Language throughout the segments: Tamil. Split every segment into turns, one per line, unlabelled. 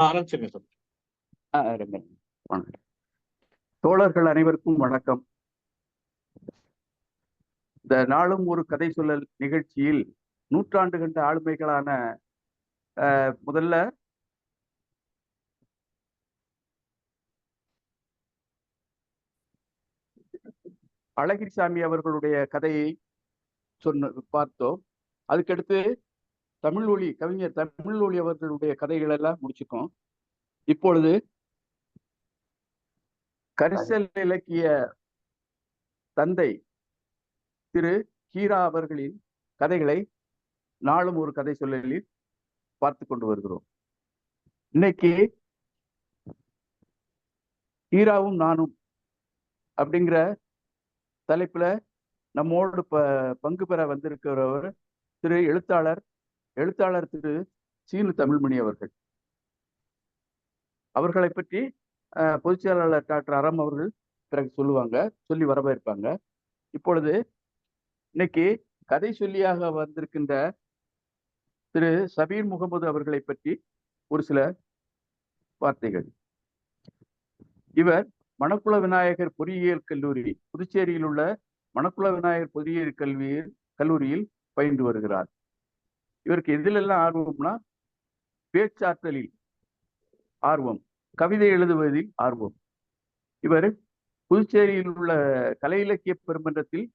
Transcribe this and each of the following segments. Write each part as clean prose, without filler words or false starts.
ஆரம்பிச்சுங்க சார்.
வணக்கம் தோழர்கள் அனைவருக்கும் வணக்கம். இந்த நாளும் ஒரு கதை சொல்லல் நிகழ்ச்சியில் நூற்றாண்டு கண்ட ஆளுமைகளான முதல்ல அழகிரிசாமி அவர்களுடைய கதையை பார்த்தோம். அதுக்கடுத்து கவிஞர் தமிழொலி அவர்களுடைய கதைகள் எல்லாம் முடிச்சுக்கோம். இப்பொழுது கரிசல் இலக்கிய தந்தை திரு ஹீரா அவர்களின் கதைகளை நாளும் ஒரு கதை சொல்லலில் பார்த்து கொண்டு வருகிறோம். இன்னைக்கு ஹீராவும் நானும் அப்படிங்கிற தலைப்புல நம்மோடு பங்கு பெற வந்திருக்கிறவர் திரு எழுத்தாளர் திரு சீனு தமிழ்மணி அவர்கள். அவர்களை பற்றி பொதுச் செயலாளர் டாக்டர் அறம் அவர்கள் பிறகு சொல்லி வரவேற்பாங்க. இப்பொழுது இன்னைக்கு கதை சொல்லியாக வந்திருக்கின்ற திரு சபீர் முகமது அவர்களை பற்றி ஒரு சில வார்த்தைகள். இவர் மணக்குள விநாயகர் பொறியியல் கல்லூரி, புதுச்சேரியில் உள்ள மணக்குள விநாயகர் பொறியியல் கல்லூரியில் பயின்று வருகிறார். இவருக்கு எதிலெல்லாம் ஆர்வம்னா, பேச்சாற்றலில் ஆர்வம், கவிதை எழுதுவதில் ஆர்வம். இவர் புதுச்சேரியில் உள்ள கலை இலக்கிய பெருமன்றத்தில்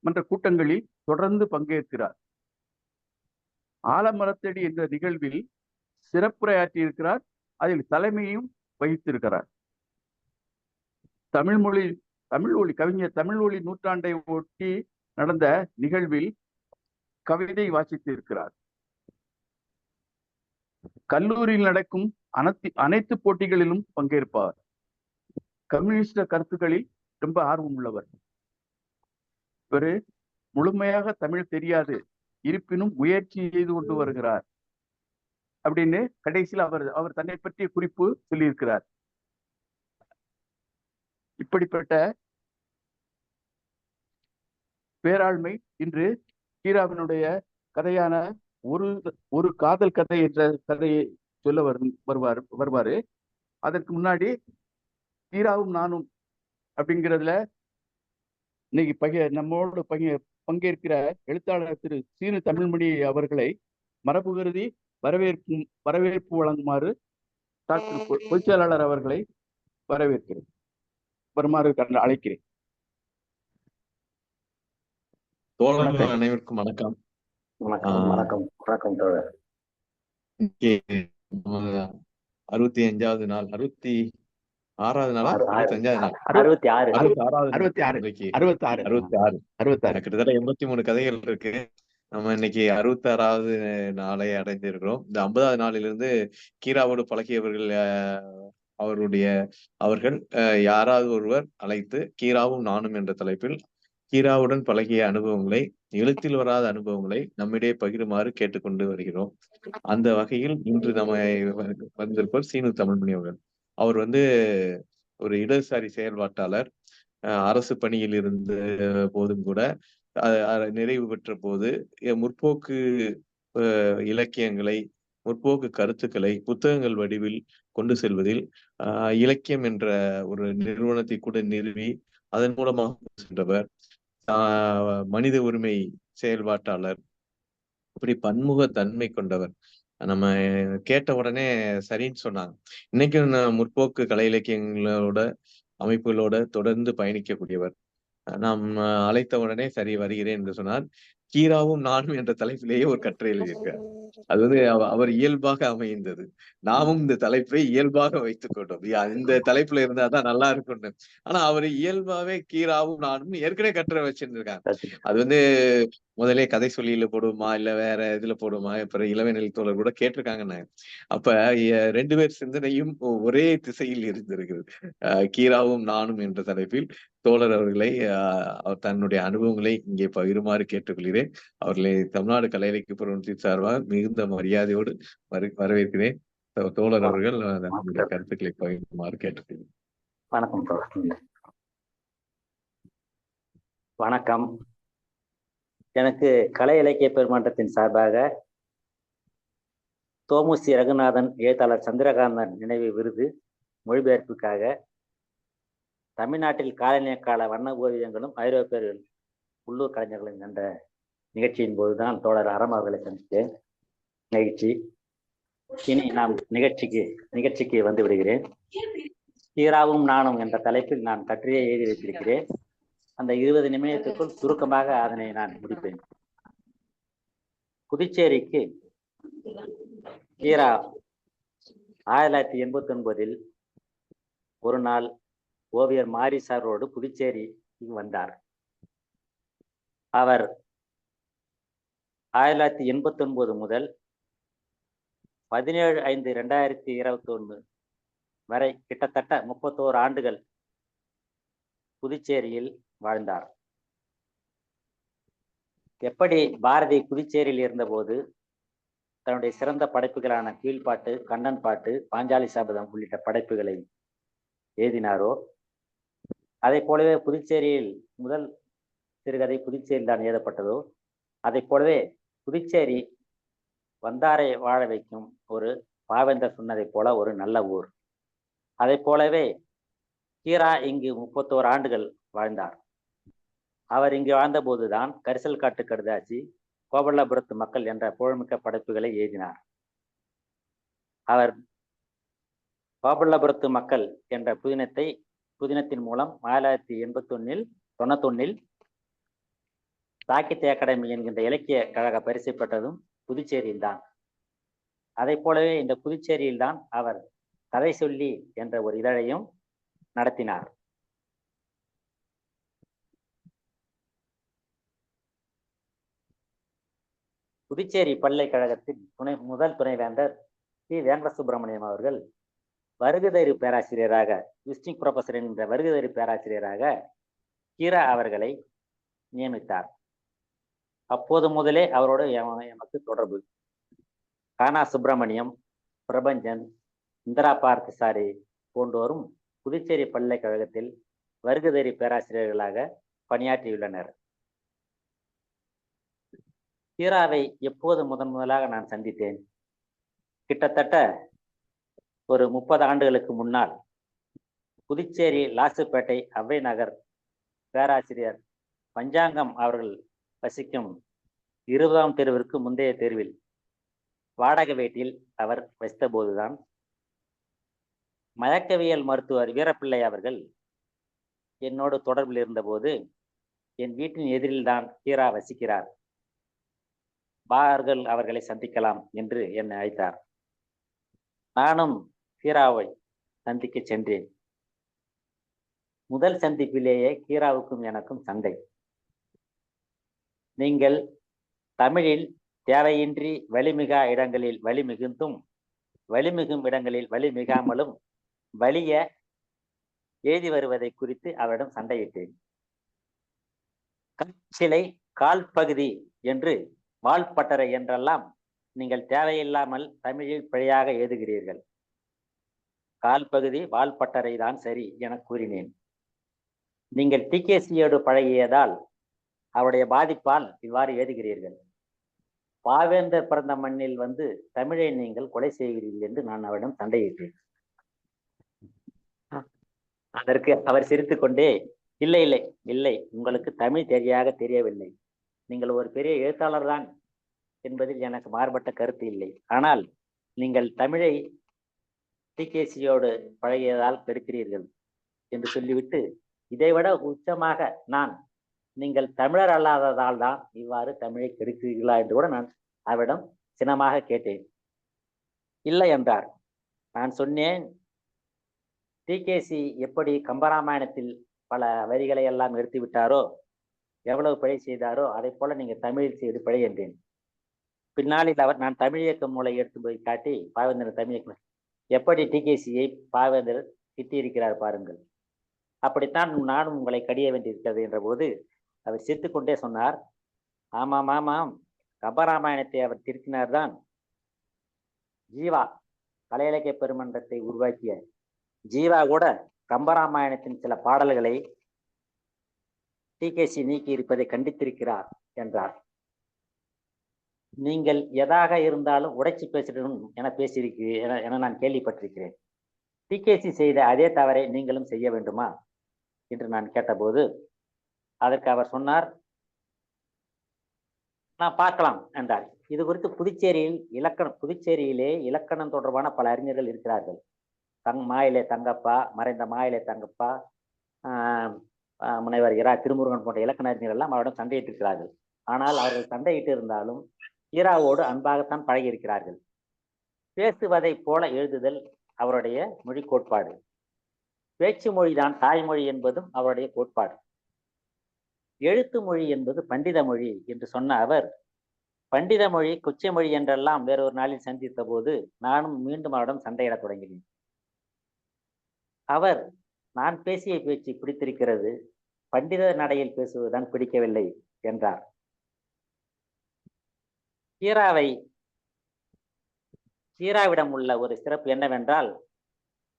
மன்ற கூட்டங்களில் தொடர்ந்து பங்கேற்கிறார். ஆலமரத்தடி என்ற நிகழ்வில் சிறப்புரையாற்றியிருக்கிறார். அதில் தலைமையும் வகித்திருக்கிறார். கவிஞர் தமிழ்மொழி நூற்றாண்டை ஒட்டி நடந்த நிகழ்வில் கவிதை வாசித்து இருக்கிறார். கல்லூரியில் நடக்கும் அனைத்து போட்டிகளிலும் பங்கேற்பார். கம்யூனிஸ்ட கருத்துக்களில் ரொம்ப ஆர்வம் உள்ளவர். இவர் முழுமையாக தமிழ் தெரியாது, இருப்பினும் முயற்சி செய்து கொண்டு வருகிறார் அப்படின்னு கடைசியில் அவர் தன்னை பற்றிய குறிப்பு சொல்லியிருக்கிறார். இப்படிப்பட்ட பேராண்மை இன்று ஹீராவினுடைய கதையான ஒரு காதல் கதை என்ற கதையை சொல்ல வருவாரு. அதற்கு முன்னாடி ஹீராவும் நானும் அப்படிங்கிறதுல இன்னைக்கு நம்மோடு பங்கேற்கிற எழுத்தாளர் திரு சீனு தமிழ்மணி அவர்களை மரபு கருதி வரவேற்பு வழங்குமாறு டாக்டர் பொதுச் செயலாளர் அவர்களை வரவேற்கிறேன், வருமாறு அழைக்கிறேன்.
தோழர்கள் அனைவருக்கும் வணக்கம்.
வணக்கம்.
65வது நாள், 66வது நாளா, 65வது நாள், 66 கிட்டத்தட்ட 83 கதைகள் இருக்கு. நம்ம இன்னைக்கு 66வது நாளை அடைந்திருக்கிறோம். இந்த 50வது நாளிலிருந்து கீராவோடு பழகியவர்கள் அவர்கள் யாராவது ஒருவர் அழைத்து கீராவும் நானும் என்ற தலைப்பில் கீராவுடன் பழகிய அனுபவங்களை, எழுத்தில் வராத அனுபவங்களை நம்மிடையே பகிருமாறு கேட்டுக்கொண்டு வருகிறோம். அந்த வகையில் இன்று நம்ம வந்திருப்பவர் சீனு தமிழ்மணி அவர்கள். அவர் ஒரு இடதுசாரி செயல்பாட்டாளர். அரசு பணியில் இருந்த போதும் கூட நிறைவு பெற்ற போது முற்போக்கு இலக்கியங்களை, முற்போக்கு கருத்துக்களை புத்தகங்கள் வடிவில் கொண்டு செல்வதில் இலக்கியம் என்ற ஒரு நிறுவனத்தை கூட நிறுவி அதன் மூலமாக சென்றவர். மனித உரிமை செயல்பாட்டாளர். இப்படி பன்முக தன்மை கொண்டவர். நம்ம கேட்ட உடனே சரின்னு சொன்னாங்க. இன்னைக்கும் முற்போக்கு கலை இலக்கியங்களோட அமைப்புகளோட தொடர்ந்து பயணிக்கக்கூடியவர். நாம் அழைத்த உடனே சரி வருகிறேன் என்று சொன்னார். கீராவும் நானும் என்ற தலைப்பிலேயே ஒரு கட்டுரை எழுதியிருக்கார். அது அவர் இயல்பாக அமைந்தது. நாமும் இந்த தலைப்பை இயல்பாக வைத்துக் கொண்டோம். இந்த தலைப்புல இருந்தாதான் நல்லா இருக்கும்னு. ஆனா அவர் இயல்பாவே கீராவும் நானும் ஏற்கனவே கட்டுரை வச்சிருந்திருக்காங்க. அது முதலே கதை சொல்லியில போடுவோமா, இல்ல வேற இதுல போடுவோமா, அப்புறம் இளவேனில் தோழர் கூட கேட்டிருக்காங்க. அப்ப 2 பேர் சிந்தனையும் ஒரே திசையில் இருந்திருக்கிறது. கீராவும் நானும் என்ற தலைப்பில் தோழர் அவர்களை தன்னுடைய அனுபவங்களை இங்கே பகிருமாறு கேட்டுக்கொள்கிறேன். அவர்களை தமிழ்நாடு கலை இலக்கிய பெருமன்றத்தின் சார்பாக மிகுந்த மரியாதையோடு வரவேற்கிறேன். தோழர் அவர்கள் தன்னுடைய கருத்துக்களை பகிருமாறு கேட்டுக்கொள்கிறேன்.
வணக்கம். எனக்கு கலை இலக்கிய பெருமன்றத்தின் சார்பாக தோமுசி ரகுநாதன் எழுத்தாளர் சந்திரகாந்தன் நினைவு விருது மொழிபெயர்ப்புக்காக தமிழ்நாட்டில் காலனிய கால வண்ண ஓவியங்களும் ஐரோப்பியர்கள் உள்ளூர் கலைஞர்களும் என்ற நிகழ்ச்சியின் போதுதான் தோழர் அறம் அவர்களை சந்தித்தேன். நிகழ்ச்சி இனி நாம் நிகழ்ச்சிக்கு வந்து விடுகிறேன். கீராவும் நானும் என்ற தலைப்பில் நான் கட்டுரையை எழுதி வைத்திருக்கிறேன். அந்த 20 நிமிடத்திற்குள் சுருக்கமாக அதனை நான் முடிப்பேன். புதுச்சேரிக்கு கீரா 1989 ஒரு நாள் ஓவியர் மாரிசாரோடு புதுச்சேரி வந்தார். அவர் 1989 முதல் 17/5/2021 வரை கிட்டத்தட்ட 31 ஆண்டுகள் புதுச்சேரியில் வாழ்ந்தார். எப்படி பாரதி புதுச்சேரியில் இருந்தபோது தன்னுடைய சிறந்த படைப்புகளான கீழ்ப்பாட்டு, கண்ணன் பாட்டு, பாஞ்சாலி சபதம் உள்ளிட்ட படைப்புகளை எழுதினாரோ, அதை போலவே புதுச்சேரியில் முதல் சிறுகதை புதுச்சேரியில் தான் எழுதப்பட்டதோ, அதை போலவே புதுச்சேரி வந்தாரை வாழ வைக்கும் ஒரு பாவேந்தர் சொன்னதை போல ஒரு நல்ல ஊர். அதை போலவே கீரா இங்கு 31 ஆண்டுகள் வாழ்ந்தார். அவர் இங்கு வாழ்ந்தபோதுதான் கரிசல் காட்டு கடுதாசி, கோபல்லபுரத்து மக்கள் என்ற புகழ்மிக்க படைப்புகளை எழுதினார். அவர் கோபல்லபுரத்து மக்கள் என்ற புதினத்தின் மூலம் 1991 சாகித்ய அகாடமி என்கின்ற இலக்கிய கழக பரிசு பெற்றதும் புதுச்சேரியில் தான். அதை போலவே இந்த புதுச்சேரியில் தான் அவர் கதை சொல்லி என்ற ஒரு இதழையும் நடத்தினார். புதுச்சேரி பல்கலைக்கழகத்தின் முதல் துணைவேந்தர் சி. வேங்கட சுப்பிரமணியம் அவர்கள் வருகுதறி பேராசிரியராக, விசிட்டிங் ப்ரொஃபஸர் என்ற வருகுதறி பேராசிரியராக கீரா அவர்களை நியமித்தார். அப்போது முதலே அவரோடு எமக்கு தொடர்பு. கானா சுப்பிரமணியம், பிரபஞ்சன், இந்திரா பார்த்தசாரி போன்றோரும் புதுச்சேரி பல்கலைக்கழகத்தில் வருகுதறி பேராசிரியர்களாக பணியாற்றியுள்ளனர். கீராவை எப்போது முதலாக நான் சந்தித்தேன்? கிட்டத்தட்ட ஒரு 30 ஆண்டுகளுக்கு முன்னால் புதுச்சேரி லாசுப்பேட்டை அவ்வை நகர் பேராசிரியர் பஞ்சாங்கம் அவர்கள் வசிக்கும் 20ஆம் தெருவிற்கு முந்தைய தெருவில் வாடகை வீட்டில் அவர் வசித்த போதுதான் மயக்கவியல் மருத்துவர் வீரப்பிள்ளை அவர்கள் என்னோடு தொடர்பில் இருந்தபோது, என் வீட்டின் எதிரில் தான் கீரா வசிக்கிறார், வார்கள் அவர்களை சந்திக்கலாம் என்று என்னை அழைத்தார். நானும் கீராவை சந்திக்க சென்றேன். முதல் சந்திப்பிலேயே கீராவுக்கும் எனக்கும் சண்டை. நீங்கள் தமிழில் தேவையின்றி வலிமிகா இடங்களில் வலி மிகுந்தும், வலிமிகும் இடங்களில் வலி மிகாமலும் வலிய எழுதி வருவதை குறித்து அவரிடம் சண்டையிட்டேன். சிலை கால் பகுதி என்று வாழ்பட்டறை என்றெல்லாம் நீங்கள் தேவையில்லாமல் தமிழில் பிழையாக எழுதுகிறீர்கள். கால் பகுதி வாழ்பட்டறை தான் சரி என கூறினேன். நீங்கள் டிகேசியோடு பழகியதால் அவருடைய பாதிப்பால் இவ்வாறு எழுதுகிறீர்கள். பாவேந்தர் பிறந்த மண்ணில் வந்து தமிழை நீங்கள் கொலை செய்கிறீர்கள் என்று நான் அவரிடம் சண்டையிட்டேன். அதற்கு அவர் சிரித்துக்கொண்டே, இல்லை இல்லை இல்லை, உங்களுக்கு தமிழ் தெரியவில்லை, நீங்கள் ஒரு பெரிய எழுத்தாளர் தான் என்பதில் எனக்கு மாறுபட்ட கருத்து இல்லை. ஆனால் நீங்கள் தமிழை டிகேசியோடு பழகியதால் கெடுக்கிறீர்கள் என்று சொல்லிவிட்டு, இதைவிட உச்சமாக நான் நீங்கள் தமிழர் அல்லாததால் தான் இவ்வாறு தமிழை கெடுக்கிறீர்களா என்று கூட நான் அவரிடம் சினமாக கேட்டேன். இல்லை என்றார். நான் சொன்னேன், டிகேசி எப்படி கம்பராமாயணத்தில் பல வரிகளை எல்லாம் எடுத்து விட்டாரோ, எவ்வளவு பிழை செய்தாரோ, அதை போல நீங்க தமிழில் செய்து பிழை என்றேன். பின்னாளில் அவர் நான் தமிழ் இயக்கம் மூலை எடுத்து போய் காட்டி, பாவேந்தர் தமிழ் இயக்கம் எப்படி டிகேசியை பாவேந்தர் திட்டியிருக்கிறார் பாருங்கள், அப்படித்தான் நானும் உங்களை கடிய வேண்டியிருக்கிறது என்ற போது அவர் சிரித்துக்கொண்டே சொன்னார், ஆமாம் ஆமாம், கம்பராமாயணத்தை அவர் திருத்தினார்தான். ஜீவா கலை இலக்கிய பெருமன்றத்தை உருவாக்கிய ஜீவா கூட கம்பராமாயணத்தின் சில பாடல்களை டிகேசி நீக்கி இருப்பதை கண்டித்திருக்கிறார் என்றார். நீங்கள் எதாக இருந்தாலும் உடைச்சு பேசிடணும் என என நான் கேள்விப்பட்டிருக்கிறேன். டிகேசி செய்த அதே தவறை நீங்களும் செய்ய வேண்டுமா என்று நான் கேட்டபோது அதற்கு அவர் சொன்னார், நான் பார்க்கலாம் என்றார். இது குறித்து புதுச்சேரியிலே இலக்கணம் தொடர்பான பல அறிஞர்கள் இருக்கிறார்கள். மாயிலே தங்கப்பா, மறைந்த மாயிலே தங்கப்பா, முனைவர் இரா திருமுருகன் போன்ற இலக்கண அறிஞர்கள் எல்லாம் அவரிடம் சண்டையிட்டிருக்கிறார்கள். ஆனால் அவர்கள் சண்டையிட்டு இருந்தாலும் ஈராவோடு அன்பாகத்தான் பழகி இருக்கிறார்கள். பேசுவதை போல எழுதுதல் அவருடைய மொழி கோட்பாடு. பேச்சு மொழிதான் தாய்மொழி என்பதும் அவருடைய கோட்பாடு. எழுத்து மொழி என்பது பண்டித மொழி என்று சொன்ன அவர் பண்டித மொழி கொச்சை மொழி என்றெல்லாம் வேறொரு நாளில் சந்தித்த போது நானும் மீண்டும் அவரிடம் சண்டையிடத் தொடங்கினேன். அவர் நான் பேசிய பேச்சு பிடித்திருக்கிறது, பண்டித நடையில் பேசுவதுதான் பிடிக்கவில்லை என்றார். ஈராவிடம் உள்ள ஒரு சிறப்பு என்னவென்றால்,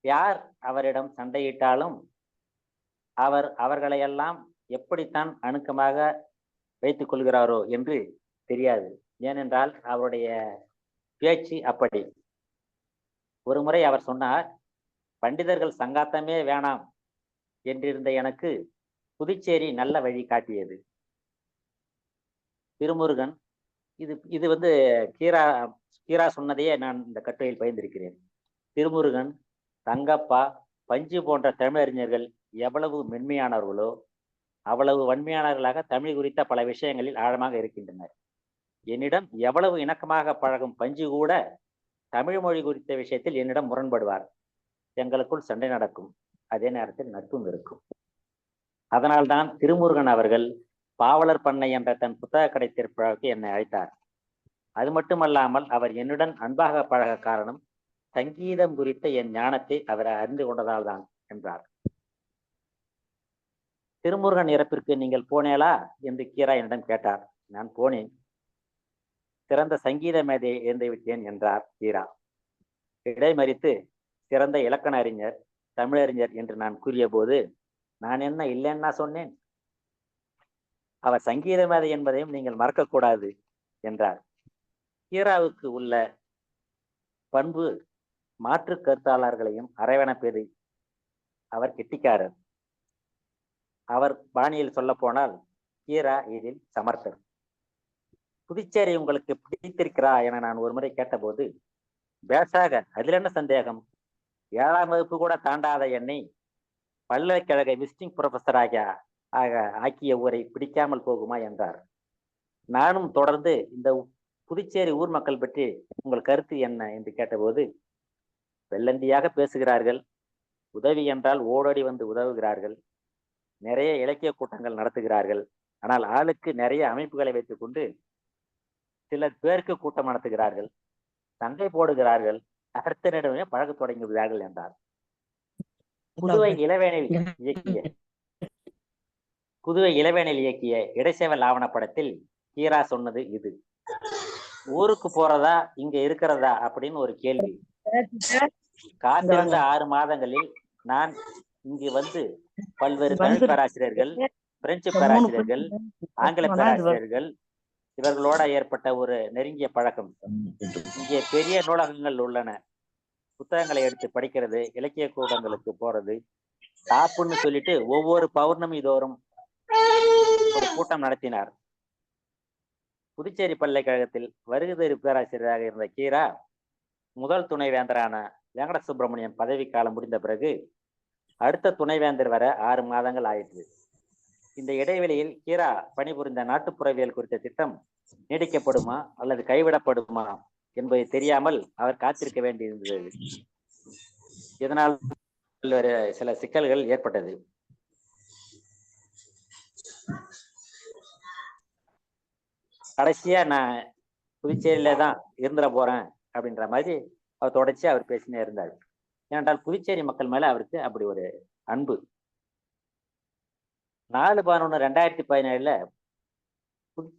யார் அவரிடம் சண்டையிட்டாலும் அவர்களையெல்லாம் எப்படித்தான் அணுக்கமாக வைத்துக் கொள்கிறாரோ என்று தெரியாது. ஏனென்றால் அவருடைய பேச்சு அப்படி. ஒரு முறை அவர் சொன்னார், பண்டிதர்கள் சங்காத்தமே வேணாம் என்றிருந்த எனக்கு புதுச்சேரி நல்ல வழி காட்டியது. திருமுருகன் இது வந்து கீரா சொன்னதையே நான் இந்த கட்டுரையில் பகிர்ந்திருக்கிறேன். திருமுருகன், தங்கப்பா, பஞ்சு போன்ற தமிழறிஞர்கள் எவ்வளவு மென்மையானவர்களோ அவ்வளவு வன்மையானவர்களாக தமிழ் குறித்த பல விஷயங்களில் ஆழமாக இருக்கின்றனர். என்னிடம் எவ்வளவு இணக்கமாக பழகும் பஞ்சு கூட தமிழ் மொழி குறித்த விஷயத்தில் என்னிடம் முரண்படுவார். எங்களுக்குள் சண்டை நடக்கும், அதே நேரத்தில் நட்பும் இருக்கும். அதனால்தான் திருமுருகன் அவர்கள் பாவலர் பண்ணை என்ற தன் புத்தக கடை திறப்புக்கு என்னை அழைத்தார். அது மட்டுமல்லாமல் அவர் என்னுடன் அன்பாக பழக காரணம் சங்கீதம் குறித்த என் ஞானத்தை அவர் அறிந்து கொண்டதால் தான் என்றார். திருமுருகன் இறப்பிற்கு நீங்கள் போனேலா என்று கீரா என்னிடம் கேட்டார். நான் போனேன். சிறந்த சங்கீத மேதையை இழந்து விட்டேன் என்றார் கீரா. இடைமறித்து சிறந்த இலக்கண அறிஞர், தமிழறிஞர் என்று நான் கூறிய போது, நான் என்ன இல்லைன்னா சொன்னேன், அவர் சங்கீத மேதை என்பதையும் நீங்கள் மறக்கக்கூடாது என்றார். கீராவுக்கு உள்ள பண்பு மாற்று கருத்தாளர்களையும் அரவணைப்பது. அவர் கெட்டிக்காரர். அவர் பாணியில் சொல்ல போனால் கீரா இதில் சமர்த்தர். புதுச்சேரி உங்களுக்கு பிடித்திருக்கிறா என நான் ஒரு முறை கேட்டபோது, பேசாக, அதில் என்ன சந்தேகம், 7ஆம் வகுப்பு கூட தாண்டாத என்னை பல்கலைக்கழக விசிட்டிங் ப்ரொஃபஸராக ஆக்கிய ஊரை பிடிக்காமல் போகுமா என்றார். நானும் தொடர்ந்து இந்த புதுச்சேரி ஊர் மக்கள் பற்றி உங்கள் கருத்து என்ன என்று கேட்டபோது, வெள்ளந்தியாக பேசுகிறார்கள், உதவி என்றால் ஓடோடி வந்து உதவுகிறார்கள், நிறைய இலக்கிய கூட்டங்கள் நடத்துகிறார்கள், ஆனால் ஆளுக்கு நிறைய அமைப்புகளை வைத்துக் கொண்டு சில பேருக்கு கூட்டம் நடத்துகிறார்கள், சண்டை போடுகிறார்கள், அடுத்தனிடமே பழக தொடங்குகிறார்கள் என்றார். புதுவை இளவேனில் இயக்கிய இடைச்செவல் ஆவணப்படத்தில் கீரா சொன்னது இது. ஊருக்கு போறதா இங்க இருக்கிறதா அப்படின்னு ஒரு கேள்வி. காத்திருந்த 6 மாதங்களில் நான் இங்கு வந்து பல்வேறு தமிழ் பேராசிரியர்கள், பிரெஞ்சு பேராசிரியர்கள், ஆங்கில பேராசிரியர்கள் இவர்களோட ஏற்பட்ட ஒரு நெருங்கிய பழக்கம். இங்கே பெரிய நூலகங்கள் உள்ளன, புத்தகங்களை எடுத்து படிக்கிறது, இலக்கிய கூட்டங்களுக்கு போறது, டாப்புன்னு சொல்லிட்டு ஒவ்வொரு பௌர்ணமி தோறும் ஒரு கூட்டம் நடத்தினார். புதுச்சேரி பல்கலைக்கழகத்தில் வருகை பேராசிரியராக இருந்த கீரா முதல் துணைவேந்தரான வெங்கட சுப்பிரமணியம் பதவி காலம் முடிந்த பிறகு அடுத்த துணைவேந்தர் வர 6 மாதங்கள் ஆயிற்று. இந்த இடைவெளியில் கீரா பணிபுரிந்த நாட்டுப்புறவியல் குறித்த திட்டம் நீடிக்கப்படுமா அல்லது கைவிடப்படுமா என்பதை தெரியாமல் அவர் காத்திருக்க வேண்டியிருந்தது. இதனால் சில சிக்கல்கள் ஏற்பட்டது. கடைசியா நான் புதுச்சேரியில தான் இருந்துட போறேன் அப்படின்ற மாதிரி அவர் தொடர்ச்சியா அவர் பேசினே இருந்தார். ஏனென்றால் புதுச்சேரி மக்கள் மேல அவருக்கு அப்படி ஒரு அன்பு. 4/11/2017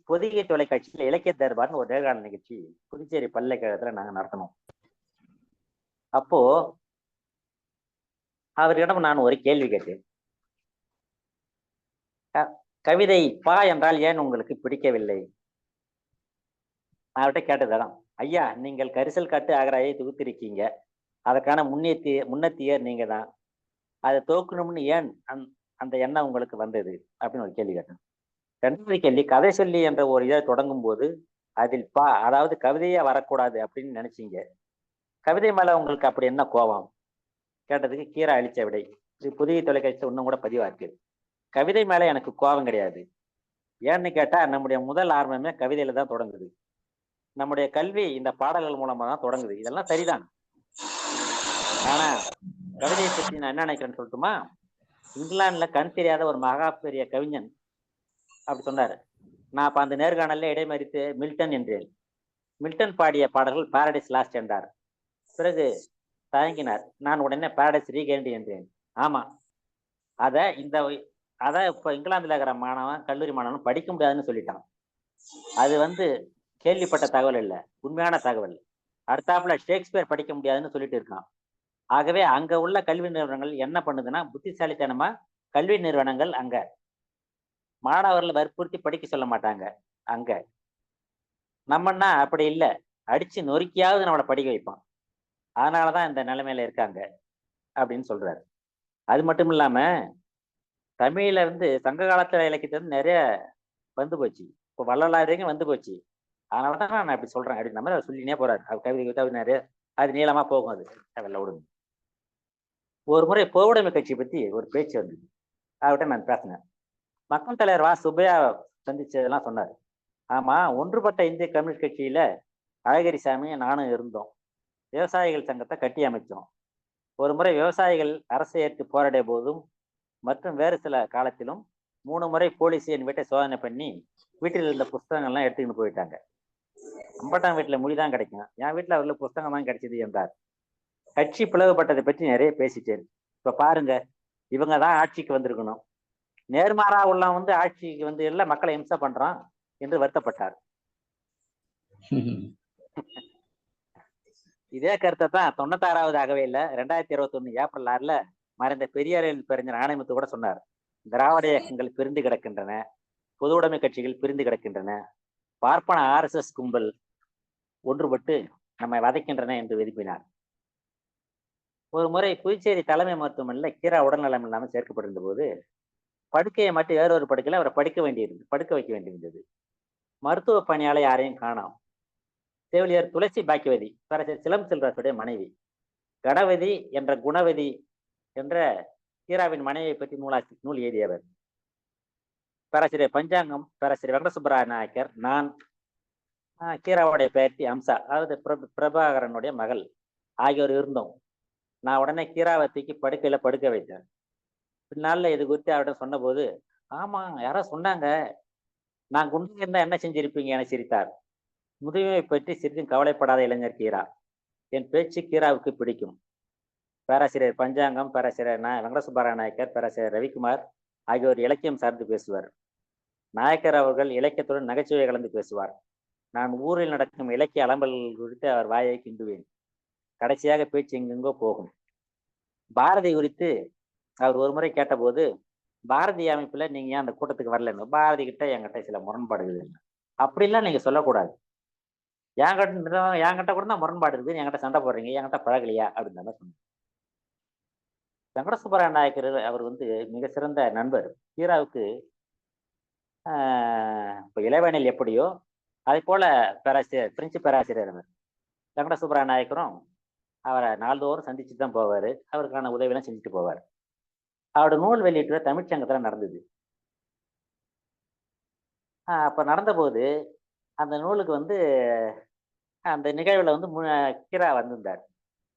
பொதிகை தொலைக்காட்சியில் இலக்கிய தர்பார்னு ஒரு நேர்காணல் நிகழ்ச்சி புதுச்சேரி பல்கலைக்கழகத்துல நாங்க நடத்தணும். அப்போ அவரிடம் நான் ஒரு கேள்வி கேட்டேன். கவிதை பா என்றால் ஏன் உங்களுக்கு பிடிக்கவில்லை? நான் அவர்கிட்ட கேட்டதுதான், ஐயா நீங்கள் கரிசல் காட்டு அகராயை தொகுத்திருக்கீங்க, அதற்கான முன்னத்தியர் நீங்க தான், அதை தோக்கணும்னு ஏன் அந்த எண்ணம் உங்களுக்கு வந்தது அப்படின்னு ஒரு கேள்வி கேட்டேன். ரெண்டாவது கேள்வி, கதை சொல்லி என்ற ஒரு இதை தொடங்கும் போது அதில் அதாவது கவிதையா வரக்கூடாது அப்படின்னு நினைச்சீங்க, கவிதை மேல உங்களுக்கு அப்படி என்ன கோபம் கேட்டதுக்கு கீரா அளிச்ச விடை இது புதிய தொலைக்காட்சி இன்னும் கூட பதிவா இருக்கு. கவிதை மேல எனக்கு கோபம் கிடையாது. ஏன்னு கேட்டா நம்முடைய முதல் ஆரம்பமே கவிதையில தான் தொடங்குது. நம்முடைய கல்வி இந்த பாடல்கள் மூலமா தான் தொடங்குது. இதெல்லாம் சரிதான். ஆனா கவிதையை பற்றி நான் என்ன நினைக்கிறேன்னு சொல்லட்டுமா? இங்கிலாந்துல கண் தெரியாத ஒரு மகா பெரிய கவிஞன் அப்படி சொன்னாரு. நான் அப்ப அந்த நேர்காணல்ல இடைமறித்து மில்டன் என்றேன். மில்டன் பாடிய பாடல்கள் பாரடைஸ் லாஸ்ட் என்றார். பிறகு தயங்கினார். நான் உடனே பாரடைஸ் ரீகெயின்ட் என்றேன். ஆமா, அத இப்ப இங்கிலாந்துல இருக்கிற மாணவன், கல்லூரி மாணவன் படிக்க முடியாதுன்னு சொல்லிட்டான். அது கேள்விப்பட்ட தகவல் இல்ல, உண்மையான தகவல். அடுத்தாப்புல ஷேக்ஸ்பியர் படிக்க முடியாதுன்னு சொல்லிட்டு இருக்கான். ஆகவே அங்க உள்ள கல்வி நிறுவனங்கள் என்ன பண்ணுதுன்னா, புத்திசாலித்தனமா கல்வி நிறுவனங்கள் அங்க மாணவர்களை வற்புறுத்தி படிக்க சொல்ல மாட்டாங்க. அங்க நம்மன்னா அப்படி இல்லை, அடிச்சு நொறுக்கியாவது நம்மளை படிக்க வைப்பான். அதனாலதான் இந்த நிலைமையில இருக்காங்க அப்படின்னு சொல்றாரு. அது மட்டும் இல்லாம தமிழ்ல சங்க காலத்துல இலக்கியத்துல நிறைய வந்து போச்சு. இப்போ வள்ளலார் வரைக்கும் வந்து போச்சு. அதனாலதான் நான் அப்படி சொல்றேன் அப்படின்னு நம்ம சொல்லினே போறாரு. அவர் கவிதை நிறைய அது நீளமா போகும். அது வெள்ள விடுங்க. ஒரு முறை பொதுவுடைமை கட்சி பத்தி ஒரு பேச்சு வந்தது. அவர்கிட்ட நான் பேசினேன். மக்கள் தலைவர் வா சுப்பையா சந்திச்சதெல்லாம் சொன்னார். ஆமா, ஒன்றுபட்ட இந்திய கம்யூனிஸ்ட் கட்சியில அழகிரிசாமி நானும் இருந்தோம். விவசாயிகள் சங்கத்தை கட்டி அமைச்சோம். ஒரு முறை விவசாயிகள் அரசை ஏற்று போராடிய போதும் மற்றும் வேறு சில காலத்திலும் 3 முறை போலீஸ் என் வீட்டை சோதனை பண்ணி வீட்டில் இருந்த புஸ்தகங்கள்லாம் எடுத்துக்கிட்டு போயிட்டாங்க. அம்பட்டாம் வீட்டுல மொழிதான் கிடைக்கும், என் வீட்டுல அவர்ல புஸ்தகம் தான் கிடைச்சது என்றார். கட்சி பிளவுபட்டதை பற்றி நிறைய பேசிட்டேன். இப்ப பாருங்க, இவங்க தான் ஆட்சிக்கு வந்திருக்கணும், நேர்மாறா உள்ள ஆட்சிக்கு எல்லாம் மக்களை இம்சை பண்றான் என்று வருத்தப்பட்டார். இதே கருத்தை தான் 96வது அகவையில 2021 ஏப்ரல் 6 மறைந்த பெரியாரின் பெருஞர் ஆணைமுத்து கூட சொன்னார். திராவிட இயக்கங்கள் பிரிந்து கிடக்கின்றன, பொது உடைமை கட்சிகள் பிரிந்து கிடக்கின்றன, பார்ப்பன RSS கும்பல் ஒன்றுபட்டு நம்மை வதைக்கின்றன என்று விரும்பினார். ஒரு முறை புதுச்சேரி தலைமை மருத்துவமனையில் கீரா உடல்நலம் இல்லாமல் சேர்க்கப்பட்டிருந்த போது படுக்கையை மட்டும் வேறொரு படுக்கையில் அவரை படுக்க வைக்க வேண்டியிருந்தது. மருத்துவ பணியாளர் யாரையும் காணோம். செவிலியர் துளசி பாக்கியவதி பேராசிரியர் சிலம் செல்வராசுடைய மனைவி, கடவதி என்ற குணவதி என்ற கீராவின் மனைவியை பற்றி நூல் எழுதியவர். பேராசிரியர் பஞ்சாங்கம் பேராசிரியர் வெங்கடசுப்பராய நாயக்கர், நான், கீராவுடைய பெயர்த்தி அம்சா, அதாவது பிரபாகரனுடைய மகள் ஆகியோர் இருந்தோம். நான் உடனே கீராவை தூக்கி படுக்கையில படுக்க வைத்தேன். பின்னால இது குறித்து அவரிடம் சொன்ன போது, ஆமா யாரோ சொன்னாங்க, நான் குண்டா இருந்தா என்ன செஞ்சிருப்பீங்க என சிரித்தார். முதுமையை பற்றி சிறிதும் கவலைப்படாத இளைஞர் கீரா. என் பேச்சு கீராவுக்கு பிடிக்கும். பேராசிரியர் பஞ்சாங்கம், பேராசிரியர் வெங்கடசுப்பராய நாயக்கர், பேராசிரியர் ரவிக்குமார் ஆகியோர் இலக்கியம் சார்ந்து பேசுவார். நாயக்கர் அவர்கள் இலக்கியத்துடன் நகைச்சுவை கலந்து பேசுவார். நான் ஊரில் நடக்கும் இலக்கிய அலம்பல்கள் குறித்து அவர் வாயை கிண்டுவேன். கடைசியாக பேச்சு எங்கெங்கோ போகும். பாரதி குறித்து அவர் ஒரு முறை கேட்டபோது, பாரதி அமைப்புல நீங்க ஏன் அந்த கூட்டத்துக்கு வரலன்னு, பாரதி கிட்ட என்கிட்ட சில முரண்பாடுகள் இல்லை, அப்படிலாம் நீங்க சொல்லக்கூடாது, என்கிட்ட கூட தான் முரண்பாடு இருக்குது, என்கிட்ட சண்டை போடுறீங்க, என்கிட்ட பழகலையா அப்படின்னு தான் சொன்னேன். வெங்கடசுப்பராய நாயக்கர் அவர் மிக சிறந்த நண்பர். கீராவுக்கு இப்போ இளைவனில் எப்படியோ அதே போல பேராசிரியர் பிரெஞ்சு பேராசிரியர் அவர் வெங்கடசுப்பராய நாயக்கரும் அவரை நாள்தோறும் சந்திச்சு தான் போவார். அவருக்கான உதவியெல்லாம் செஞ்சுட்டு போவார். அவரோட நூல் வெளியீட்டு தமிழ்ச்சங்கத்தில் நடந்தது. அப்போ நடந்தபோது அந்த நூலுக்கு அந்த நிகழ்வில் கீரா வந்திருந்தார்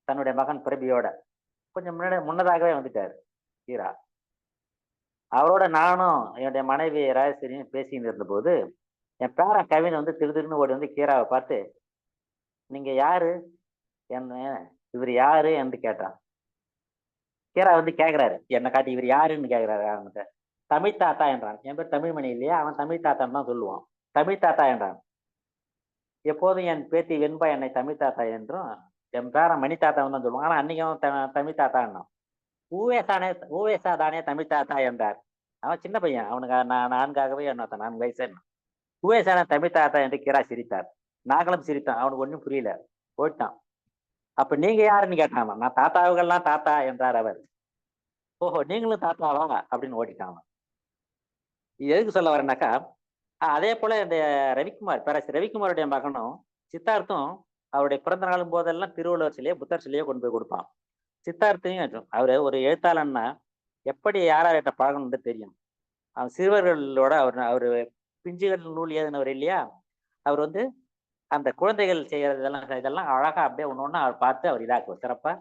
தன்னுடைய மகன் பிரபியோட. கொஞ்சம் முன்னதாகவே வந்துட்டார் கீரா. அவரோட நானும் என்னுடைய மனைவி ராஜேஸ்வரியும் பேசின்னு இருந்தபோது என் பேரன் கவின் திடீர்னு ஓடி கீராவை பார்த்து, நீங்க யாரு, என்ன இவர் யாரு என்று கேட்டான். கீரா கேட்கிறாரு, என்னை காட்டி இவர் யாருன்னு கேட்கிறாரு. அவன்கிட்ட தமிழ் தாத்தா என்றான். என் பேர் தமிழ்மணி இல்லையா, அவன் தமிழ் தாத்தான்னு தான் சொல்லுவான். தமிழ் தாத்தா என்றான். எப்போதும் என் பேத்தி வெண்பா என்னை தமிழ் தாத்தா என்றும் என் பேரன் மணி தாத்தான்னு தான் சொல்லுவான். ஆனா அன்னைக்கும் தமிழ் தாத்தா என்ன ஊவேசா தானே தமிழ் தாத்தா என்றார். அவன் சின்ன பையன், அவனுக்கு நான் 4 என்ன 4 வயசு என்ன ஊவேசான தமிழ் தாத்தா என்று கீரா சிரித்தார். நாங்களும் சிரித்தோம். அவனுக்கு ஒண்ணும் புரியல, போயிட்டான். அப்ப நீங்க யாருன்னு கேட்டான். நான் தாத்தாவுக்கெல்லாம் தாத்தா என்றார் அவர். ஓஹோ, நீங்களும் தாத்தாவா அப்படின்னு ஓடிட்டான். இது எதுக்கு சொல்ல வரேன்னாக்கா, அதே போல இந்த ரவிக்குமார், பேராசிரியர் ரவிக்குமாருடைய மகனும் சித்தார்த்தும் அவருடைய பிறந்த நாளும் போதெல்லாம் திருவள்ளுவர் சிலையோ புத்தர் சிலையோ கொண்டு போய் கொடுப்பான். சித்தார்த்தையும் அவரு ஒரு எழுத்தாளன்னா எப்படி யார்கிட்ட பழகணும்னு தெரியும். அவன் சிறுவர்களோட அவரு பிஞ்சுகள் நூல் எழுதினவர் இல்லையா, அவர் வந்து அந்த குழந்தைகள் செய்யறது இதெல்லாம் அழகா அப்படியே ஒண்ணு ஒண்ணா அவர் பார்த்து அவர் இதாக்குவார். சிறப்பா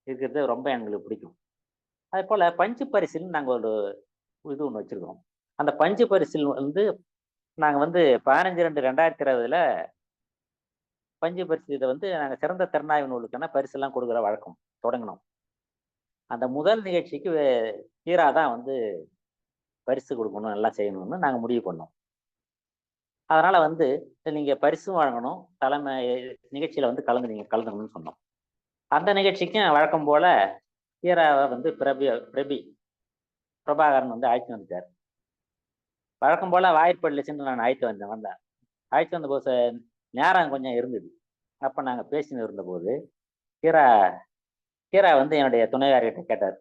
இருக்கிறது ரொம்ப எங்களுக்கு பிடிக்கும். அதே போல பஞ்சு பரிசில்னு நாங்க ஒரு இது ஒண்ணு வச்சிருக்கோம். அந்த பஞ்சு பரிசில் வந்து நாங்க வந்து 15/2/2020 பஞ்சு பரிசு இதை வந்து நாங்க சிறந்த திறனாய்வு நூலுக்கான பரிசெல்லாம் கொடுக்குற வழக்கம் தொடங்கினோம். அந்த முதல் நிகழ்ச்சிக்கு ஹீரா தான் வந்து பரிசு கொடுக்கணும், நல்லா செய்யணும்னு நாங்க முடிவு பண்ணோம். அதனால வந்து நீங்க பரிசும் வழங்கணும், தலைமை நிகழ்ச்சியில வந்து கலந்துக்கணும்னு சொன்னோம். அந்த நிகழ்ச்சிக்கும் வழக்கம் போல ஹீராவை வந்து பிரபாகரன் வந்து அழைத்து வந்துட்டார். வழக்கம் போல வாய்ப்படலிச்சுன்னு நான் வந்தேன். அழைத்து வந்த போது நேரம் கொஞ்சம் இருந்தது. அப்ப நாங்க பேசின்னு இருந்தபோது ஹீரா ஹீரா வந்து என்னுடைய துணைவியார்கிட்ட கேட்டார்,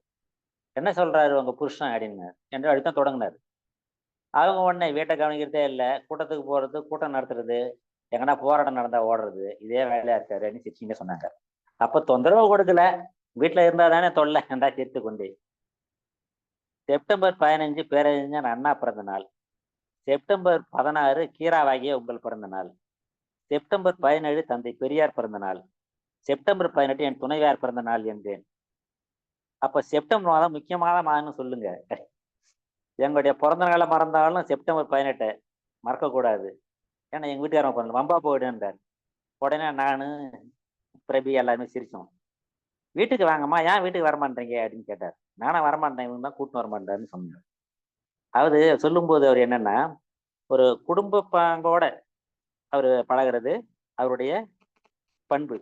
என்ன சொல்றாரு உங்க புருஷன் அப்படின்னு என்று அப்படித்தான் தொடங்கினார். அவங்க உடனே வீட்டை கவனிக்கிறதே இல்லை, கூட்டத்துக்கு போறது, கூட்டம் நடத்துறது, எங்கன்னா போராட்டம் நடந்தா ஓடுறது, இதே வேலையா இருக்காருன்னு சிரிச்சிங்க சொன்னாங்க. அப்ப தொந்தரவு கொடுக்கல, வீட்டுல இருந்தா தானே தொல்லை என்றா சிரித்து கொண்டு. செப்டம்பர் 15 பேரறிஞர் அண்ணா பிறந்த நாள், செப்டம்பர் 16 கீராவாகிய உங்கள் பிறந்த நாள், செப்டம்பர் 17 தந்தை பெரியார் பிறந்த நாள், செப்டம்பர் 18 என் துணைவியார் பிறந்த நாள் என்றேன். அப்ப செப்டம்பர் மாதம் முக்கியமான மாதம்னு சொல்லுங்க. எங்களுடைய பிறந்த நாளை மறந்தாலும் செப்டம்பர் 18 மறக்க கூடாது. ஏன்னா எங்க வீட்டுக்காரங்க பிறந்த வம்பா போயிடுன்றார். உடனே நானு பிரபி எல்லாருமே சிரிச்சோம். வீட்டுக்கு வாங்கம்மா, ஏன் வீட்டுக்கு வரமாட்டீங்க அப்படின்னு கேட்டார். நானும் வரமாட்டேன், இவங்க தான் கூட்டின்னு வரமாட்டாருன்னு சொன்னேன். அதாவது சொல்லும்போது அவர் என்னன்னா, ஒரு குடும்ப பாங்கோட அவரு பழகிறது அவருடைய பண்பு.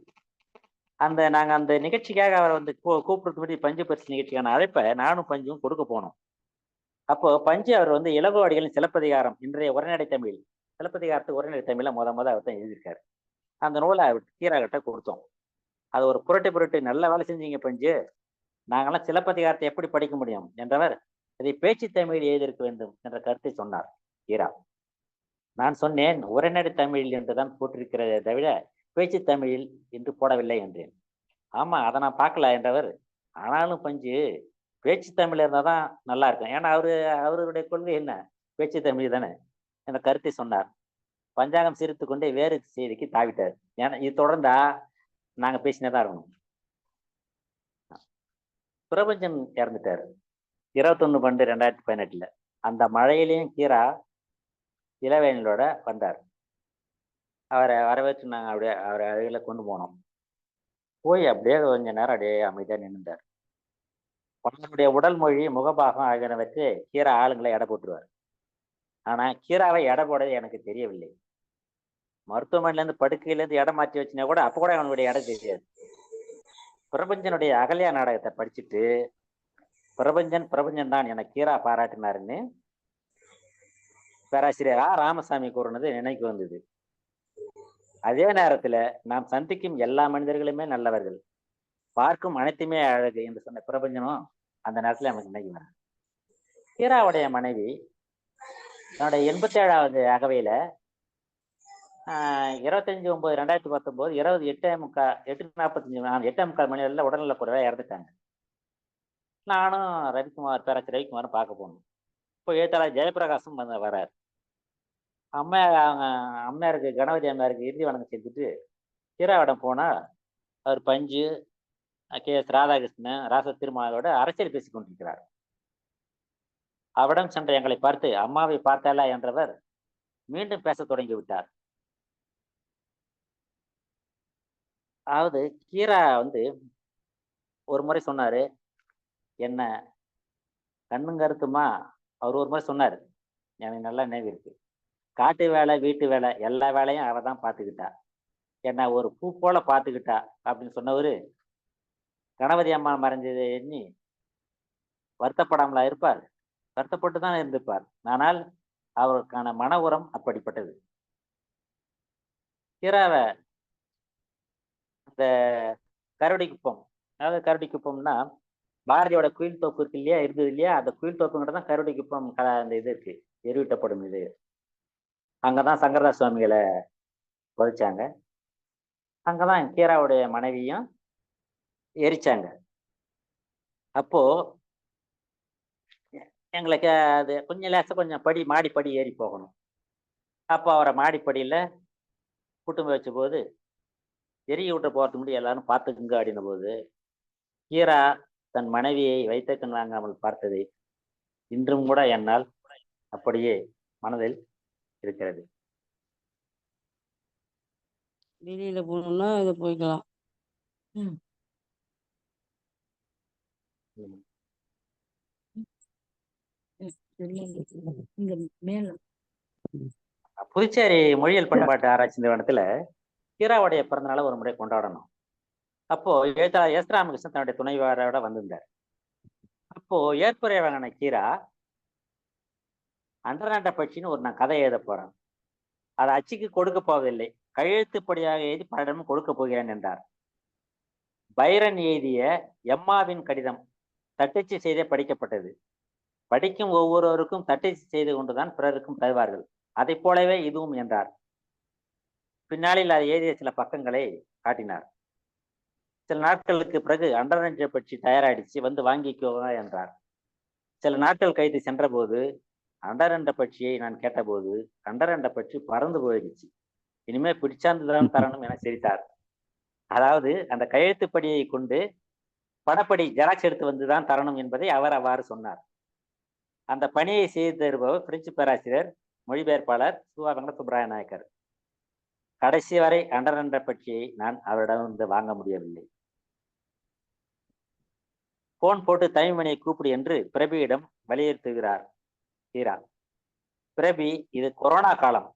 நாங்க அந்த நிகழ்ச்சிக்காக அவரை வந்து கூப்பிடுறது பற்றி பஞ்சு பரிசு நிகழ்ச்சிக்கான அழைப்பை நானும் பஞ்சும் கொடுக்க போனோம். அப்போ பஞ்சு அவர் வந்து இளங்கோவடிகளின் சிலப்பதிகாரம், இன்றைய உரைநடை தமிழ், சிலப்பதிகாரத்து உரைநடை தமிழ அவர் தான் எழுதியிருக்காரு. அந்த நூலை ஹீரா கிட்ட கொடுத்தோம். அது ஒரு புரட்டு நல்ல வேலை செஞ்சீங்க பஞ்சு, நாங்கெல்லாம் சிலப்பதிகாரத்தை எப்படி படிக்க முடியும் என்றவர் இதை பேச்சு தமிழில் எழுதியிருக்க வேண்டும் என்ற கருத்தை சொன்னார் ஹீரா. நான் சொன்னேன், உரைநடை தமிழில் என்றுதான் போட்டிருக்கிறதை தவிர பேச்சு தமிழில் என்று போடவில்லை என்றேன். ஆமா, அதை நான் பார்க்கல என்றவர், ஆனாலும் பஞ்சு பேச்சு தமிழ் இருந்தாதான் நல்லா இருக்கும், ஏன்னா அவருடைய கொள்கை என்ன, பேச்சு தமிழ் தானே என்ற கருத்தை சொன்னார். பஞ்சாங்கம் சிரித்து கொண்டே வேறு செய்திக்கு தாவிட்டார். ஏன்னா இது தொடர்ந்தா நாங்க பேசினதான் இருக்கணும். பிரபஞ்சன் இறந்துட்டாரு 21/2/2018. அந்த மழையிலையும் ஹீரா இளவேனிலோட வந்தார். அவரை வரவேற்று நாங்க அப்படியே அவரை அருகில கொண்டு போனோம். போய் அப்படியே கொஞ்ச நேரம் அப்படியே அமைதியா நின்றுட்டார். அவருடைய உடல் மொழி, முகபாகம் ஆகியனவற்றை ஹீரா ஆளுங்களை எடை போட்டுருவார். ஆனா ஹீராவை எடை போடுறது எனக்கு தெரியவில்லை. மருத்துவமனையில இருந்து படுக்கையில இருந்து இடம் மாற்றி வச்சுனா கூட அப்ப கூட அவனுடைய இடம் தெரியாது. பிரபஞ்சனுடைய அகல்யா நாடகத்தை படிச்சுட்டு பிரபஞ்சன் தான் என ஹீரா பாராட்டினாருன்னு பேராசிரியர் ராமசாமி கூறினது நினைக்கு வந்தது. அதே நேரத்துல நாம் சந்திக்கும் எல்லா மனிதர்களுமே நல்லவர்கள், பார்க்கும் அனைத்துமே அழகு என்று சொன்ன பிரபஞ்சனும் அந்த நேரத்துல எனக்கு நினைக்கு வர. ஹீராவுடைய மனைவி தன்னுடைய 87வது அகவையில 25/9/2019 இரவு 8:45 மணி நேரத்தில் உடல்நல குறைவா இறந்துட்டாங்க. நானும் பேராசிரியர் ரவிக்குமாரும் பார்க்க போனோம். இப்போ எழுத்தாளர் ஜெயபிரகாசம் வரார். அவங்க அம்மையாருக்கு, கணபதி அம்மையாருக்கு இறுதி வணக்கம் செஞ்சுட்டு ஹீராவிடம் போனா அவர் பஞ்சு, KS ராதாகிருஷ்ணன், ராச திருமாவோட அரசியல் பேசிக் கொண்டிருக்கிறார். அவரிடம் சென்ற எங்களை பார்த்து அம்மாவை பார்த்தாலா என்றவர் மீண்டும் பேச தொடங்கி விட்டார். அதாவது ஹீரா வந்து ஒரு முறை சொன்னாரு, என்ன கண்ணும் கருத்துமா, அவர் ஒரு முறை சொன்னார், எனக்கு நல்லா நினைவு இருக்கு, காட்டு வேலை வீட்டு வேலை எல்லா வேலையும் அவ தான் பார்த்துக்கிட்டா, என்ன ஒரு பூ போல பார்த்துக்கிட்டா அப்படின்னு சொன்னவரு கணபதி அம்மா மறைஞ்சதை எண்ணி வருத்தப்படாமலா இருப்பார், வருத்தப்பட்டு தான் இருந்திருப்பார். ஆனால் அவருக்கான மன உரம் அப்படிப்பட்டது. கீராவை அந்த கரடிக்குப்பம், அதாவது கரடிக்குப்பம்னா பாரதியோட குயில் தோப்பு இருக்கு இல்லையா, இருந்தது இல்லையா, அந்த குயில் தோப்புங்கிட்ட தான் கரடிக்குப்பம் அந்த இது இருக்கு, எருவிட்டப்படும் இது. அங்கதான் சங்கரதாஸ் சுவாமிகளை புதைச்சாங்க. அங்கதான் கீராவுடைய மனைவியும் எரிச்சாங்க. அப்போ எங்களுக்கு அது கொஞ்சம் லேசா கொஞ்சம் மாடிப்படி ஏறி போகணும். அப்போ அவரை மாடிப்படியில கூட்டம் வச்ச போது எரிய விட்டு போறதுக்கு முன்னாடி எல்லாரும் பார்த்துக்குங்க அப்படின்ன போது கீரா தன் மனைவியை வைத்த கண் வாங்காமல் பார்த்ததை இன்றும் கூட என்னால் அப்படியே மனதில் இருக்கிறது.
வெளியில போகணும்னா இதை போய்க்கலாம். இங்க மேல
புதுச்சேரி மொழியியல் பண்பாட்டு ஆராய்ச்சி நிறுவனத்துல கீராவுடைய பிறந்தநாளை ஒரு முறை கொண்டாடணும். அப்போ எழுத்தாளர் எஸ் ராமகிருஷ்ணன் தன்னுடைய துணைவியாரோட வந்திருந்தார். அப்போ ஏற்புரை வாங்கின கீரா, அண்டராண்ட பட்சின்னு ஒரு நான் கதை எழுத போறேன், அதை அச்சுக்கு கொடுக்க போவதில்லை, கையெழுத்துப்படியாக எழுதி பலரிடமும் கொடுக்க போகிறேன் என்றார். பைரன் எழுதிய எம்மாவின் கடிதம் தட்டச்சு செய்தே படிக்கப்பட்டது. படிக்கும் ஒவ்வொருவருக்கும் தட்டச்சு செய்து கொண்டுதான் பிறருக்கும் தருவார்கள், அதை போலவே இதுவும் என்றார். பின்னாளில் அதை எழுதிய சில பக்கங்களை காட்டினார். சில நாட்களுக்கு பிறகு அண்டரண்ட பட்சி தயாராயிடுச்சு, வந்து வாங்கிக்கோங்க என்றார். சில நாட்கள் கழித்து சென்ற போது அண்டரண்ட பட்சியை நான் கேட்டபோது அண்டரண்ட பட்சி பறந்து போயிடுச்சு, இனிமே பிடிச்சாந்துதான் தரணும் என சிரித்தார். அதாவது அந்த கையெழுத்துப்படியை கொண்டு படப்படி ஜெராக்ஸ் எடுத்து வந்துதான் தரணும் என்பதை அவர் அவ்வாறு சொன்னார். அந்த பணியை செய்து தருபவர் பிரெஞ்சு பேராசிரியர் மொழிபெயர்ப்பாளர் சுவா வெங்கட சுப்ராய நாயக்கர். கடைசி வரை அண்டரண்ட பட்சியை நான் அவரிடம் வந்து வாங்க முடியவில்லை. போன் போட்டு தமிழ்மணியை கூப்பிடு என்று பிரபியிடம் வலியுறுத்துகிறார் கீரா. பிரபி இது கொரோனா காலம்,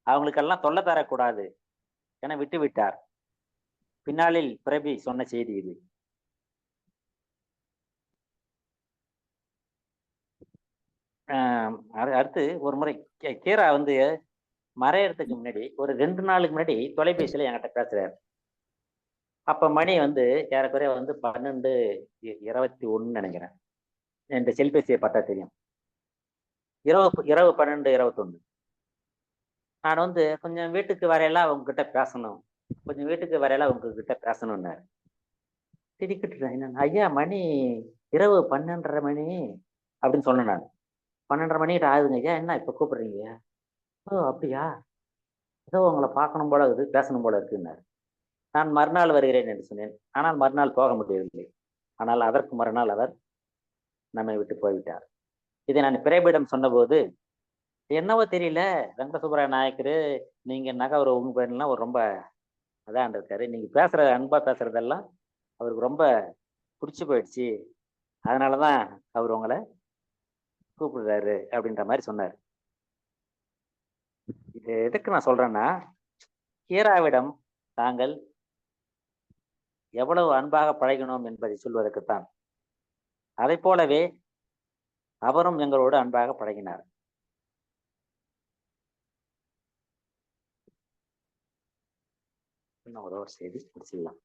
அவங்களுக்கெல்லாம் தொல்லை தரக்கூடாது என விட்டுவிட்டார். பின்னாளில் பிரபி சொன்ன செய்தி இது. அடுத்து ஒரு முறை கீரா வந்து மறையறதுக்கு முன்னாடி ஒரு 2 நாளுக்கு முன்னாடி தொலைபேசியில என்கிட்ட பேசுறாரு. அப்ப மணி வந்து ஏறக்குறைய வந்து 12:21 நினைக்கிறேன். என் செல்பேசியை பார்த்தா தெரியும். இரவு 12:21. நான் வந்து கொஞ்சம் வீட்டுக்கு வரையெல்லாம் அவங்க கிட்ட பேசணும், கொஞ்சம் வீட்டுக்கு வரையெல்லாம் உங்ககிட்ட பேசணும்னாரு. திடுக்கிட்டுறேன், ஐயா மணி இரவு 12:30 மணி அப்படின்னு சொன்னேன். நான் 12:30 மணிக்கிட்ட ஆகுதுங்க ஐயா, என்ன இப்ப கூப்பிடுறீங்க? ஓ அப்படியா, ஏதோ உங்களை பார்க்கணும் போல இருக்குது, பேசணும் போல இருக்குன்னாரு. நான் மறுநாள் வருகிறேன் என்று சொன்னேன். ஆனால் மறுநாள் போக முடியவில்லை. ஆனால் அதற்கு மறுநாள் அவர் நம்மை விட்டு போய்விட்டார். இதை நான் பிரபியிடம் சொன்னபோது, என்னவோ தெரியல வெங்கட சுப்பராய நாயக்கர், நீங்க நகை ஒரு உங்க பேர்லாம் ஒரு ரொம்ப அதான் இருக்காரு, நீங்க பேசுற அன்பா பேசுறதெல்லாம் அவருக்கு ரொம்ப பிடிச்சி போயிடுச்சு, அதனாலதான் அவர் உங்களை கூப்பிடுறாரு அப்படின்ற மாதிரி சொன்னார். இது எதுக்கு நான் சொல்றேன்னா, கீராவிடம் தாங்கள் எவ்வளவு அன்பாக பழகினோம் என்பதை சொல்வதற்குத்தான். அதை போலவே அவரும் எங்களோடு அன்பாக பழகினார். இன்னும் ஒரு செய்தி முடிச்சிடலாம்.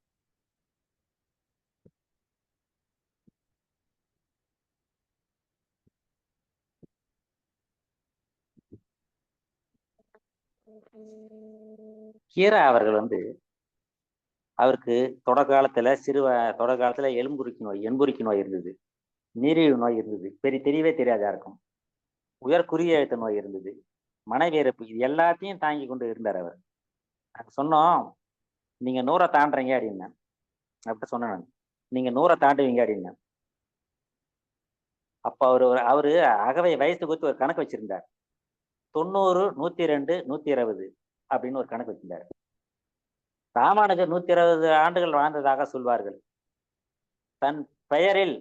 கீரா அவர்கள் வந்து அவருக்கு தொடர் காலத்துல எலும்புருக்கி நோய் இருந்தது, நீரிழிவு நோய் இருந்தது, தெரியவே தெரியாது யாருக்கும். உயர் குறுகிய அழுத்த நோய் இருந்தது, மனைவி இறப்பு, இது எல்லாத்தையும் தாங்கி கொண்டு இருந்தார் அவர். சொன்னோம், நீங்க 100 தாண்டுறீங்க அப்படின்னா, அப்படி சொன்னேன், நீங்க 100 தாண்டுவீங்க அப்படின்னா. அப்ப அவரு அகவை வயசு குறித்து ஒரு கணக்கு வச்சிருந்தார். 90, 102, 120 அப்படின்னு ஒரு கணக்கு வச்சிருந்தார். ராமானுஜர் 120 ஆண்டுகள் வாழ்ந்ததாக சொல்வார்கள். தன் பெயரில்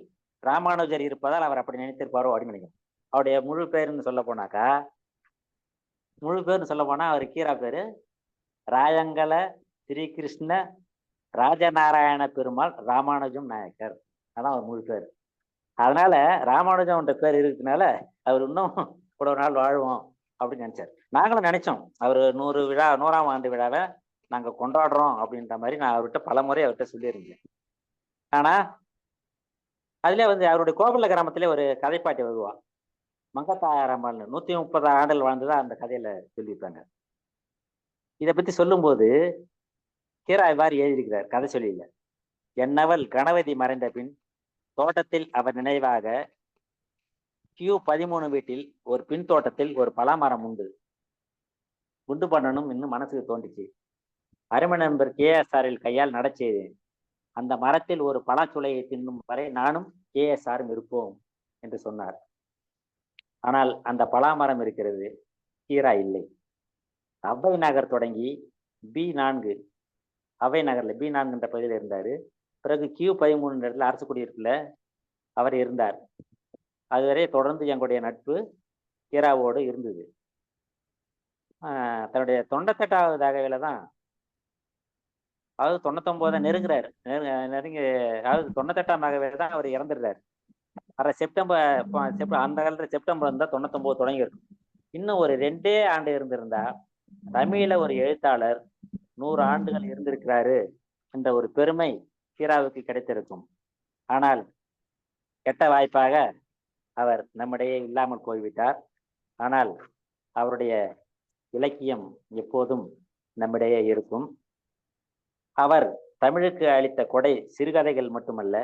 ராமானுஜர் இருப்பதால் அவர் அப்படி நினைத்திருப்பாரோ அப்படின்னு நினைக்கிறேன். அவருடைய முழு பேருன்னு சொல்ல போனா அவர் கீரா பேரு ராயங்கல ஸ்ரீகிருஷ்ண ராஜநாராயண பெருமாள் ராமானுஜம் நாயக்கர், அதான் அவர் முழு பேர். அதனால ராமானுஜம் பேர் இருக்கிறதுனால அவர் இன்னும் கூட ஒரு நாள் வாழ்வோம் அப்படின்னு நினைச்சார். நாங்களும் நினைச்சோம் அவர் 100ஆம் ஆண்டு விழாவை நாங்க கொண்டாடுறோம் அப்படின்ற மாதிரி நான் அவர்கிட்ட பல முறை அவர்கிட்ட சொல்லியிருந்தேன். ஆனா அதுல வந்து அவருடைய கோபல்ல கிராமத்திலே ஒரு கதைப்பாட்டி வருவா, மங்கத்தாரம்மாள்னு 130 ஆண்டுகள் வாழ்ந்ததா அந்த கதையில சொல்லியிருப்பாங்க. இதை பத்தி சொல்லும்போது கீரா இவ்வாறு எழுதியிருக்கிறார் கதை சொல்லியில. என்னவள் கணபதி மறைந்த பின் தோட்டத்தில் அவர் நினைவாக Q13 வீட்டில் ஒரு பின் தோட்டத்தில் ஒரு பலாமரம் உண்டு. உண்டு பண்ணணும் இன்னும் மனசுக்கு தோன்றுச்சு. அருமை நண்பர் KSRல் கையால் நடச் செய்தேன். அந்த மரத்தில் ஒரு பலாச்சுளையை தின்னும் வரை நானும் KSRம் இருப்போம் என்று சொன்னார். ஆனால் அந்த பலாமரம் இருக்கிறது, கீரா இல்லை. அவ்வை நகர் தொடங்கி B4, அவ்வை நகர்ல B4 என்ற பகுதியில் இருந்தாரு. பிறகு Q13 இடத்துல அரசு குடியிருப்புல அவர் இருந்தார். அதுவரை தொடர்ந்து எங்களுடைய நட்பு கீராவோடு இருந்தது. தன்னுடைய 98வது தகவையில தான், அதாவது 99 நெருங்குறாரு, நெருங்கி, அதாவது 98ஆம் தகவையில தான் அவர் இறந்துடுறாரு. வர செப்டம்பர் அந்த காலத்துல செப்டம்பர் இருந்தா 99 தொடங்கி இருக்கும். இன்னும் ஒரு 2 ஆண்டு இருந்திருந்தா தமிழ்ல ஒரு எழுத்தாளர் 100 ஆண்டுகள் இருந்திருக்கிறாரு என்ற ஒரு பெருமை கீராவுக்கு கிடைத்திருக்கும். ஆனால் கெட்ட வாய்ப்பாக அவர் நம்மிடையே இல்லாமல் போய்விட்டார். ஆனால் அவருடைய இலக்கியம் எப்போதும் நம்மிடையே இருக்கும். அவர் தமிழுக்கு அளித்த கொடை சிறுகதைகள் மட்டுமல்ல,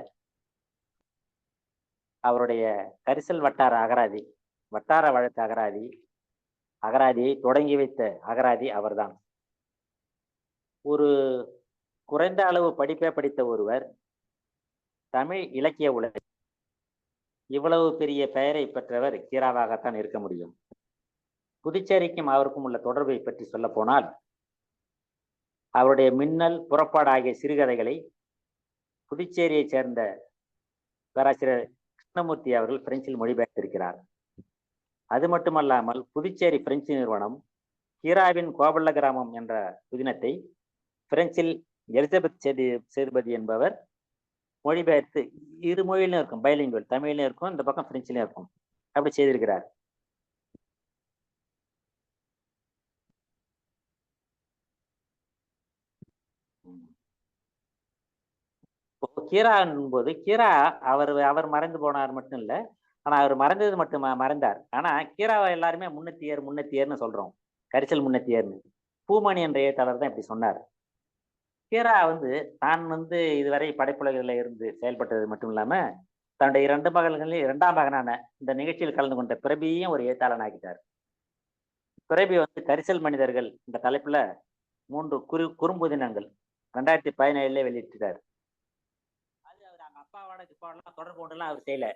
அவருடைய கரிசல் வட்டார அகராதி, வட்டார வழக்கு அகராதியை தொடங்கி வைத்த அகராதி அவர்தான். ஒரு குறைந்த அளவு படிப்பை படித்த ஒருவர் தமிழ் இலக்கிய உலகில் இவ்வளவு பெரிய பெயரை பெற்றவர் கீராவாகத்தான் இருக்க முடியும். புதுச்சேரிக்கும் அவருக்கும் உள்ள தொடர்பை பற்றி சொல்ல போனால், அவருடைய மின்னல், புறப்பாடு ஆகிய சிறுகதைகளை புதுச்சேரியைச் சேர்ந்த பேராசிரியர் கிருஷ்ணமூர்த்தி அவர்கள் பிரெஞ்சில் மொழிபெயர்த்திருக்கிறார். அது மட்டுமல்லாமல் புதுச்சேரி பிரெஞ்சு நிறுவனம் கீராவின் கோபல்ல கிராமம் என்ற புதினத்தை பிரெஞ்சில் எலிசபெத் சேதுபதி என்பவர் மொழிபெயர்த்து இரு மொழியிலும் இருக்கும், பைலிங்குவல், தமிழ்லையும் இருக்கும், இந்த பக்கம் பிரெஞ்சிலையும் இருக்கும், அப்படி செய்திருக்கிறார். கீரா போது கீரா அவர் மறைந்து போனார் மட்டும் இல்லை, ஆனா அவர் மறைந்தது மட்டும் மறைந்தார். ஆனா கீராவை எல்லாருமே முன்னத்தியர்னு சொல்றோம், கரிசல் முன்னத்தியர்னு. பூமணி என்ற எழுத்தாளர் தான் இப்படி சொன்னார். கீரா தான் இதுவரை படைப்புலகில் இருந்து செயல்பட்டது மட்டும் இல்லாம தன்னுடைய 2 மகள்களில் 2ஆம் மகனான இந்த நிகழ்ச்சியில் கலந்து கொண்ட பிரபியையும் ஒரு எழுத்தாளன் ஆக்கிட்டார். பிரபி கரிசல் மனிதர்கள் இந்த தலைப்புல 3 குறும்புதினங்கள் 2017 வெளியிட்டார். அது அவர் அவங்க அப்பாவோட இப்பாவெல்லாம் தொடர்பு கொண்டுலாம் அவர் செய்யல,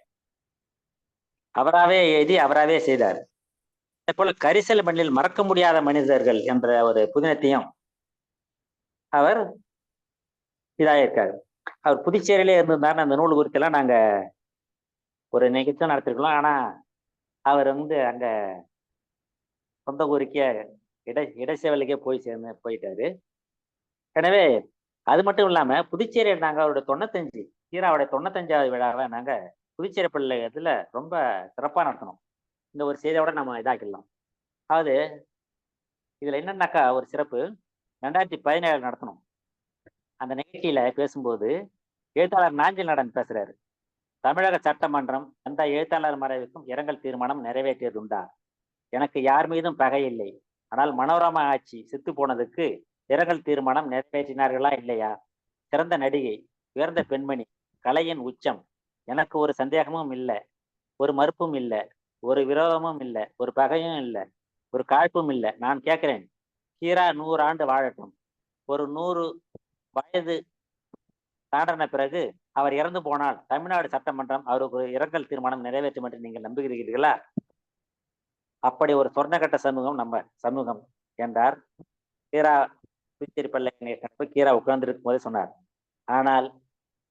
அவராகவே எழுதி அவராகவே செய்தார். அதே போல கரிசல் மண்ணில் மறக்க முடியாத மனிதர்கள் என்ற ஒரு புதினத்தையும் அவர் இதாயிருக்காரு. அவர் புதுச்சேரியிலே இருந்திருந்தாருன்னு அந்த நூல் குறித்தெல்லாம் நாங்க ஒரு நிகழ்ச்சி நடத்திருக்கலாம். ஆனா அவர் அங்க சொந்த ஊருக்கே இடைச்செவலுக்கே போயிட்டாரு. எனவே அது மட்டும் இல்லாம புதுச்சேரியில் நாங்க அவருடைய 95 கீராவுடைய 95வது விழாவை நாங்க புதுச்சேரி பல்கலைக்கழகத்துல ரொம்ப சிறப்பா நடத்தணும். இந்த ஒரு செய்தியோட நம்ம இதாக்கிடலாம். அதாவது இதுல என்னன்னாக்கா ஒரு சிறப்பு 2017 நடத்தணும். அந்த நிகழ்ச்சியில பேசும்போது எழுத்தாளர் நாஞ்சில் நடன் பேசுறாரு. தமிழக சட்டமன்றம் அந்த எழுத்தாளர் மறைவுக்கும் இரங்கல் தீர்மானம் நிறைவேற்றியதுண்டா? எனக்கு யார் மீதும் பகை இல்லை, ஆனால் மனோரமா ஆட்சி செத்து போனதுக்கு இரங்கல் தீர்மானம் நிறைவேற்றினார்களா இல்லையா? சிறந்த நடிகை, உயர்ந்த பெண்மணி, கலையின் உச்சம். எனக்கு ஒரு சந்தேகமும் இல்லை, ஒரு மறுப்பும் இல்லை, ஒரு விரோதமும் இல்லை, ஒரு பகையும் இல்லை, ஒரு காழ்ப்பும் இல்லை. நான் கேட்கிறேன், கீரா 100 ஆண்டு வாழட்டும். ஒரு 100 வயது தாண்டின பிறகு அவர் இறந்து போனால் தமிழ்நாடு சட்டமன்றம் அவருக்கு ஒரு இரங்கல் தீர்மானம் நிறைவேற்றும் என்று நீங்கள் நம்புகிறீர்களா? அப்படி ஒரு சொர்ணகட்ட சமூகம் நம்ம சமூகம் என்றார். கீரா புதுச்சேரி பல்கலைக்கழக கீரா உட்கார்ந்து இருக்கும் போதே சொன்னார். ஆனால்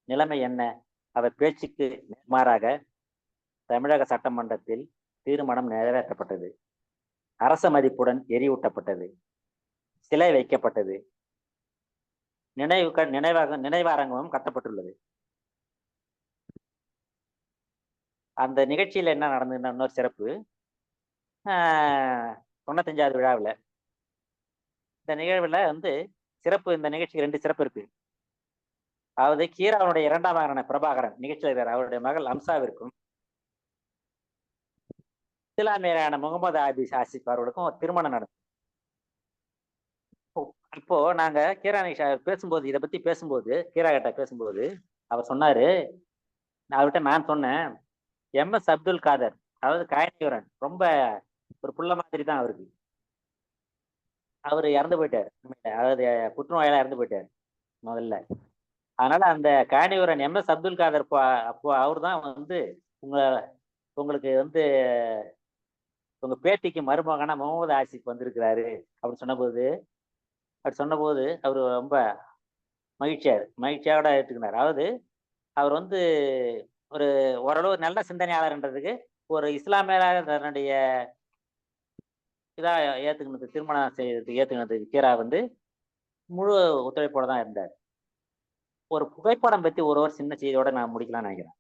நிலைமை என்ன? அவர் பேச்சுக்கு மாறாக தமிழக சட்டமன்றத்தில் தீர்மானம் நிறைவேற்றப்பட்டது, அரச மதிப்புடன் எரியூட்டப்பட்டது, சிலை வைக்கப்பட்டது, நினைவாரங்கமும் கட்டப்பட்டுள்ளது. அந்த நிகழ்ச்சியில என்ன நடந்ததுன்னா இன்னொரு சிறப்பு, 95வது விழாவில் இந்த நிகழ்வுல சிறப்பு, இந்த நிகழ்ச்சிக்கு 2 சிறப்பு இருக்கு. அதாவது கீராவுடைய 2ஆம் மகனான பிரபாகரன் நிகழ்ச்சியில் அவருடைய மகள் அம்சாவிற்கும், இஸ்லாமியரான முகமது ஆசிப் அவர்களுக்கும் திருமணம் நடந்தது. அப்போ நாங்க கீரா பேசும்போது, இதை பத்தி பேசும்போது, கீரா கிட்ட பேசும்போது அவர் சொன்னாரு, அவர்கிட்ட நான் சொன்னேன், MS அப்துல் காதர், அதாவது காயனியூரன், ரொம்ப ஒரு புள்ள மாதிரி தான் அவருக்கு. அவரு இறந்து போயிட்டாரு, அதாவது புற்றுநோயால இறந்து போயிட்டாரு முதல்ல. அதனால அந்த காயனியூரன் MS அப்துல் காதர் அப்போ அவர் தான் வந்து உங்களுக்கு வந்து உங்க பேட்டிக்கு மருமகனா முகமது ஆசிப் வந்திருக்கிறாரு அப்படின்னு சொன்னபோது அவர் ரொம்ப மகிழ்ச்சியோட ஏற்றுக்கினார். அதாவது அவர் வந்து ஒரு ஓரளவு நல்ல சிந்தனையாளர்ன்றதுக்கு ஒரு இஸ்லாமியராக தன்னுடைய இதா ஏத்துக்கினது, திருமணம் செய்யறதுக்கு ஏத்துக்கினதுக்கு கீரா வந்து முழு ஒத்துழைப்போட தான் இருந்தார். ஒரு புகைப்படம் பத்தி ஒரு சின்ன செய்தியோட நான் முடிக்கலாம்னு நினைக்கிறேன்.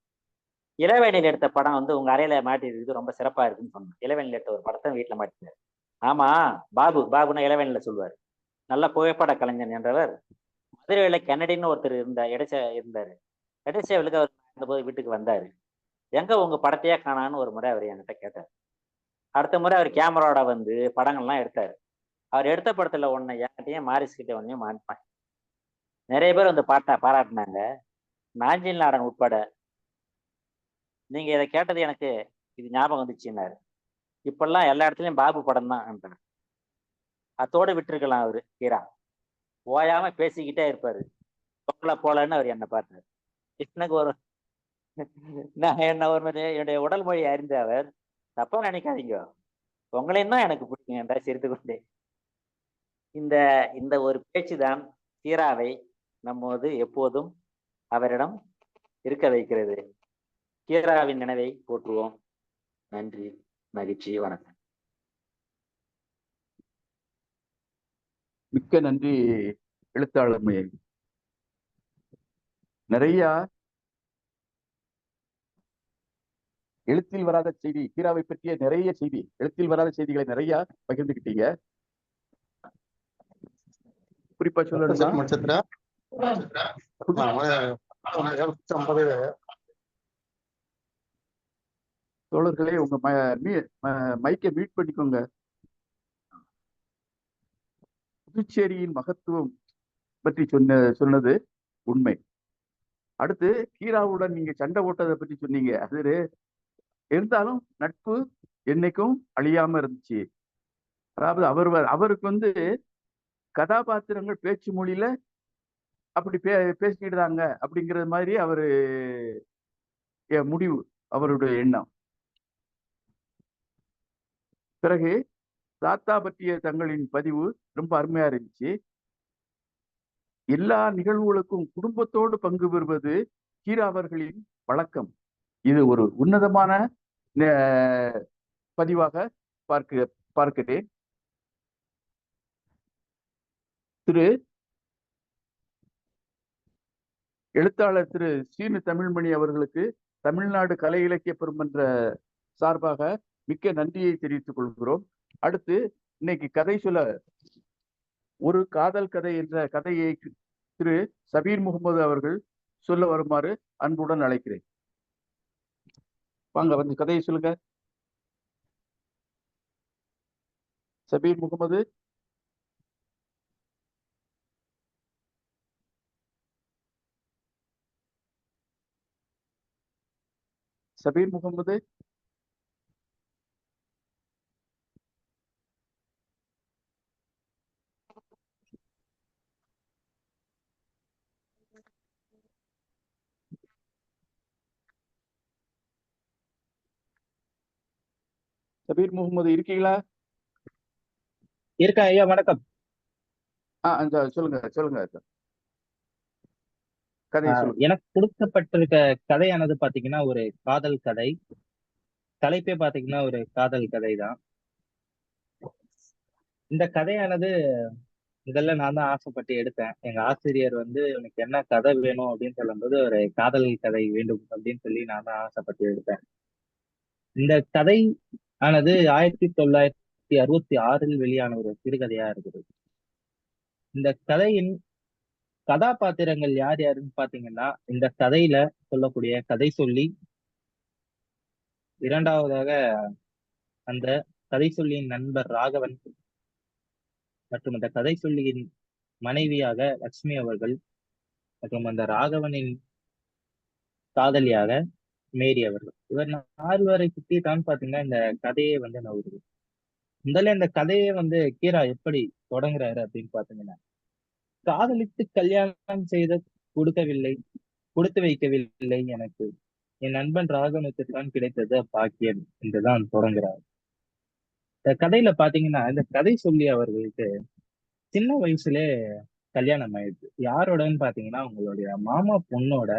இளவேனில் எடுத்த படம் வந்து உங்க அறையில மாட்டிருக்கு, ரொம்ப சிறப்பா இருக்குன்னு சொன்னேன். இளவேனில் எடுத்த ஒரு படத்தை வீட்டுல மாட்டினார். ஆமா, பாபுன்னா இளவேனில சொல்லுவார். நல்ல புகைப்பட கலைஞன் என்றவர் மதுரையில கென்னடின்னு ஒருத்தர் இருந்தாரு. இடைச்சேவலுக்கு அவர் இருந்தபோது வீட்டுக்கு வந்தாரு. எங்க உங்க படத்தையே காணான்னு ஒரு முறை அவர் என்கிட்ட கேட்டார். அடுத்த முறை அவர் கேமராவோட வந்து படங்கள்லாம் எடுத்தாரு. அவர் எடுத்த படத்துல ஒண்ணு என்கிட்டயும் மாரிஸ் கிட்ட ஒன்னையும் மாட்டான். நிறைய பேர் வந்து பாராட்டினாங்க, நாஞ்சில் நாடன் உட்பட. நீங்க இதை கேட்டது எனக்கு இது ஞாபகம் வந்துச்சுன்னாரு. இப்பெல்லாம் எல்லா இடத்துலயும் பாபு படம் தான் என்றார். அத்தோடு விட்டுருக்கலாம் அவரு கீரா. ஓயாம பேசிக்கிட்டே இருப்பாரு. போலன்னு அவர் என்னை பார்த்தார். எனக்கு ஒரு என்னுடைய உடல் மொழி அறிந்த அவர், தப்பா நினைக்காதீங்க, உங்களையும் தான் எனக்கு பிடிக்கும் என்றார் சிரித்து கொண்டே. இந்த ஒரு பேச்சுதான் கீராவை நம்மோடு எப்போதும் அவரிடம் இருக்க வைக்கிறது. கீராவின் நினைவை போற்றுவோம். நன்றி, மகிழ்ச்சி, வணக்கம்.
மிக்க நன்றி எழுத்தாளர் மையம். நிறைய எழுத்தில் வராத செய்தி, கீராவை பற்றிய நிறைய செய்தி, எழுத்தில் வராத செய்திகளை நிறைய பகிர்ந்துக்கிட்டீங்க. குறிப்பா சொல்லணும்னா தோழர்களே, உங்க மைக்கை மியூட் பண்ணிக்கோங்க. புதுச்சேரியின் மகத்துவம் பற்றி சொன்னது உண்மை. அடுத்து கீராவுடன் நீங்க சண்டை ஓட்டதை பற்றி சொன்னீங்க. அது இருந்தாலும் நட்பு என்னைக்கும் அழியாம இருந்துச்சு. அதாவது அவருக்கு வந்து கதாபாத்திரங்கள் பேச்சு மொழியில அப்படி பேசிக்கிட்டாங்க அப்படிங்கிறது மாதிரி அவரு முடிவு, அவருடைய எண்ணம். பிறகு தாத்தா பற்றிய தங்களின் பதிவு ரொம்ப அருமையா இருந்துச்சு. எல்லா நிகழ்வுகளுக்கும் குடும்பத்தோடு பங்கு பெறுவது கீரா அவர்களின் வழக்கம். இது ஒரு உன்னதமான பதிவாக பார்க்கிறேன். எழுத்தாளர் திரு சீனு தமிழ்மணி அவர்களுக்கு தமிழ்நாடு கலை இலக்கிய பெருமன்ற சார்பாக மிக்க நன்றியை தெரிவித்துக் கொள்கிறோம். அடுத்து இன்னைக்கு கதை சொல்ல ஒரு காதல் கதை என்ற கதையை திரு சபீர் முகமது அவர்கள் சொல்ல வருமாறு அன்புடன் அழைக்கிறேன். வாங்க, வந்து கதையை சொல்லுங்க. சபீர் முகமது. சபீர் முகமது. சபீர் முகமது இருக்கீங்களா?
இருக்கேன் ஐயா, வணக்கம்.
சொல்லுங்க கதை சொல்லுங்க.
எனக்கு கொடுக்கப்பட்டிருக்க கதையானது பாத்தீங்கன்னா ஒரு காதல் கதை. தலைப்பே பாத்தீங்கன்னா ஒரு காதல் கதை தான். இந்த கதையானது இதெல்லாம் நான் தான் ஆசைப்பட்டு எடுத்தேன். எங்க ஆசிரியர் வந்து உனக்கு என்ன கதை வேணும் அப்படின்னு சொல்லும்போது ஒரு காதல் கதை வேண்டும் அப்படின்னு சொல்லி நான் தான் ஆசைப்பட்டு எடுத்தேன். இந்த கதை ஆனது 1966 வெளியான ஒரு சிறுகதையா இருக்குது. இந்த கதையின் கதாபாத்திரங்கள் யார் யாருன்னு பாத்தீங்கன்னா, இந்த கதையில சொல்லக்கூடிய கதை சொல்லி, இரண்டாவதாக அந்த கதை சொல்லியின் நண்பர் ராகவன், மற்றும் அந்த கதை சொல்லியின் மனைவியாக லட்சுமி அவர்கள், மற்றும் அந்த ராகவனின் காதலியாக மேரி அவர்கள். இவர் நால்வரை சுத்தி தான் பாத்தீங்கன்னா இந்த கதையே வந்து நகருது. முதல்ல இந்த கதையே வந்து கீரா எப்படி தொடங்குறாரு அப்படின்னு பாத்தீங்கன்னா, காதலித்து கல்யாணம் செய்த கொடுக்கவில்லை, கொடுத்து வைக்கவில்லை எனக்கு, என் நண்பன் ராகவனுக்கு தான் கிடைத்தது பாக்கியம் என்றுதான் தொடங்குறார். இந்த கதையில பாத்தீங்கன்னா, இந்த கதை சொல்லி அவர்களுக்கு சின்ன வயசுலே கல்யாணம் ஆயிடுச்சு. யாரோடன்னு பாத்தீங்கன்னா, அவங்களுடைய மாமா பொண்ணோட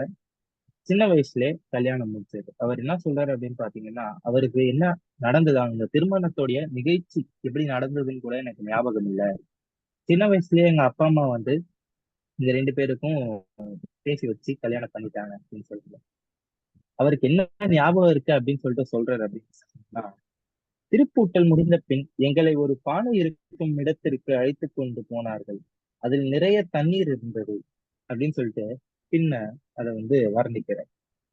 சின்ன வயசுலயே கல்யாணம் முடிச்சது. அவர் என்ன சொல்றாரு அப்படின்னு பாத்தீங்கன்னா, அவருக்கு என்ன நடந்தது, அவங்க திருமணத்தோடைய நிகழ்ச்சி எப்படி நடந்ததுன்னு கூட எனக்கு ஞாபகம் இல்லை. சின்ன வயசுலயே எங்க அப்பா அம்மா வந்து இந்த 2 பேருக்கும் பேசி வச்சு கல்யாணம் பண்ணிட்டாங்க அப்படின்னு சொல்லிட்டு அவருக்கு என்ன ஞாபகம் இருக்கு அப்படின்னு சொல்லிட்டு சொல்றாரு அப்படின்னு சொன்னா, திருப்பூட்டல் முடிந்த பின் எங்களை ஒரு பானை இருக்கும் இடத்திற்கு அழைத்து கொண்டு போனார்கள். அதில் நிறைய தண்ணீர் இருந்தது அப்படின்னு சொல்லிட்டு பின்ன அதை வந்து வர்ணிக்கிறார்.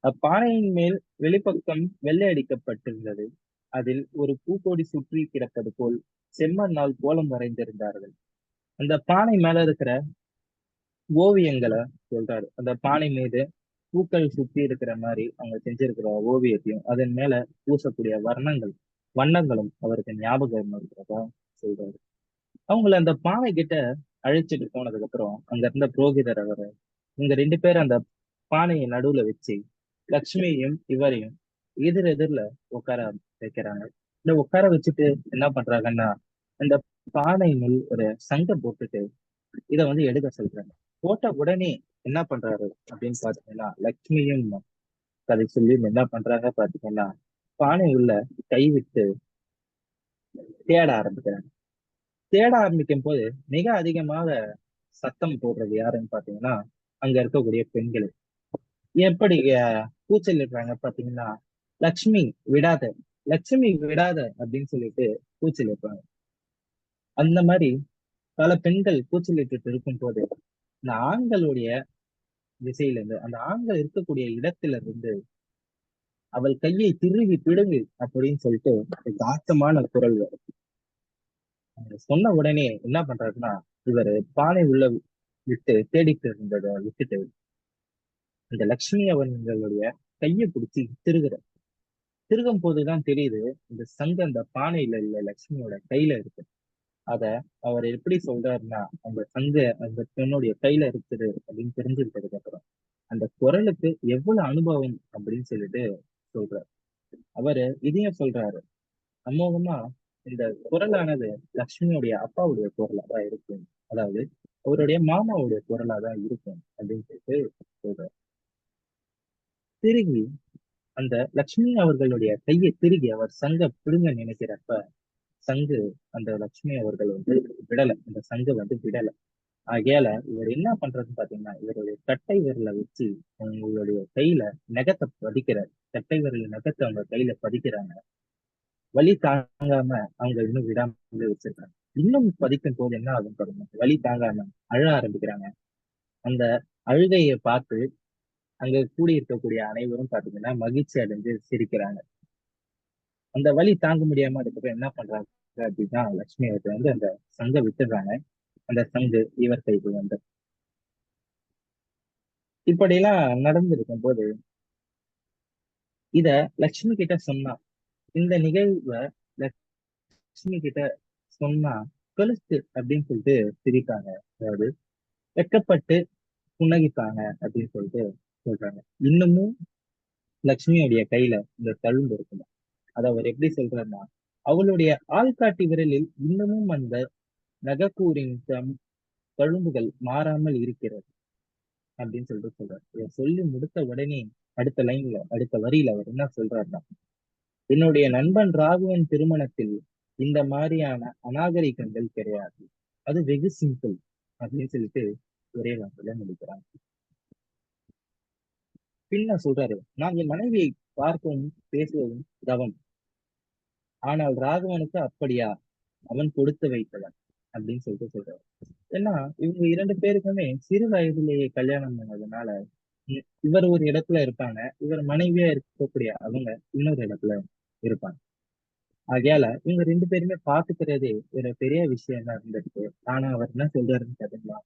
அப்பானையின் மேல் வெளிப்பக்கம் வெள்ளை அடிக்கப்பட்டிருந்தது. அதில் ஒரு பூக்கொடி சுற்றி கிடப்பது போல் செம்மண்ணால் கோலம் வரைந்திருந்தார்கள். அந்த பானை மேல இருக்கிற ஓவியங்களை சொல்றாரு. அந்த பானை மீது பூக்கள் சுத்தி இருக்கிற மாதிரி அவங்க செஞ்சிருக்கிற ஓவியத்தையும் அதன் மேல பூசக்கூடிய வண்ணங்களும் அவருக்கு ஞாபகம் இருக்கிறதா சொல்றாரு. அவங்கள அந்த பானை கிட்ட அழைச்சிட்டு போனதுக்கு அப்புறம் அங்க இருந்த புரோகிதர் அவரை இவங்க 2 பேரும் அந்த பானையை நடுவுல வச்சு லக்ஷ்மியையும் இவரையும் எதிர்ல உட்கார வைக்கிறாங்க. இந்த உட்கார வச்சுட்டு என்ன பண்றாங்கன்னா, அந்த பானை மேல் ஒரு சங்கை போட்டுட்டு இதை வந்து எடுக்க சொல்றாங்க. போட்ட உடனே என்ன பண்றாரு அப்படின்னு பாத்தீங்கன்னா, லக்ஷ்மியும் கதை சொல்லி என்ன பண்றாங்க பாத்தீங்கன்னா, பானை உள்ள கை விட்டு தேட ஆரம்பிக்கிறாங்க. தேட ஆரம்பிக்கும் போது மிக அதிகமாக சத்தம் போடுறது யாருன்னு பாத்தீங்கன்னா, அங்க இருக்கக்கூடிய பெண்கள். எப்படி கூச்சலிடுறாங்க பாத்தீங்கன்னா, லக்ஷ்மி விடாத, லட்சுமி விடாத அப்படின்னு சொல்லிட்டு கூச்சலிடுறாங்க. அந்த மாதிரி பல பெண்கள் கூச்சலிட்டு இருக்கும் போது இந்த ஆண்களுடைய திசையில இருந்து, அந்த ஆண்கள் இருக்கக்கூடிய இடத்துல இருந்து, அவள் கையை திருகி பிடுங்கு அப்படின்னு சொல்லிட்டு காட்டமான குரல் வரும். சொன்ன உடனே என்ன பண்றாருன்னா, இவர் பானை உள்ள விட்டு தேடிட்டு இருந்ததை விட்டுட்டு இந்த லட்சுமி அவங்களுடைய கையை பிடிச்சி திருகும் போதுதான் தெரியுது இந்த சங்கு அந்த பானையில இல்ல, லட்சுமியோட கையில இருக்கு. அத அவர் எப்படி சொல்றாருன்னா, அந்த சங்கு அந்த பெண்ணுடைய கையில இருக்குது அப்படின்னு தெரிஞ்சுக்கிட்டதுக்கு அப்புறம் அந்த குரலுக்கு எவ்வளவு அனுபவம் அப்படின்னு சொல்லிட்டு சொல்றாரு. அவரு இதையும் சொல்றாரு, அமோகமா இந்த குரலானது லக்ஷ்மியுடைய அப்பாவுடைய குரலா தான் இருக்கும், அதாவது அவருடைய மாமாவுடைய குரலா தான் இருக்கும் அப்படின்னு சொல்லிட்டு சொல்றாரு. திருகி அந்த லக்ஷ்மி அவர்களுடைய கையை திருகி அவர் சங்க பிடுங்க நினைக்கிறப்ப சங்கு அந்த லட்சுமி அவர்கள் வந்து விடல, அந்த சங்கு வந்து விடல. ஆகையால இவர் என்ன பண்றதுன்னு பாத்தீங்கன்னா, இவருடைய கட்டை விரலை வச்சு அவங்களுடைய கையில நகத்தை பதிக்கிறார். கட்டை விரல் நகத்தை அவங்க கையில பதிக்கிறாங்க. வலி தாங்காம அவங்க இன்னும் விடாம வச்சிருக்காங்க. இன்னும் பதிக்கும் போது என்ன ஆகும் பாருங்க, வலி தாங்காம அழ ஆரம்பிக்கிறாங்க. அந்த அழுகையை பார்த்து அங்க கூடி இருக்கக்கூடிய அனைவரும் பாத்தீங்கன்னா மகிழ்ச்சி அடைஞ்சு சிரிக்கிறாங்க. அந்த வலி தாங்க முடியாம அதுக்கப்புறம் என்ன பண்றாங்க அப்படின்னா, லட்சுமி அவர்கள் வந்து அந்த சங்கை விட்டுடுறாங்க. அந்த சங்கு இவர் கைக்கு வந்து இப்படியெல்லாம் நடந்திருக்கும் போது இத லட்சுமி கிட்ட சொன்னா, இந்த நிகழ்வை லட்சுமி கிட்ட சொன்னா கொலுசு அப்படின்னு சொல்லிட்டு சிரிப்பாங்க. அதாவது வெட்கப்பட்டு புன்னகிப்பாங்க அப்படின்னு சொல்லிட்டு சொல்றாங்க. இன்னமும் லட்சுமியுடைய கையில இந்த தழும்பு இருக்குமா, அதை அவர் எப்படி சொல்றாருன்னா, அவளுடைய ஆள்காட்டி விரலில் இன்னமும் அந்த நகக்கூரின் தழும்புகள் மாறாமல் இருக்கிறது அப்படின்னு சொல்லிட்டு சொல்றாரு. இதை சொல்லி முடித்த உடனே அடுத்த வரியில அவர் என்ன சொல்றாருன்னா, என்னுடைய நண்பன் ராகுவன் திருமணத்தில் இந்த மாதிரியான அநாகரிகங்கள் கிடையாது, அது வெகு சிம்பிள் அப்படின்னு சொல்லிட்டு ஒரே வார்த்தையில முடிக்கிறாங்க. பின்ன சொல்றாரு, நான் என் மனைவியை பார்க்கவும் பேசுவதும் தவம், ஆனால் ராகவனுக்கு அப்படியா, அவன் கொடுத்து வைத்தவன், அப்படின்னு சொல்லிட்டு சொல்றாரு. ஏன்னா இவங்க 2 பேருக்குமே சிறு வயதிலேயே கல்யாணம் பண்ணதுனால இவர் ஒரு இடத்துல இருப்பாங்க, இவர் மனைவியா இருக்கக்கூடிய அவங்க இன்னொரு இடத்துல இருப்பாங்க. ஆகையால இவங்க 2 பேருமே பாத்துக்கிறதே ஒரு பெரிய விஷயம் தான் இருந்திருக்கு. ஆனா அவர் என்ன சொல்றாருன்னு கேட்டீங்களா,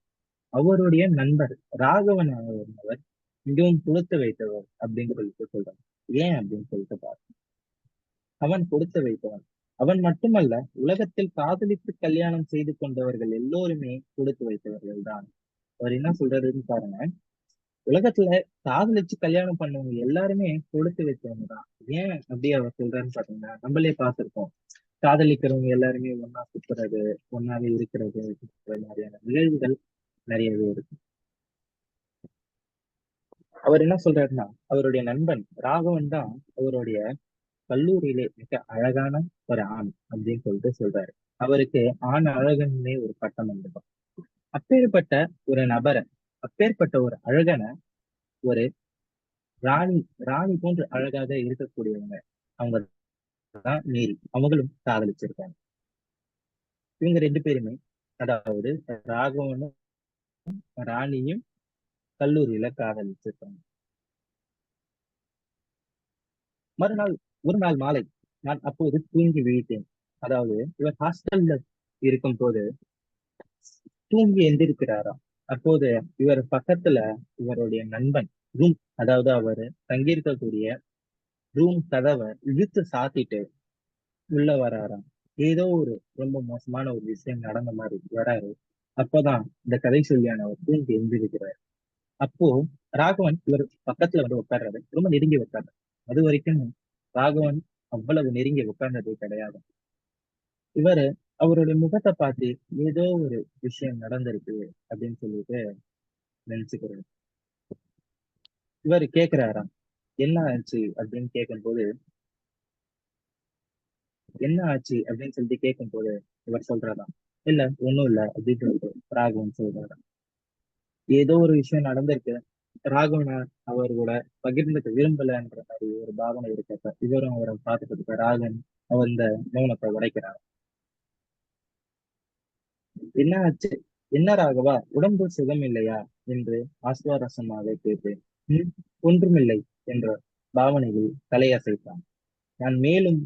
அவருடைய நண்பர் ராகவன் அவர் மிகவும் கொடுத்து வைத்தவர் அப்படின்னு சொல்லிட்டு சொல்றாங்க. ஏன் அப்படின்னு சொல்லிட்டு பாரு, அவன் கொடுத்து வைத்தவன். அவன் மட்டுமல்ல, உலகத்தில் காதலித்து கல்யாணம் செய்து கொண்டவர்கள் எல்லோருமே கொடுத்து வைத்தவர்கள் தான். அவர் என்ன சொல்றாருன்னு பாருங்க, உலகத்துல காதலிச்சு கல்யாணம் பண்ணவங்க எல்லாருமே கொடுத்து வச்சவங்க தான். ஏன் அப்படி அவர் சொல்றாருன்னு பாத்தீங்கன்னா, நம்மளே பார்த்திருக்கோம். காதலிக்கிறவங்க எல்லாருமே ஒண்ணா சுத்துறது, ஒண்ணாவே இருக்கிறது, இந்த மாதிரியான நிகழ்வுகள் நிறையவே இருக்கு. அவர் என்ன சொல்றாருன்னா, அவருடைய நண்பன் ராகவன் தான் அவருடைய கல்லூரியிலே மிக அழகான ஒரு ஆண் அப்படின்னு சொல்லிட்டு சொல்றாரு. அவருக்கு ஆண் அழகன்னே ஒரு பட்டம் வந்துடும். அப்பேற்பட்ட ஒரு நபரை, அப்பேற்பட்ட ஒரு அழகனை, ஒரு ராணி ராணி போன்று அழகாக இருக்கக்கூடியவங்க அவங்க தான் மேரி. அவங்களும் காதலிச்சிருக்காங்க. இவங்க 2 பேருமே, அதாவது ராகவனும் ராணியும் கல்லூரியில காதலிச்சிருக்காங்க. மறுநாள் ஒரு நாள் மாலை நான் அப்போது தூங்கி விழித்தேன். அதாவது இவர் ஹாஸ்டல்ல இருக்கும் போது தூங்கி எந்திருக்கிறாராம். அப்போது இவர் பக்கத்துல இவருடைய நண்பன் ரூம், அதாவது அவர் தங்கியிருக்கக்கூடிய ரூம் கதவை இழுத்து சாத்திட்டு உள்ள வராராம். ஏதோ ஒரு ரொம்ப மோசமான ஒரு விஷயம் நடந்த மாதிரி வராரு. அப்பதான் இந்த கதை சொல்லியானவர் தூங்கி எந்திருக்கிறார். அப்போ ராகவன் இவர் பக்கத்துல வந்து உட்கார்றாரு, ரொம்ப நெருங்கி உட்கார்றாரு. அது வரைக்கும் ராகவன் அவ்வளவு நெருங்கி உட்கார்ந்ததே கிடையாது. இவரு அவருடைய முகத்தை பார்த்து ஏதோ ஒரு விஷயம் நடந்திருக்கு அப்படின்னு சொல்லிட்டு நினைச்சுக்கிறாரு. இவரு கேக்குறாராம், என்ன ஆச்சு அப்படின்னு கேட்கும்போது, என்ன ஆச்சு அப்படின்னு சொல்லிட்டு கேட்கும்போது இவர் சொல்றாராம், இல்ல ஒண்ணும் இல்ல அப்படின்னு சொல்லிட்டு ராகவன் சொல்றாராம். ஏதோ ஒரு விஷயம் நடந்திருக்கு, ராகவனை அவர் கூட பகிர்ந்துக்க விரும்பலன்ற மாதிரி ஒரு பாவனை இருக்கப்ப இவரும் அவரை பார்த்துட்டு இருக்க ராகவன் அவர் இந்த மௌனத்தை உடைக்கிறார். என்ன ஆச்சு, என்ன ராகவா, உடம்பு சுகம் இல்லையா என்று ஆஸ்வாரசமாக கேட்டேன். "ம், ஒன்றுமில்லை" என்ற பாவனையில் தலையசைத்தான். நான் மேலும்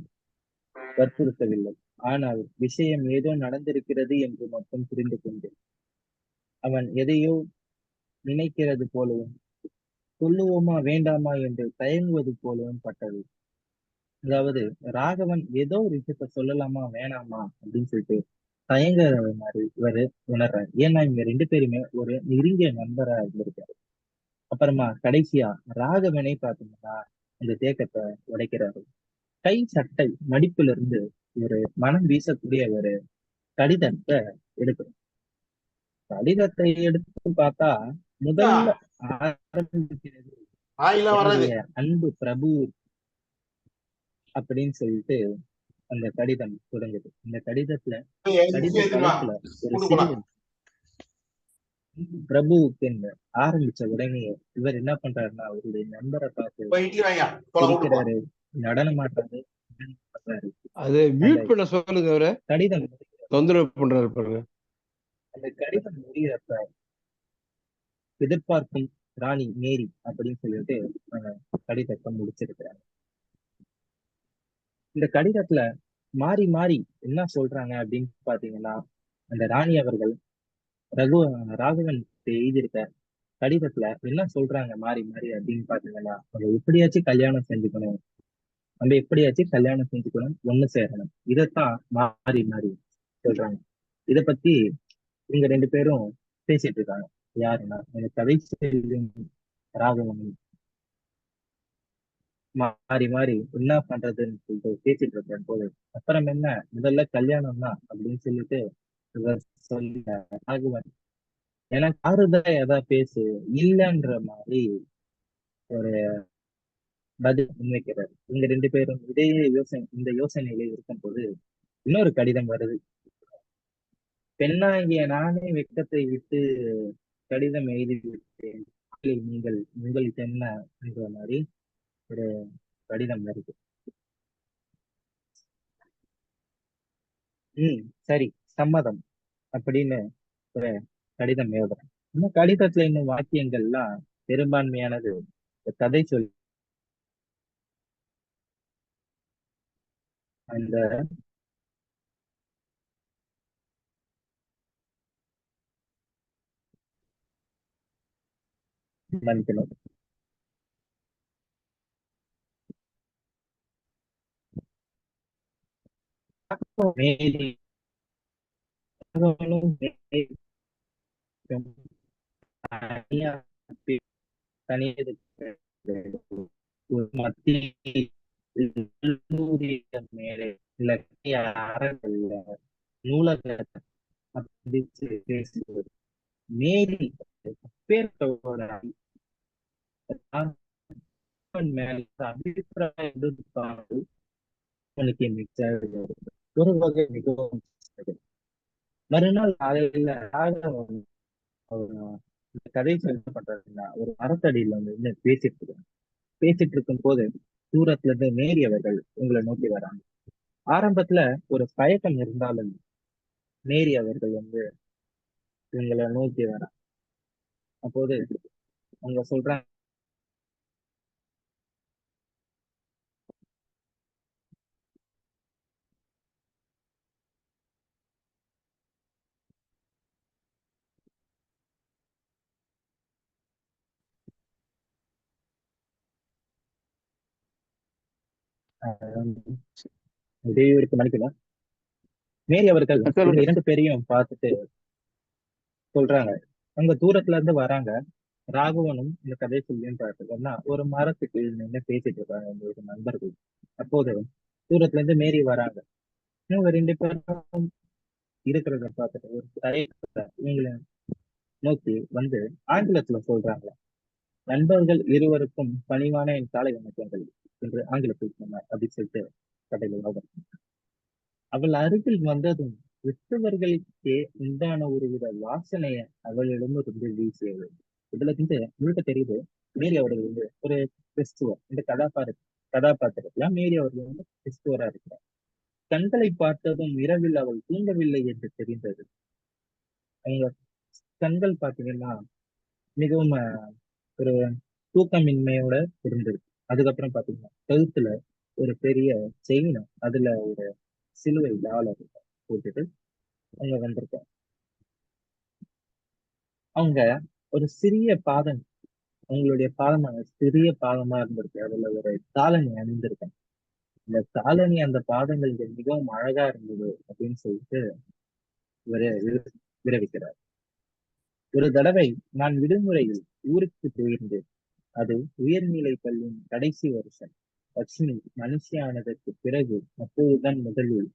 வற்புறுத்தவில்லை, ஆனால் விஷயம் ஏதோ நடந்திருக்கிறது என்று மட்டும் புரிந்து கொண்டேன். அவன் எதையோ நினைக்கிறது போலவும், சொல்லுவோமா வேண்டாமா என்று தயங்குவது போலவும் பட்டது. அதாவது ராகவன் ஏதோ ஒரு விஷயத்த சொல்லலாமா வேணாமா அப்படின்னு சொல்லிட்டு தயங்குற மாதிரி இவரு உணர்றாரு. ஏன்னா இவங்க 2 பேருமே ஒரு நெருங்கிய நண்பரா இருந்திருக்காரு. அப்புறமா கடைசியா ராகவனை பாத்தீங்கன்னா இந்த தேக்கத்தை உடைக்கிறாரு. கை சட்டை மடிப்புல இருந்து ஒரு மனம் வீசக்கூடிய ஒரு கடிதத்தை எடுக்கிறார். கடிதத்தை எடுத்து பார்த்தா முதல்ல ஆரம்பிக்கிறது, என்னுடைய அன்பு பிரபு அப்படின்னு சொல்லிட்டு அந்த கடிதம் தொடங்குது. இந்த கடிதத்துல கடித தலைப்புல ஒரு சிறுவன் பிரபுவுக்கு ஆரம்பிச்ச உடனே இவர் என்ன பண்றாருன்னா அவருடைய நண்பரை பார்த்து சிரிக்கிறாரு, நடனமாட்டாரு, பண்றாரு.
அது மியூட் பண்ண சொல்லுங்க, அவரை
கடிதம்
தொந்தரவு பண்றாரு பாருங்க.
அந்த கடிதம் முடிகிறப்ப எதிர்பார்க்கும் ராணி மேரி அப்படின்னு சொல்லிட்டு கடிதத்தை முடிச்சிருக்கிறாங்க. இந்த கடிதத்துல மாறி மாறி என்ன சொல்றாங்க அப்படின்னு பாத்தீங்கன்னா, அந்த ராணி அவர்கள் ராகவன் எழுதியிருக்க கடிதத்துல என்ன சொல்றாங்க மாறி மாறி அப்படின்னு பாத்தீங்கன்னா, நம்ம எப்படியாச்சும் கல்யாணம் செஞ்சுக்கணும், நம்ம எப்படியாச்சும் கல்யாணம் செஞ்சுக்கணும், ஒண்ணு சேரணும், இதைத்தான் மாறி மாறி சொல்றாங்க. இத பத்தி இவங்க 2 பேரும் பேசிட்டு இருக்காங்க. யாருன்னா இந்த கதை ராகவன் மாறி மாறி என்ன பண்றதுன்னு சொல்லிட்டு பேசிட்டு இருக்கேன் போது, அப்புறம் என்ன முதல்ல கல்யாணம் தான் அப்படின்னு சொல்லிட்டு இவர் சொல்லி ராகவன் எனக்கு ஆறுதலா ஏதாவது பேசு இல்லைன்ற மாதிரி ஒரு பதில் முன்வைக்கிறார். இவங்க 2 பேரும் இதே இந்த யோசனையில இருக்கும் போது இன்னொரு கடிதம் வருது. பெண்ணாகிய நானே வெட்கத்தை விட்டு கடிதம் எழுதி விட்டேன், நீங்கள் உங்களுக்கு என்ன என்ற மாதிரி ஒரு கடிதம் வருது. சரி, சம்மதம். அப்படின்னு ஒரு கடிதம் எழுதுறேன். இந்த கடிதத்துல இன்னும் வாக்கியங்கள்லாம் பெரும்பான்மையானது இந்த கதை சொல் அந்த மன்னிக்கணும். மேரி தனியா தனியா ஒரு மத்திய மேலே இலக்கிய அறங்கள்ல நூலகத்தை படிச்சு பேசுவது மேரி அப்பேற்பட்டவரோட மேல அபிப்பிராயம் எதிர்பார்ப்பு எனக்கு மிக்க ஒரு வகை மிகவும் மறுநாள் காலையில ராகவன் இந்த கதை சொல்லப்பட்டதுன்னா ஒரு மரத்தடியில வந்து நின்னு பேசிட்டு இருக்கும் போது தூரத்துல இருந்து மேரி அவர்கள் உங்களை நோக்கி வராங்க. ஆரம்பத்துல ஒரு தயக்கம் இருந்தாலும் மேரி அவர்கள் வந்து உங்களை நோக்கி வராங்க. அப்போது அவங்க சொல்றாங்க, இடையூறுக்கு மன்னிக்கணும். மேரி அவர்கள் இவங்க
சொல்லுங்க.
2 பேரையும் பார்த்துட்டு சொல்றாங்க, அவங்க தூரத்துல இருந்து வராங்க. ராகவனும் இந்த கதை சொல்லியும் பார்த்தோம்னா ஒரு மரத்துக்கு நின்று பேசிட்டு இருக்காங்க எங்களோட நண்பர்கள். அப்போது தூரத்துல இருந்து மேரி வராங்க. இவங்க 2 பேரும் இருக்கிறத பார்த்துட்டு ஒரு தயக்கத்துல இவங்களை நோக்கி வந்து ஆங்கிலத்துல சொல்றாங்க, நண்பர்கள் இருவருக்கும் பணிவான என் காலை வணக்கங்கள் என்று ஆங்கிலத்தில் சொன்னார் அப்படின்னு சொல்லிட்டு கதையில் அவள் அருகில் வந்ததும் விற்றவர்களுக்கே உண்டான ஒருவித வாசனைய அவளிடமிருந்து வீசியது. இதுல இருந்து முழுக்க தெரியுது மேரி அவர்கள் வந்து ஒரு கிறிஸ்துவர். இந்த கதாபாத்திரத்துல மேரி அவர்கள் வந்து கிறிஸ்துவரா இருக்கிறார். கண்களை பார்த்ததும் இரவில் அவள் தூங்கவில்லை என்று தெரிந்தது. அவங்க கண்கள் பாத்தீங்கன்னா மிகவும் ஒரு தூக்கமின்மையோட இருந்தது. அதுக்கப்புறம் பாத்தீங்கன்னா கழுத்துல ஒரு பெரிய செயின், அதுல ஒரு சிலுவை டாலர் போட்டுட்டு அவங்க வந்திருக்காங்க. அவங்க ஒரு சிறிய பாதம், அவங்களுடைய பாதமான சிறிய பாதமா இருந்திருக்கு. அதுல ஒரு காலணி அணிந்திருக்காங்க. இந்த காலணி அந்த பாதங்களுக்கு மிகவும் அழகா இருந்தது அப்படின்னு சொல்லிட்டு விரவிக்கிறார். ஒரு தடவை நான் விடுமுறையில் ஊருக்கு போயிருந்தேன். அது உயர்நிலை பள்ளியின் கடைசி வருஷம். லட்சுமி மனுஷியானதற்கு பிறகு அப்போதுதான் முதலில்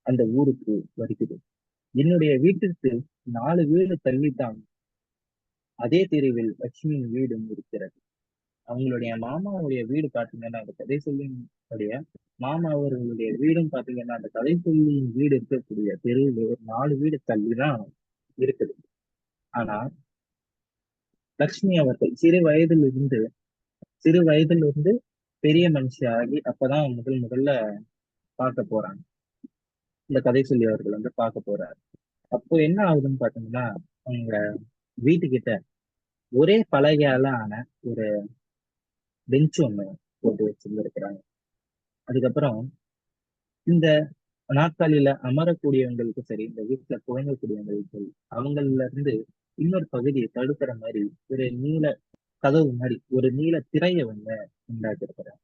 அந்த ஊருக்கு வருகிறது. என்னுடைய வீட்டிற்கு 4 வீடு தள்ளித்தான் அதே தெருவில் லட்சுமியின் வீடும் இருக்கிறது. அவங்களுடைய மாமாவுடைய வீடு பாத்தீங்கன்னா அந்த கதை சொல்லியுடைய மாமா அவர்களுடைய வீடும் பாத்தீங்கன்னா அந்த கதை சொல்லியின் வீடு இருக்கக்கூடிய தெருவில் ஒரு 4 வீடு தள்ளிதான் இருக்குது. ஆனா லட்சுமி அவர்கள் சிறு வயதிலிருந்து பெரிய மனுஷி ஆகி அப்பதான் முதல்ல பார்க்க போறாங்க. இந்த கதை சொல்லி அவர்கள் வந்து பார்க்க போறாரு. அப்போ என்ன ஆகுதுன்னு பாத்தீங்கன்னா அவங்க வீட்டுக்கிட்ட ஒரே பலகையால ஆன ஒரு பெஞ்ச் ஒண்ணு போட்டு வச்சிருந்திருக்கிறாங்க. அதுக்கப்புறம் இந்த நாற்காலியில அமரக்கூடியவங்களுக்கும் சரி, இந்த வீட்டுல புழங்கக்கூடியவங்களுக்கும் சரி, அவங்கள இருந்து இன்னொரு பகுதியை தடுக்கிற மாதிரி ஒரு நீல கதவு மாதிரி ஒரு நீல திரையை வந்து உண்டாக்கியிருக்கிறாங்க.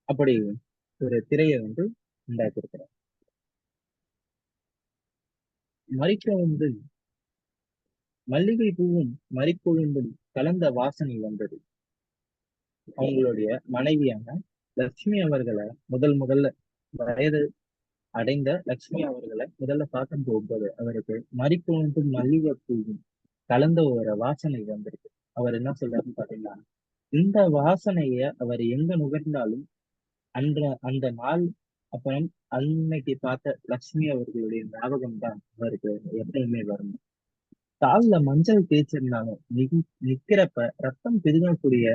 அப்படி ஒரு திரையை வந்து உண்டாக்கியிருக்கிறாங்க. மறிக்கொழுந்து மல்லிகை பூவும் மறிக்கொழுந்தும் கலந்த வாசனை வந்தது. அவங்களுடைய மனைவியான லட்சுமி அவர்களை முதல்ல வயது அடைந்த லட்சுமி அவர்களை முதல்ல பார்க்கும் போகும்போது அவருக்கு மறிக்கொழுந்தும் மல்லிகை பூவும் கலந்த ஒரு வாசனை வந்திருக்கு. அவர் என்ன சொல்றாருன்னு பாத்தீங்கன்னா, இந்த வாசனைய அவர் எங்க நுகர்ந்தாலும் அந்த நாள் அப்புறம் அன்னைக்கு பார்த்த லட்சுமி அவர்களுடைய ஞாபகம் தான் அவருக்கு எப்பயுமே வரணும். கால்ல மஞ்சள் தேய்ச்சிருந்தாலும் நிக்கிறப்ப ரத்தம் பிதுங்கக்கூடிய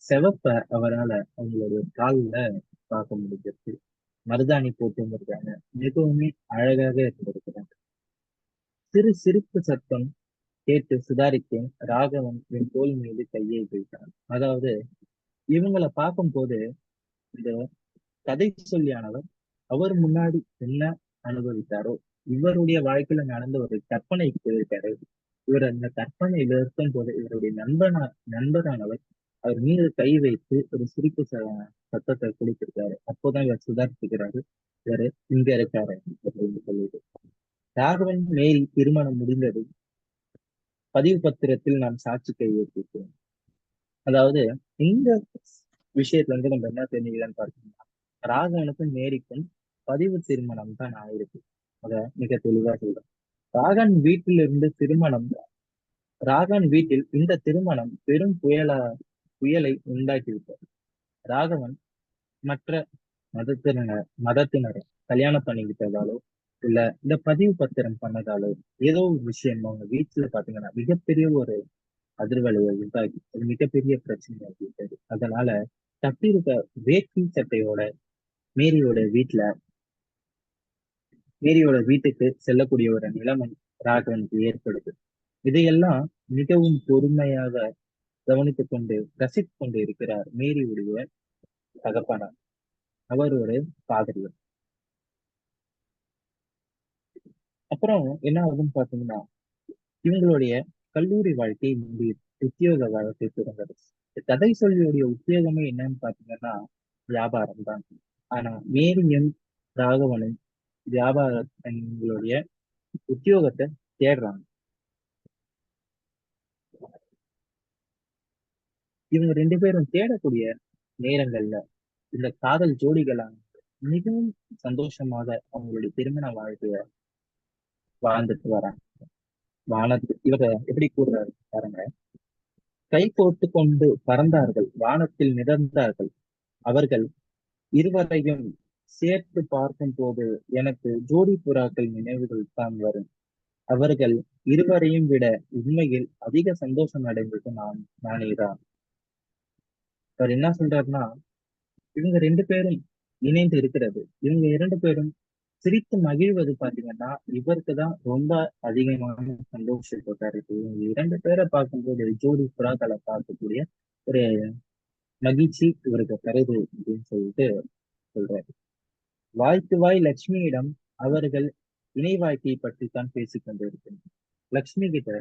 செவப்ப அவரால் அவங்களுடைய கால்ல பார்க்க முடிஞ்சிருக்கு. மருதாணி போட்டும் இருக்காங்க. மிகவுமே அழகாக இருந்திருக்கிறாங்க. சிறு சிரிப்பு சத்தம் கேட்டு சுதாரித்தேன். ராகவன் என் தோள் மீது கையை வைத்தான். அதாவது இவங்களை பார்க்கும்போது இந்த கதை சொல்லியானவர் அவர் முன்னாடி என்ன அனுபவித்தாரோ, இவருடைய வாழ்க்கையில நடந்த ஒரு கற்பனைக்கு போயிருக்காரு. இவர் அந்த கற்பனையில இருக்கும் போது இவருடைய நண்பரானவர் அவர் மீது கை வைத்து ஒரு சிரிப்பு சத்தத்தை கொடுத்திருக்காரு. அப்போதான் இவர் சுதாரிச்சுக்கிறாரு, இவரு இங்க இருக்காரு அப்படின்னு சொல்லிட்டு. ராகவன் மேரி திருமணம் முடிந்தது. பதிவு பத்திரத்தில் நான் சாட்சி கையெழுத்திட்டேன். அதாவது இந்த விஷயத்துல இருந்து நம்ம என்ன தெரிஞ்சுக்கலாம்னு பார்த்தீங்கன்னா, ராகவனுக்கும் மேரிக்கும் பதிவு திருமணம் தான் ஆயிருக்கு. அத மிக தெளிவா சொல்றேன். ராகவன் வீட்டில் இந்த திருமணம் பெரும் புயலை உண்டாக்கிவிட்டது. ராகவன் மற்ற மதத்தினரை கல்யாணம் பண்ணிக்கிட்டதாலோ இல்ல இந்த பதிவு பத்திரம் பண்ணதாலோ ஏதோ ஒரு விஷயம் அவங்க வீட்டுல பாத்தீங்கன்னா மிகப்பெரிய ஒரு அதிர்வலையை உண்டாகி ஒரு மிகப்பெரிய பிரச்சனை ஆகிவிட்டது. அதனால தப்பியிருக்க வேட்டி சட்டையோட மேரியோட வீட்டுக்கு செல்லக்கூடிய ஒரு நிலைமை ராகவனுக்கு ஏற்படுது. இதையெல்லாம் மிகவும் பொறுமையாக கவனித்துக் கொண்டு ரசித்துக் கொண்டு இருக்கிறார் மேரியுடைய தகப்பனார். அவர் ஒரு பாதிரியார். அப்புறம் என்ன ஆகும்னு பாத்தீங்கன்னா, இவங்களுடைய கல்லூரி வாழ்க்கை முடியுது. உத்தியோக வாழ்க்கை பிறந்தது. கதை சொல்லியுடைய உத்தியோகமே என்னன்னு பாத்தீங்கன்னா வியாபாரம் தான். ஆனா மேரியும் ராகவனும் வியாபாரங்களுடைய உத்தியோகத்தை தேடுறாங்க. இவங்க 2 பேரும் தேடக்கூடிய நேரங்கள்ல இந்த காதல் ஜோடிகளான மிகவும் சந்தோஷமாக அவங்களுடைய திருமண வாழ்க்கைய வாழ்ந்துட்டு வராங்க. இவரை எப்படி கூறுறாரு பாருங்க. கை கோர்த்து கொண்டு பறந்தார்கள், வானத்தில் மிதந்தார்கள். அவர்கள் இருவரையும் சேர்த்து பார்க்கும் போது எனக்கு ஜோடி புறாக்கள் நினைவுகள் தான் வரும். அவர்கள் இருவரையும் விட உண்மையில் அதிக சந்தோஷம் அடைந்தது நானேதான். அவர் என்ன சொல்றாருன்னா, இவங்க 2 பேரும் இணைந்து இருக்கிறது, இவங்க 2 பேரும் சிரித்து மகிழ்வது பாத்தீங்கன்னா இவருக்கு தான் ரொம்ப அதிகமான சந்தோஷத்தை தருது. இவங்க 2 பேரை பார்க்கும்போது ஜோடி புறாக்களை பார்க்கக்கூடிய ஒரு மகிழ்ச்சி இவருக்கு தருது அப்படின்னு சொல்லிட்டு சொல்றாரு. வாய்க்கு வாய் லட்சுமியிடம் அவர்கள் இணை வாழ்க்கையை பற்றி தான் பேசிக் கொண்டிருக்கிறார். லட்சுமி கிட்ட,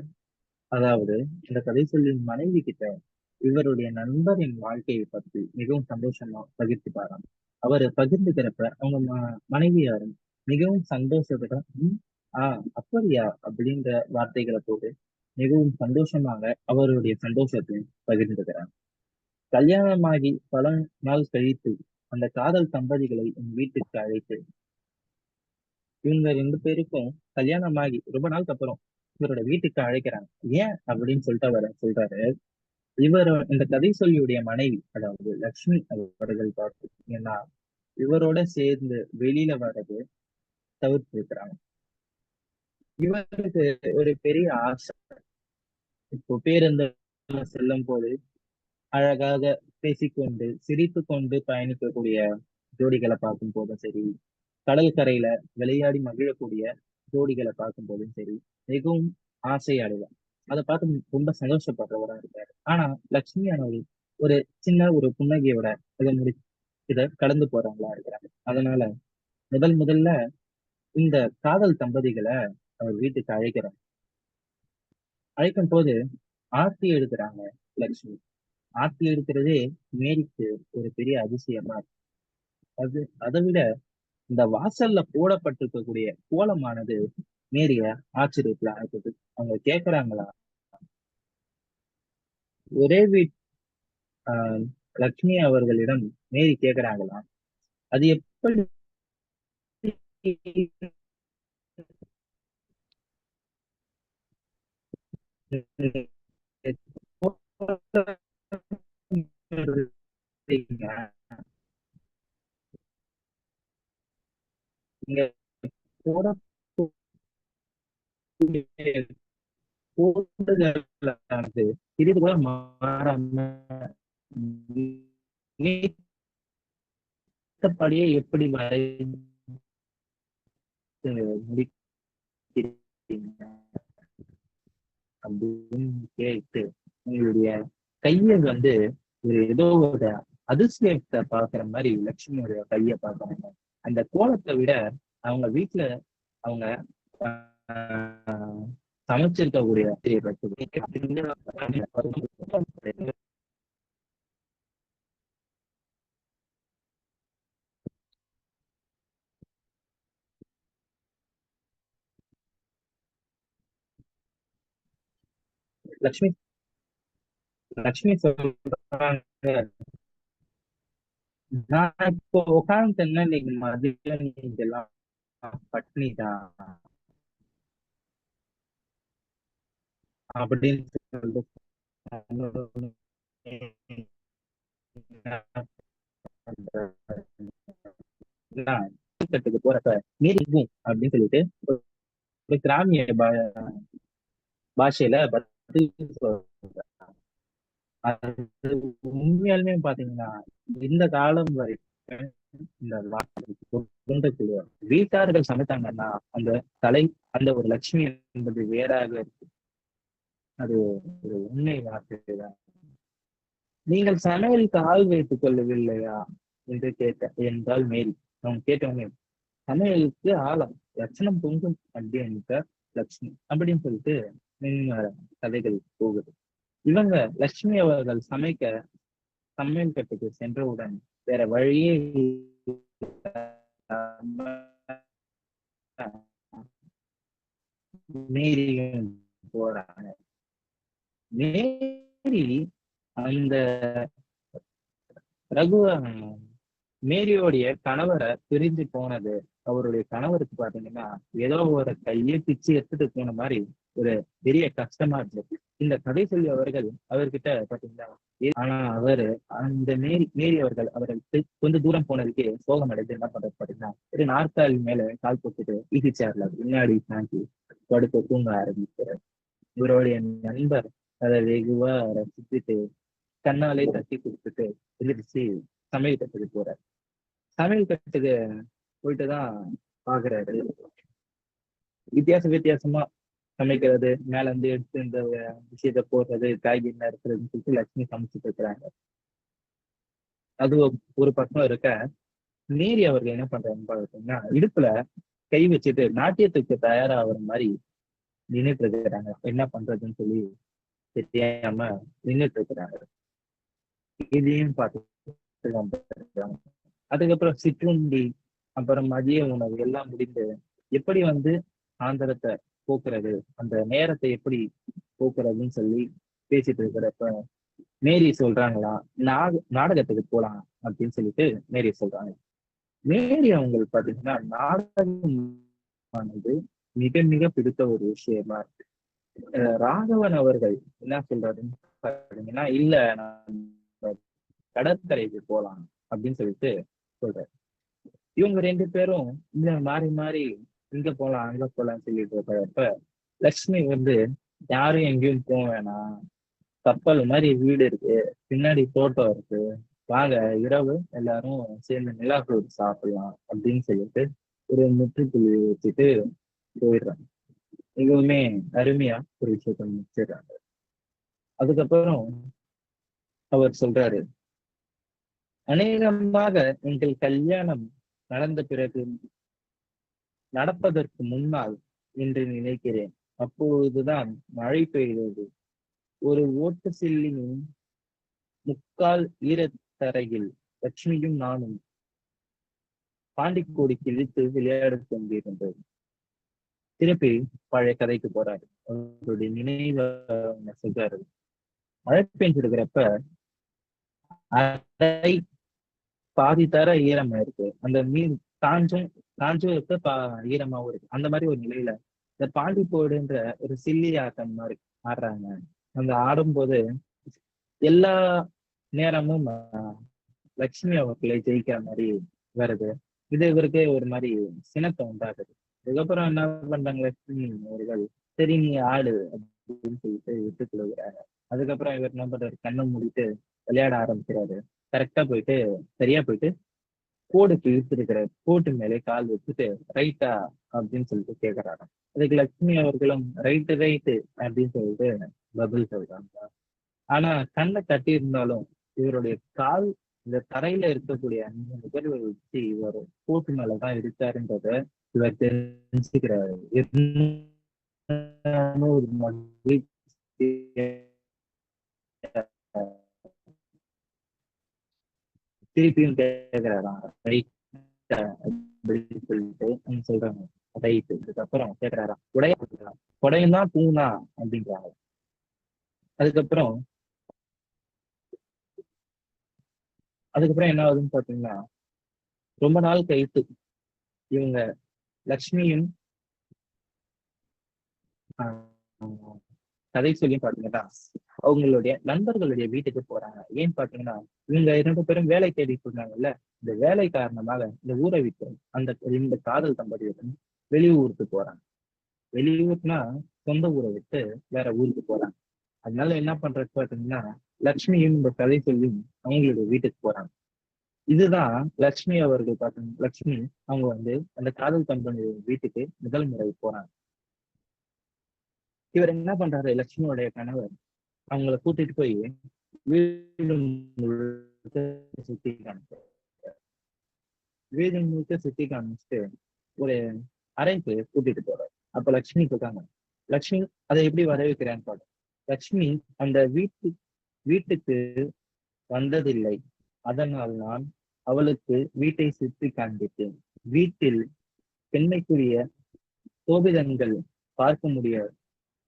அதாவது இந்த கதை சொல்லின் மனைவி கிட்ட இவருடைய நண்பரின் வாழ்க்கையை பற்றி மிகவும் சந்தோஷமா பகிர்ந்துப்பாராம். அவர் பகிர்ந்துக்கிறப்ப அவங்க மனைவியாரும் மிகவும் சந்தோஷத்துடன் அப்படியா அப்படின்ற வார்த்தைகளை போட்டு மிகவும் சந்தோஷமாக அவருடைய சந்தோஷத்தை பகிர்ந்துக்கிறாங்க. கல்யாணமாகி பல நாள் கழித்து அந்த காதல் தம்பதிகளை என் வீட்டுக்கு அழைத்து இவங்க 2 பேருக்கும் கல்யாணமாகி ரொம்ப நாளுக்கு அப்புறம் இவரோட வீட்டுக்கு அழைக்கிறாங்க. ஏன் அப்படின்னு சொல்லிட்டு அவர் சொல்றாரு, இந்த கதை சொல்லியுடைய மனைவி அதாவது லட்சுமி அவர்கள் பார்த்தீங்கன்னா இவரோட சேர்ந்து வெளியில வர்றது தவிர்த்து இருக்கிறாங்க. இவருக்கு ஒரு பெரிய ஆசை. இப்போ பேருந்து செல்லும் போது அழகாக பேசிக்கொண்டு சிரித்து கொண்டு பயணிக்கக்கூடிய ஜோடிகளை பார்க்கும் போதும் சரி, கடல் கரையில விளையாடி மகிழக்கூடிய ஜோடிகளை பார்க்கும் போதும் சரி மிகவும் ஆசை அடைவார். அதை பார்த்து ரொம்ப சந்தோஷப்படுறவரா இருக்காரு. ஆனா லட்சுமியானவர்கள் ஒரு சின்ன ஒரு புன்னகையோட இதை கடந்து போறவங்களா இருக்கிறாங்க. அதனால முதல்ல இந்த காதல் தம்பதிகளை அவர் வீட்டுக்கு அழைக்கும் போது ஆர்த்தி எடுக்கிறாங்க லட்சுமி. ஆர்த்தி எடுக்கிறதே மேரிக்கு ஒரு பெரிய அதிசயமா இருக்கு. அதை விட இந்த வாசல்ல போடப்பட்டிருக்கக்கூடிய கோலமானது மேரிய ஆச்சரியத்துல ஆக்குது. அவங்க கேக்குறாங்களா, ஒரே லட்சுமி அவர்களிடம் மேரி கேக்குறாங்களா, அது எப்படி இங்க போட கோடுகளானது சிறிது கூட மாறாம பார்த்தபடியே எப்படி வரைந்து முடிக்கிறீங்க அப்படின்னு கேட்டு உங்களுடைய கையை வந்து ஒரு ஏதோ ஒரு அதிசயத்தை பாக்குற மாதிரி லட்சுமியோட கையை பாக்குறாங்க. அந்த கோலத்தை விட அவங்க வீட்டுல அவங்க சமைச்சிருக்கக்கூடிய லட்சுமி லட்சுமி சொல்றாங்க, நான் இப்போ உட்காந்துட்டேன்னா நீங்க மதியம் இதெல்லாம் பட்னி தான் அப்படின்னு சொல்லிட்டு கட்டுக்கு போறப்ப மீறிக்கும் அப்படின்னு சொல்லிட்டு ஒரு கிராமிய பாஷையில பதில் சொல்றாங்க. அது உண்மையாலுமே பாத்தீங்கன்னா இந்த காலம் வரைக்கும் இந்த வார்த்தை வீட்டார்கள் சமைத்தாங்கன்னா அந்த ஒரு லட்சுமி என்பது வேறாக இருக்கு. அது ஒரு உண்மை வார்த்தை தான். நீங்கள் சமையலுக்கு ஆள் வைத்துக் கொள்ளவில்லையா என்று என்றால் மேரி. அவங்க கேட்டவங்க சமையலுக்கு ஆழம் லட்சணம் பொங்கும் அப்படின்ற லட்சுமி அப்படின்னு சொல்லிட்டு கதைகள் போகுது. இவங்க லட்சுமி அவர்கள் சமையல் கட்டுக்கு சென்றவுடன் வேற வழியே மேரியும் போறாங்க. மேரி அந்த மேரியோடைய கணவரை பிரிஞ்சு போனது அவருடைய கணவருக்கு பாத்தீங்கன்னா ஏதோ ஒரு கையை பிச்சு எடுத்துட்டு போன மாதிரி ஒரு பெரிய கஷ்டமா இருந்துச்சு. இந்த கதை சொல்லி அவர்கிட்ட பாத்தீங்கன்னா, ஆனா அவரு அந்த மேரி அவர்கள் கொஞ்சம் தூரம் போனதுக்கே சோகம் அடைந்து என்ன பண்றது பாத்தீங்கன்னா ஒரு நாற்காலி மேல கால் போட்டுட்டு ஈசி சேர்ல முன்னாடி சாஞ்சி படுத்து தூங்க ஆரம்பிக்கிறார். இவருடைய நண்பர் அதை வெகுவா ரசிச்சுட்டு கண்ணாலே தட்டி கொடுத்துட்டு எழுதிச்சு சமையல் கட்டுக்கு போறாரு. சமையல் கட்டுக்கு போயிட்டுதான் பாக்குறாரு. வித்தியாசமா சமைக்கிறது, மேல இருந்து எடுத்து இந்த விஷயத்த போடுறது, காய்கறி நறுக்கிறதுன்னு சொல்லிட்டு லட்சுமி சமைச்சிட்டு இருக்கிறாங்க. அது ஒரு பக்கம் இருக்க மேரி அவர்கள் என்ன பண்றாங்கன்னு பாத்தீங்கன்னா இடுப்புல கை வச்சுட்டு நாட்டியத்துக்கு தயாராகிற மாதிரி நின்றுட்டு இருக்கிறாங்க. என்ன பண்றதுன்னு சொல்லி தெரியாம நின்றுட்டு இருக்கிறாங்க. இதையும் பார்த்து அதுக்கப்புறம் சிற்றுண்டி, அப்புறம் மதிய உணவு எல்லாம் முடிந்து எப்படி ஆந்திரத்தை போக்குறது, அந்த நேரத்தை எப்படி போக்குறதுன்னு சொல்லி பேசிட்டு இருக்கிறப்ப மேரி சொல்றாங்களா நாடகத்துக்கு போலாம் அப்படின்னு சொல்லிட்டு மேரி சொல்றாங்க. மேரி அவங்களுக்கு பாத்தீங்கன்னா நாடகமானது மிக மிக பிடித்த ஒரு விஷயமா இருக்கு. ராகவன் அவர்கள் என்ன சொல்றாருன்னு பாத்தீங்கன்னா, இல்ல கடற்கரைக்கு போலாம் அப்படின்னு சொல்லிட்டு சொல்றாரு. இவங்க ரெண்டு பேரும் இந்த மாறி மாறி இங்க போலாம் அங்க போலாம்னு சொல்லிட்டு இருக்கப்ப லட்சுமி யாரும் எங்கேயும் போக வேணாம், கப்பல் மாதிரி வீடு இருக்கு, பின்னாடி தோட்டம் இருக்கு, வாங்க இரவு எல்லாரும் சேர்ந்து நிலாசோறு சாப்பிடலாம் அப்படின்னு சொல்லிட்டு ஒரு முற்றுப்புள்ளி வச்சுட்டு போயிடுறாங்க. மிகவுமே அருமையா ஒரு விஷயத்த முடிச்சிடுறாங்க. அதுக்கப்புறம் அவர் சொல்றாரு, அநேகமாக எங்கள் கல்யாணம் நடந்த பிறகு நடப்பதற்கு முன்னால் என்று நினைக்கிறேன். அப்பொழுதுதான் மழை பெய்தது. ஒரு ஓட்டு சில்லியின் முக்கால் ஈரத்தரையில் லட்சுமியும் நானும் பாண்டிக்கோடி கிழித்து விளையாடிக் கொண்டிருந்தது. திருப்பி பழைய கதைக்கு போறாரு. அவருடைய நினைவை சொல்றாரு. மழை பெஞ்சிருக்கிறப்ப அரை பாதி தர ஈரமா இருக்கு, அந்த மீன் காஞ்சும் இருக்க ஈரமாவும் இருக்கு. அந்த மாதிரி ஒரு நிலையில இந்த பாண்டிக்கோடுன்ற ஒரு சில்லி ஆட்டம் மாதிரி ஆடுறாங்க. அந்த ஆடும்போது எல்லா நேரமும் லட்சுமி அவர்களை ஜெயிக்கிற மாதிரி வருது. இது இவருக்கு ஒரு மாதிரி சினத்தை உண்டாகுது. அதுக்கப்புறம் என்ன பண்றாங்க லட்சுமி அவர்கள், சரி நீ ஆடு அப்படின்னு சொல்லிட்டு விட்டு கொடுக்குறாங்க. அதுக்கப்புறம் இவர் என்ன பண்றாரு, கண்ணை மூடிட்டு விளையாட ஆரம்பிக்கிறாரு. கரெக்டா போயிட்டு சரியா போயிட்டு கோடு கிழிச்சிருக்கிற கோட்டு மேலே கால் வச்சுட்டு ரைட்டா அப்படின்னு சொல்லிட்டு கேக்குறாராம். அதுக்கு லட்சுமி அவர்களும் ரைட்டு ரைட்டு அப்படின்னு சொல்லிட்டு பதில் சொல்றாங்க. ஆனா கண்ணை கட்டி இருந்தாலும் இவருடைய கால் இந்த தரையில இருக்கக்கூடிய அந்த நிகழ்வை வச்சு இவர் கோட்டு மேலதான் இருக்காருன்றத இவர் தெரிஞ்சுக்கிறாரு. இருந்தாலும் ஒரு மகிழ்ச்சியை திருப்பியும் கேக்குறாராம். ரைட் அப்படின்னு சொல்லிட்டு அவங்க சொல்றாங்க. ரைட். இதுக்கப்புறம் கேக்குறாராம், உடைய உடையும் தான் பூனா அப்படின்றாங்க. அதுக்கப்புறம் அதுக்கப்புறம் என்ன ஆகுதுன்னு பாத்தீங்கன்னா, ரொம்ப நாள் கழித்து இவங்க லக்ஷ்மியும் ஆஹ், கதை சொல்லியும் பாத்தீங்கன்னா அவங்களுடைய நண்பர்களுடைய வீட்டுக்கு போறாங்க. ஏன்னு பாத்தீங்கன்னா இவங்க 2 பேரும் வேலை தேடிட்டு இருந்தாங்கல்ல, இந்த வேலை காரணமாக இந்த ஊரை விட்டு இந்த காதல் தம்பதியுடன் வெளியூருக்கு போறாங்க. வெளியூர்னா சொந்த ஊரை விட்டு வேற ஊருக்கு போறாங்க. அதனால என்ன பண்றது பாத்தீங்கன்னா லக்ஷ்மியும் இந்த கதை சொல்லி அவங்களுடைய வீட்டுக்கு போறாங்க. இதுதான் லக்ஷ்மி அவர்கள் பாத்தீங்கன்னா லக்ஷ்மி அவங்க அந்த காதல் தம்பதி வீட்டுக்கு முதல் முறை போறாங்க. இவர் என்ன பண்றாரு, லட்சுமியோடைய கணவர் அவங்கள கூட்டிட்டு போய் வீடு முழுக்க சுத்தி காமிச்சாரு. வீடு முழுக்க சுத்தி காமிச்சுட்டு ஒரு அறைக்கு கூட்டிட்டு போறாரு. அப்ப லட்சுமி இருக்காங்க. லட்சுமி அதை எப்படி வரவேற்கிறான்னு பாரு. லட்சுமி அந்த வீட்டுக்கு வந்ததில்லை, அதனால் நான் அவளுக்கு வீட்டை சுற்றி காண்பித்தேன். வீட்டில் பெண்மைக்குரிய சோபிதங்கள் பார்க்க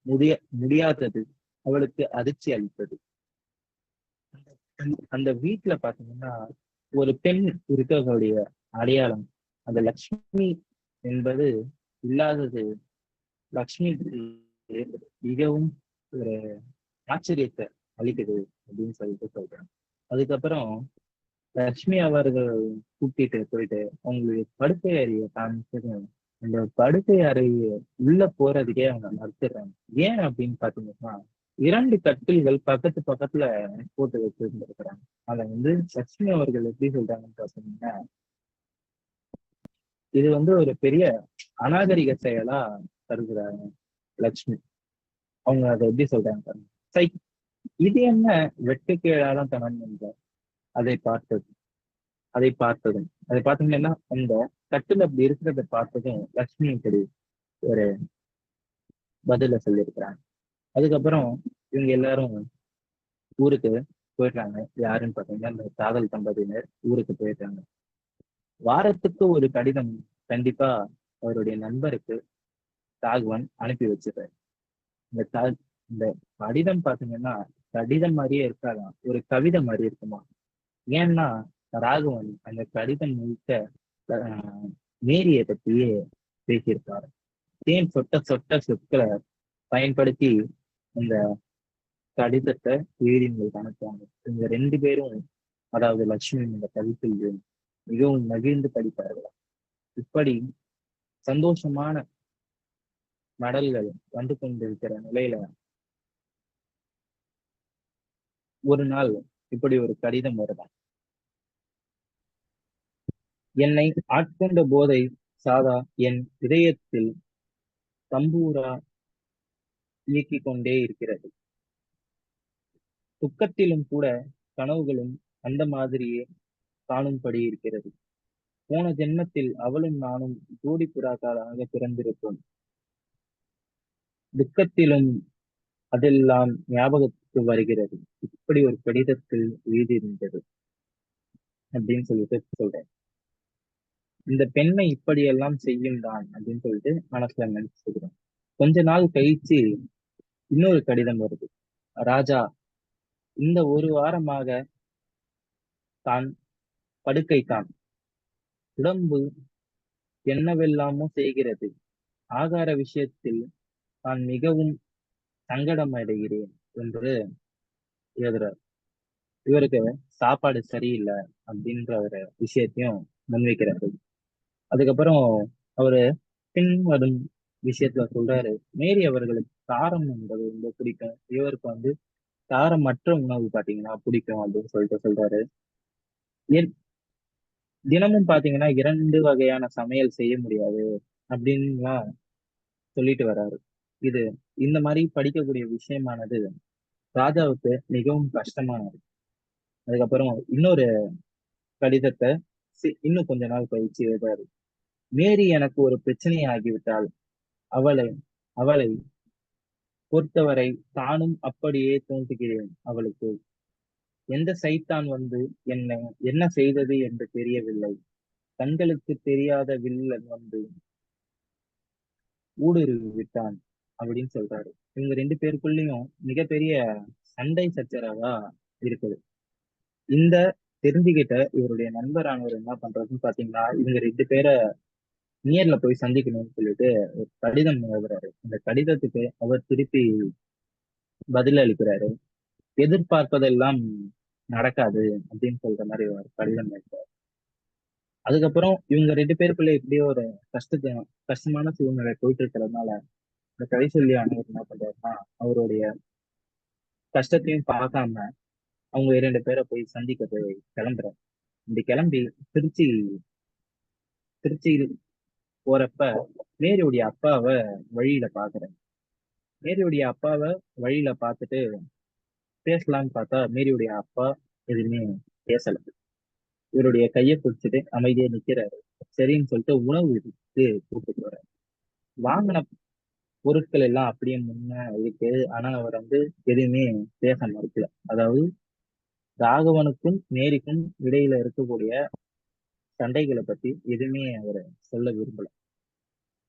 முடியாதது அவளுக்கு அதிர்ச்சி அளித்தது. அந்த வீட்டுல பாத்தீங்கன்னா ஒரு பெண் இருக்கக்கூடிய அடையாளம், அந்த லக்ஷ்மி என்பது இல்லாதது லக்ஷ்மிக்கு மிகவும் ஒரு ஆச்சரியத்தை அளிக்குது அப்படின்னு சொல்லிட்டு சொல்றாங்க. அதுக்கப்புறம் லட்சுமி அவர்கள் கூட்டிட்டு போயிட்டு அவங்களுடைய படுக்கை அறையை காமிச்சது. அந்த படுக்கை அறைய உள்ள போறதுக்கே அவங்க மறுத்துடுறாங்க. ஏன் அப்படின்னு பாத்தீங்கன்னா 2 கட்டில்கள் பக்கத்து பக்கத்துல போட்டு வச்சிருந்திருக்கிறாங்க. அதை லட்சுமி அவர்கள் எப்படி சொல்றாங்கன்னு பாத்தீங்கன்னா, இது ஒரு பெரிய அநாகரிக செயலா கருதுறாங்க லட்சுமி. அவங்க அதை எப்படி சொல்றாங்க பாருங்க. சை, இது என்ன வெட்டுக்கேடான தனம் என்றார். அதை பார்த்தது அதை பார்த்ததும் அதை பார்த்தீங்கன்னா அந்த கட்டில் அப்படி இருக்கிறத பார்த்ததும் லட்சுமி இப்படி ஒரு பதில சொல்லியிருக்கிறாங்க. அதுக்கப்புறம் இவங்க எல்லாரும் ஊருக்கு போயிடுறாங்க. யாருன்னு பார்த்தீங்கன்னா இந்த காதல் தம்பதியினர் ஊருக்கு போயிடுறாங்க. வாரத்துக்கு ஒரு கடிதம் கண்டிப்பா அவருடைய நண்பருக்கு ராகவன் அனுப்பி வச்சிருக்காரு. இந்த கடிதம் பாத்தீங்கன்னா கடிதம் மாதிரியே இருக்காதான், ஒரு கவிதை மாதிரி இருக்குமா. ஏன்னா ராகவன் அந்த கடிதம் முழுக்க மேரியை பற்றியே பேசியிருக்காரு. தேன் சொட்ட சொட்ட சொற்களை பயன்படுத்தி இந்த கடிதத்தை உயிரின்களுக்கு அனுப்புவாங்க. இந்த 2 பேரும், அதாவது லட்சுமி இந்த கவிதையில் மிகவும் மகிழ்ந்து படிப்பார்கள். இப்படி சந்தோஷமான மடல்கள் வந்து கொண்டிருக்கிற நிலையில ஒரு நாள் இப்படி ஒரு கடிதம் வருதான். என்னை ஆட்கொண்ட போதை சாதா என் இதயத்தில் தம்பூரா இயக்கிக் கொண்டே இருக்கிறது. துக்கத்திலும் கூட கனவுகளும் அந்த மாதிரியே காணும்படி இருக்கிறது. போன ஜென்மத்தில் அவளும் நானும் ஜோடி புறாக்களாக பிறந்திருப்போம். துக்கத்திலும் அதெல்லாம் ஞாபகத்துக்கு வருகிறது. இப்படி ஒரு கடிதத்தில் எழுதியிருந்தது அப்படின்னு சொல்லிட்டு சொல்றேன். இந்த பெண்ணை இப்படியெல்லாம் செய்யும் தான் அப்படின்னு சொல்லிட்டு மனசுல நினைச்சுக்கிறேன். கொஞ்ச நாள் கழிச்சு இன்னொரு கடிதம் வருது. ராஜா, இந்த 1 வாரமாக தான் படுக்கைத்தான். உடம்பு என்னவெல்லாமோ செய்கிறது. ஆகார விஷயத்தில் நான் மிகவும் சங்கடம் அடைகிறேன் என்று எழுதுறார். இவருக்கு சாப்பாடு சரியில்லை அப்படின்ற ஒரு விஷயத்தையும் முன்வைக்கிறாரு. அதுக்கப்புறம் அவரு பின்வரும் விஷயத்துல சொல்றாரு, மேரி அவர்களுக்கு காரம் என்பது ரொம்ப பிடிக்கும். இவருக்கு காரமற்ற உணவு பாத்தீங்கன்னா பிடிக்கும் அப்படின்னு சொல்லிட்டு சொல்றாரு. தினமும் பாத்தீங்கன்னா 2 வகையான சமையல் செய்ய முடியாது அப்படின்லாம் சொல்லிட்டு வர்றாரு. இது இந்த மாதிரி படிக்கக்கூடிய விஷயமானது ராஜாவுக்கு மிகவும் கஷ்டமா இருக்கு. அதுக்கப்புறம் இன்னொரு கடிதத்தை இன்னும் கொஞ்ச நாள் கழிச்சு எழுதாரு. மேரி எனக்கு ஒரு பிரச்சனை ஆகிவிட்டால் அவளை அவளை பொறுத்தவரை தானும் அப்படியே தோன்றுகிறேன். அவளுக்கு எந்த சைத்தான் வந்து என்ன என்ன செய்தது என்று தெரியவில்லை. கண்களுக்கு தெரியாத வில்லன் வந்து ஊடுருவி விட்டான் அப்படின்னு சொல்றாரு. இவங்க 2 பேருக்குள்ளயும் மிகப்பெரிய சண்டை சச்சரவா இருக்குது. இந்த தெரிஞ்சுக்கிட்ட இவருடைய நண்பரானவர் என்ன பண்றதுன்னு பாத்தீங்கன்னா, இவங்க 2 பேரை நேர்ல போய் சந்திக்கணும்னு சொல்லிட்டு ஒரு கடிதம் எழுதுறாரு. இந்த கடிதத்துக்கு அவர் திருப்பி பதில் அளிக்கிறாரு. எதிர்பார்ப்பதெல்லாம் நடக்காது அப்படின்னு சொல்ற மாதிரி ஒரு கடிதம் எழுதுறாரு. அதுக்கப்புறம் இவங்க 2 பேருக்குள்ள எப்படியோ ஒரு கஷ்டத்தை கஷ்டமான சூழ்நிலை போயிட்டு இருக்கிறதுனால இந்த கதை சொல்லி அனைவர் என்ன பண்றாருன்னா, அவருடைய கஷ்டத்தையும் பார்க்காம அவங்க 2 பேரை போய் சந்திக்கிறது கிளம்புறாரு. இப்படி கிளம்பி திருச்சி திருச்சியில் போறப்ப மேரியுடைய அப்பாவை வழியில பாக்குறேன். மேரியுடைய அப்பாவை வழியில பார்த்துட்டு பேசலாம்னு பார்த்தா மேரியுடைய அப்பா எதுவுமே பேசல. இவருடைய கையை பிடிச்சிட்டு அமைதியா நிக்கிறாரு. சரின்னு சொல்லிட்டு உணவு எடுத்து கூப்பிட்டு வர்றாரு. வாங்கின பொருட்கள் எல்லாம் அப்படியே முன்ன இருக்கு. ஆனா அவர் வந்து எதுவுமே பேச மறுக்கல. அதாவது ராகவனுக்கும் மேரிக்கும் இடையில இருக்கக்கூடிய சண்டைகளை பத்தி எதுவுமே அவர் சொல்ல விரும்பல.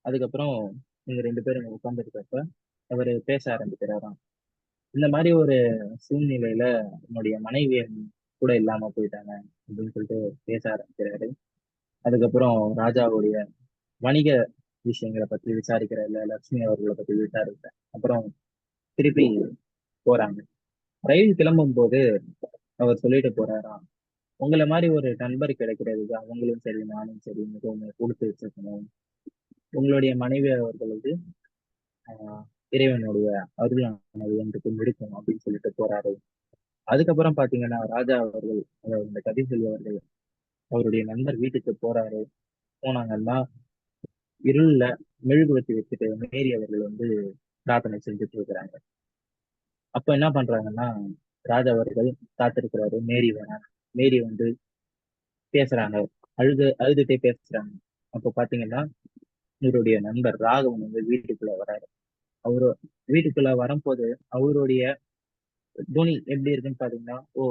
அதுக்கப்புறம் இவங்க 2 பேரும் உட்கார்ந்துருக்கப்ப அவரு பேச ஆரம்பிக்கிறாராம். இந்த மாதிரி ஒரு சூழ்நிலையில என்னுடைய மனைவி கூட இல்லாம போயிட்டாங்க அப்படின்னு சொல்லிட்டு பேச ஆரம்பிக்கிறாரு. அதுக்கப்புறம் ராஜாவுடைய வணிக விஷயங்களை பத்தி விசாரிக்கிறாரு. லட்சுமி அவர்களை பத்தி விசாரிக்கிறேன். அப்புறம் திருப்பி போறாங்க. ரயில் கிளம்பும் போது அவர் சொல்லிட்டு போறாராம், உங்களை மாதிரி ஒரு நண்பர் கிடைக்கிறதுக்கு அவங்களும் சரி நானும் சரி மிகவும் கொடுத்து வச்சிருக்கணும். உங்களுடைய மனைவி அவர்களுக்கு ஆஹ் இறைவனுடைய அருளானது என்றுக்கும் இருக்கும் அப்படின்னு சொல்லிட்டு போறாரு. அதுக்கப்புறம் பாத்தீங்கன்னா ராஜா அவர்கள், அதாவது இந்த கதை சொல்லி அவர்கள் அவருடைய நண்பர் வீட்டுக்கு போறாரு. போனாங்கன்னா இருள்ல மெழுகுவர்த்தி வச்சுட்டு மேரி அவர்கள் வந்து பிரார்த்தனை செஞ்சுட்டு இருக்கிறாங்க. அப்ப என்ன பண்றாங்கன்னா, ராஜா அவர்கள் காத்திருக்கிறாரு. மேரி வேணாம். மேரி வந்து பேசுறாங்க. அழுதுட்டே பேசுறாங்க. அப்ப பாத்தீங்கன்னா இவருடைய நண்பர் ராகவன் வந்து வீட்டுக்குள்ள வராரு. அவரு வீட்டுக்குள்ள வரும்போது அவருடைய துணி எப்படி இருக்குன்னு பாத்தீங்கன்னா, ஓ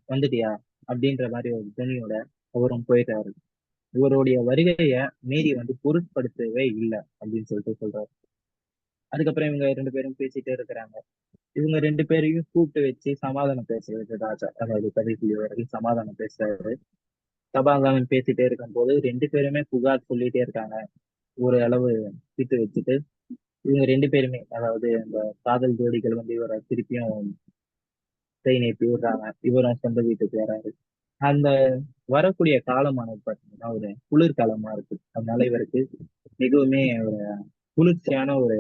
வந்துட்டியா அப்படின்ற மாதிரி ஒரு துணியோட அவரும் போயிட்டாரு. இவருடைய வருகைய மீறி வந்து பொருட்படுத்தவே இல்லை அப்படின்னு சொல்லிட்டு சொல்றாரு. அதுக்கப்புறம் இவங்க 2 பேரும் பேசிட்டே இருக்கிறாங்க. இவங்க 2 பேரையும் கூப்பிட்டு வச்சு சமாதானம் பேசுறது ராஜா, அதாவது கதைக்குள்ள வரைக்கும் சமாதானம் பேசுறாரு. சமாதானம் பேசிட்டே இருக்கும் போது 2 பேருமே புகார் சொல்லிட்டே இருக்காங்க. ஒரு அளவு தீர்த்து வச்சுட்டு இவங்க 2 பேருமே, அதாவது இந்த காதல் ஜோடிகள் வந்து இவரை திருப்பியும் ட்ரெயின் ஏற்றி விடுறாங்க. இவரும் சொந்த வீட்டுக்கு வராரு. அந்த வரக்கூடிய காலமானது பார்த்தீங்கன்னா ஒரு குளிர்காலமா இருக்கு. அதனால இவருக்கு மிகவுமே ஒரு குளிர்ச்சியான ஒரு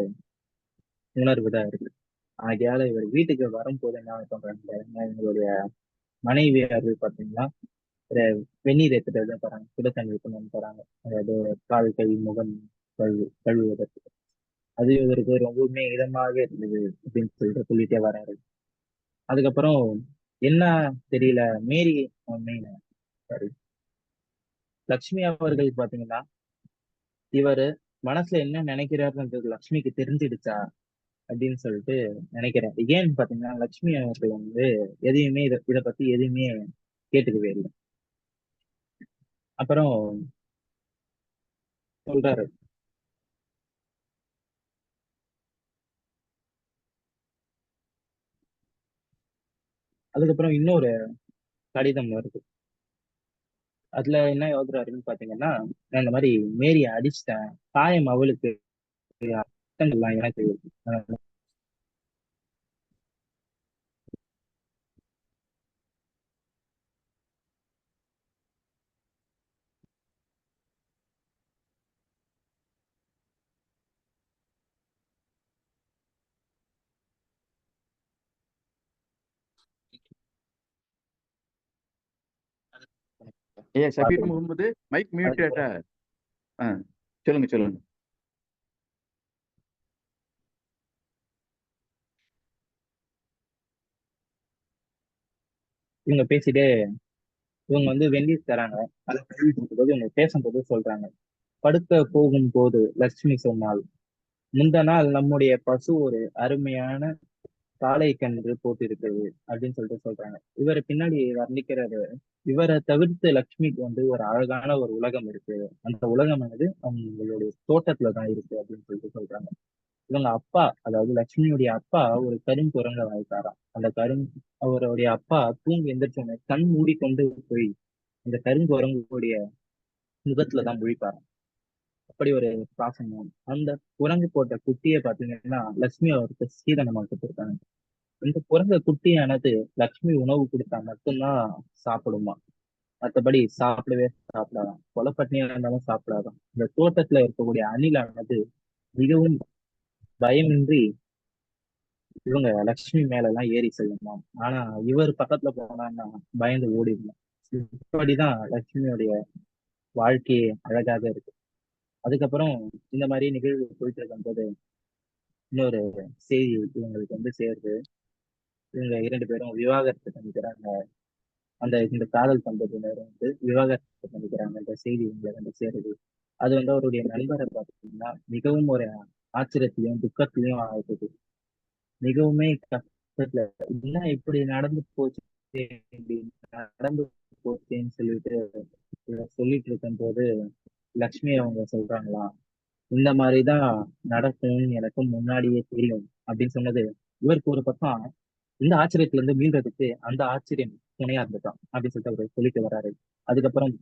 உணர்வு தான் இருக்கு. ஆகையால இவர் வீட்டுக்கு வரும்போது என்ன பண்றாங்க பாருங்க, இவங்களுடைய மனைவியார் பார்த்தீங்கன்னா ஒரு வெந்நீர் எடுத்துட்டு வந்து போறாங்க. சுட தண்ணி எடுத்துட்டு வந்து போறாங்க. அதாவது கால் கை முகம் கழுவுவதற்கு. அது இவருக்கு ரொம்பவுமே இதமாக இருந்தது அப்படின்னு சொல்லிட்டு சொல்லிட்டே வராரு. அதுக்கப்புறம் என்ன தெரியல, மேரி சாரி லக்ஷ்மி அவர்கள் பாத்தீங்கன்னா இவரு மனசுல என்ன நினைக்கிறாருன்றது லக்ஷ்மிக்கு தெரிஞ்சிடுச்சா அப்படின்னு சொல்லிட்டு நினைக்கிறேன். ஏன்னு பாத்தீங்கன்னா லக்ஷ்மி அவர்கள் வந்து எதையுமே இதை பத்தி எதுவுமே கேட்டுக்கவே இல்லை. அப்புறம் சொல்றாரு. அதுக்கப்புறம் இன்னொரு கடிதம் வருது. அதுல என்ன எழுதுறாருன்னு பாத்தீங்கன்னா, நான் இந்த மாதிரி மேரியை அடிச்சிட்டேன், காயம் அவளுக்கு, ரத்தங்கள்லாம் எனக்கு.
ஐயா சபீர்
பார்க்கணும்.
Mohammed, mike mute.
அதுக்கப்புறம்
சொல்லுங்க சொல்லுங்க.
இவங்க பேசிட்டே இவங்க வந்து வெந்நீர் தராங்க. அதை கழுவிட்டு இருக்கும்போது இவங்க பேசும்போது சொல்றாங்க, படுக்க போகும் போது லட்சுமி சொன்னாள், முந்த நாள் நம்முடைய பசு ஒரு அருமையான காளை கன்று போட்டிருக்கிறது அப்படின்னு சொல்லிட்டு சொல்றாங்க. இவரை பின்னாடி வர்ணிக்கிறது, இவரை தவிர்த்து லக்ஷ்மிக்கு வந்து ஒரு அழகான ஒரு உலகம் இருக்கு, அந்த உலகமானது அவங்களுடைய தோட்டத்துலதான் இருக்கு அப்படின்னு சொல்லிட்டு சொல்றாங்க. இவங்க அப்பா, அதாவது லட்சுமியுடைய அப்பா ஒரு கருங்குரங்க வளர்த்தாராம். அந்த அவருடைய அப்பா தூங்கி எந்திரிச்சோன்னு கண் மூடி கொண்டு போய் இந்த கருங்குரங்குடைய முகத்துலதான் முழிப்பாராம். அப்படி ஒரு பாசம். அந்த குரங்கு போட்ட குட்டியை பாத்தீங்கன்னா லட்சுமி அவருக்கு சீதனமா கொடுத்துருக்காங்க. இந்த குரங்கு குட்டியானது லட்சுமி உணவு கொடுத்தா மட்டும்தான் சாப்பிடுமா, மற்றபடி சாப்பிடவே சாப்பிடாதான். கொலைப்பட்டினியா இருந்தாலும் சாப்பிடாதான். இந்த தோட்டத்துல இருக்கக்கூடிய அணிலானது மிகவும் பயமின்றி இவங்க லட்சுமி மேல எல்லாம் ஏறி செல்லுமா. ஆனா இவர் பக்கத்துல போனான்னா பயந்து ஓடிடலாம். இப்படிதான் லட்சுமியுடைய வாழ்க்கையே அழகாக இருக்கு. அதுக்கப்புறம் இந்த மாதிரி நிகழ்வு போயிட்டு இருக்கும்போது இன்னொரு செய்தி இவங்களுக்கு வந்து சேருது. இவங்க 2 பேரும் விவாகரத்து பண்ணிக்கிறாங்க. இந்த காதல் தம்பதியினர் வந்து விவாகரத்து பண்ணிக்கிறாங்க. இந்த செய்தி இவங்களை வந்து சேருது. அது வந்து அவருடைய நண்பரை பார்த்தீங்கன்னா மிகவும் ஒரு ஆச்சரியத்திலையும் துக்கத்திலையும் ஆகுது. மிகவுமே கஷ்டத்துல என்ன இப்படி நடந்து போச்சு, இப்படி நடந்து போச்சேன்னு சொல்லிட்டு சொல்லிட்டு இருக்கும் போது லக்ஷ்மி அவங்க சொல்றாங்களா, இந்த மாதிரிதான் நடக்கும்னு எனக்கு முன்னாடியே தெரியும் அப்படின்னு சொன்னது இவருக்கு ஒரு பக்கம் இந்த ஆச்சரியத்துல இருந்து மீள்றதுக்கு அந்த ஆச்சரியம் துணையா இருந்துட்டான் அப்படின்னு சொல்லிட்டு அவர் சொல்லிட்டு வர்றாரு. அதுக்கப்புறம்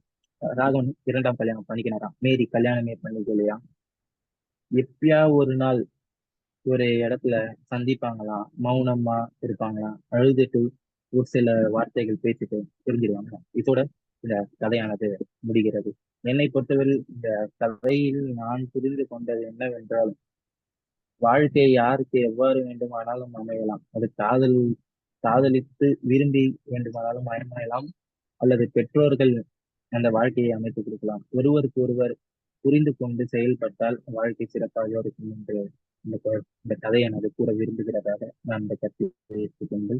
ராகவன் 2ஆம் கல்யாணம் பண்ணிக்கினாராம். மேரி கல்யாணமே பண்ணிக்கலையா. எப்பயா ஒரு நாள் ஒரு இடத்துல சந்திப்பாங்களாம், மௌனமா இருப்பாங்களாம், அழுதுட்டு ஒரு சில வார்த்தைகள் பேசிட்டு தெரிஞ்சிருவாங்க. இதோட இந்த கதையானது முடிகிறது. என்னை பொறுத்தவரை இந்த கதையில் நான் புரிந்து கொண்டது என்னவென்றால், வாழ்க்கை யாருக்கு எவ்வாறு வேண்டுமானாலும் அமையலாம். அது காதலித்து விரும்பி வேண்டுமானாலும் அமையலாம், அல்லது பெற்றோர்கள் அந்த வாழ்க்கையை அமைத்துக் கொடுக்கலாம். ஒருவருக்கு ஒருவர் புரிந்து கொண்டு செயல்பட்டால் வாழ்க்கை சிறப்பாக இருக்கும் என்று இந்த கதையை எனது கூற விரும்புகிறதாக நான் இந்த கருத்தை ஏற்றுக்கொண்டு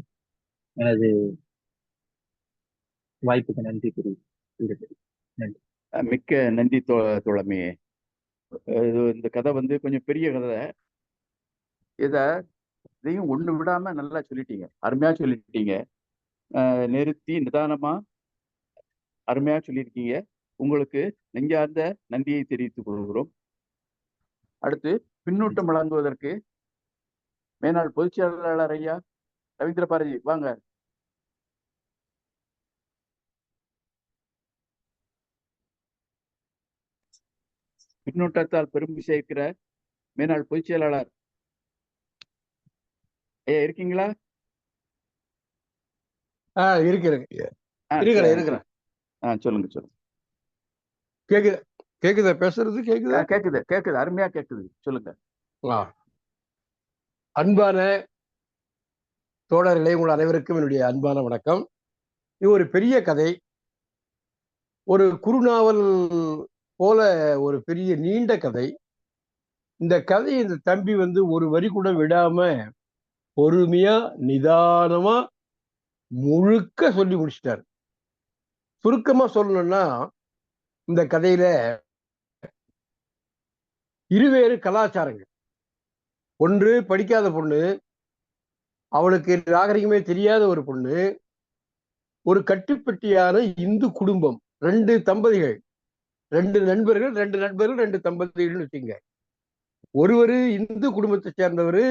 எனது வாய்ப்புக்கு நன்றி கூறுகிறேன். நன்றி.
மிக்க நன்றி தோழமையே. இந்த கதை வந்து கொஞ்சம் பெரிய கதை. இதையும் ஒண்ணு விடாம நல்லா சொல்லிட்டீங்க, அருமையா சொல்லிட்டீங்க. நிறுத்தி நிதானமா அருமையா சொல்லியிருக்கீங்க. உங்களுக்கு நெஞ்சார்ந்த நன்றியை தெரிவித்துக் கொள்கிறோம். அடுத்து பின்னூட்டம் வழங்குவதற்கு மேனாள் பொதுச் செயலாளர் ஐயா ரவீந்திர பாரதி வாங்க. பின்னூட்டத்தால் பெருமை சேர்க்கிற மேனாள் பொதுச் செயலாளர் ஐயா இருக்கீங்களா?
இருக்கிறேன்.
சொல்லுங்க.
கேக்குதா பேசுறது?
கேக்குது, அருமையா கேக்குது, சொல்லுங்க.
அன்பான தோழர்களே, உங்கள் அனைவருக்கும் என்னுடைய அன்பான வணக்கம். இது ஒரு பெரிய கதை, ஒரு குறுநாவல் போல ஒரு பெரிய நீண்ட கதை. இந்த கதை இந்த தம்பி வந்து ஒரு வரி கூட விடாம பொறுமையா நிதானமா முழுக்க சொல்லி முடிச்சிட்டார். சுருக்கமா சொல்லணும்னா, இந்த கதையில இருவேறு கலாச்சாரங்கள். ஒன்று படிக்காத பொண்ணு, அவளுக்கு நாகரிகமே தெரியாத ஒரு பொண்ணு, ஒரு கட்டுப்பட்டியான இந்து குடும்பம், 2 தம்பதிகள், 2 நண்பர்கள் 2 தம்பதிகள்னு வச்சுங்க. ஒருவரு இந்து குடும்பத்தை சேர்ந்தவர்,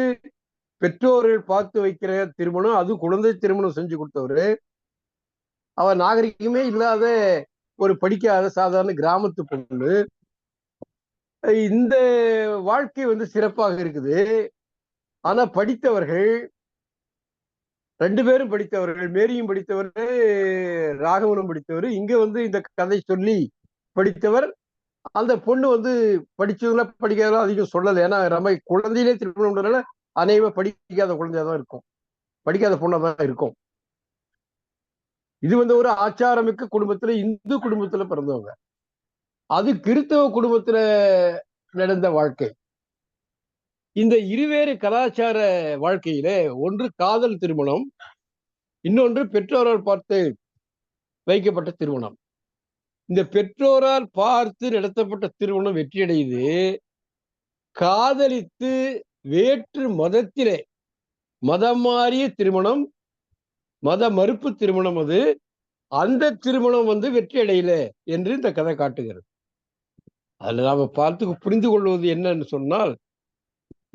பெற்றோர்கள் பார்த்து வைக்கிற திருமணம், அது குழந்தை திருமணம் செஞ்சு கொடுத்தவரு. அவ நாகரிகமே இல்லாத ஒரு படிக்காத சாதாரண கிராமத்து பொண்ணு. இந்த வாழ்க்கை வந்து சிறப்பாக இருக்குது. ஆனா படித்தவர்கள் 2 பேரும் படித்தவர்கள். மேரியும் படித்தவர், ராகவனும் படித்தவர். இங்க வந்து இந்த கதை சொல்லி படித்தவர். அந்த பொண்ணு வந்து படிச்சதுல படிக்காதெல்லாம் அதிகம் சொல்லலை. ஏன்னா நம்ம குழந்தையிலே திருமணம்ன்றதுனால அநேகமா படிக்காத குழந்தையா தான் இருக்கும், படிக்காத பொண்ணா தான் இருக்கும். இது ஒரு ஆச்சாரமிக்க குடும்பத்துல, இந்து குடும்பத்துல பிறந்தவங்க. அது கிறிஸ்தவ குடும்பத்துல நடந்த வாழ்க்கை. இந்த இருவேறு கலாச்சார வாழ்க்கையில ஒன்று காதல் திருமணம், இன்னொன்று பெற்றோரால் பார்த்து வைக்கப்பட்ட திருமணம். இந்த பெற்றோரால் பார்த்து நடத்தப்பட்ட திருமணம் வெற்றியடையுது. காதலித்து வேற்று மதத்திலே மதம் மாறிய திருமணம், மத மறுப்பு திருமணம், அந்த திருமணம் வெற்றி அடையல என்று இந்த கதை காட்டுகிறது. அதுல நாம பார்த்து புரிந்து கொள்வது என்னன்னு சொன்னால்,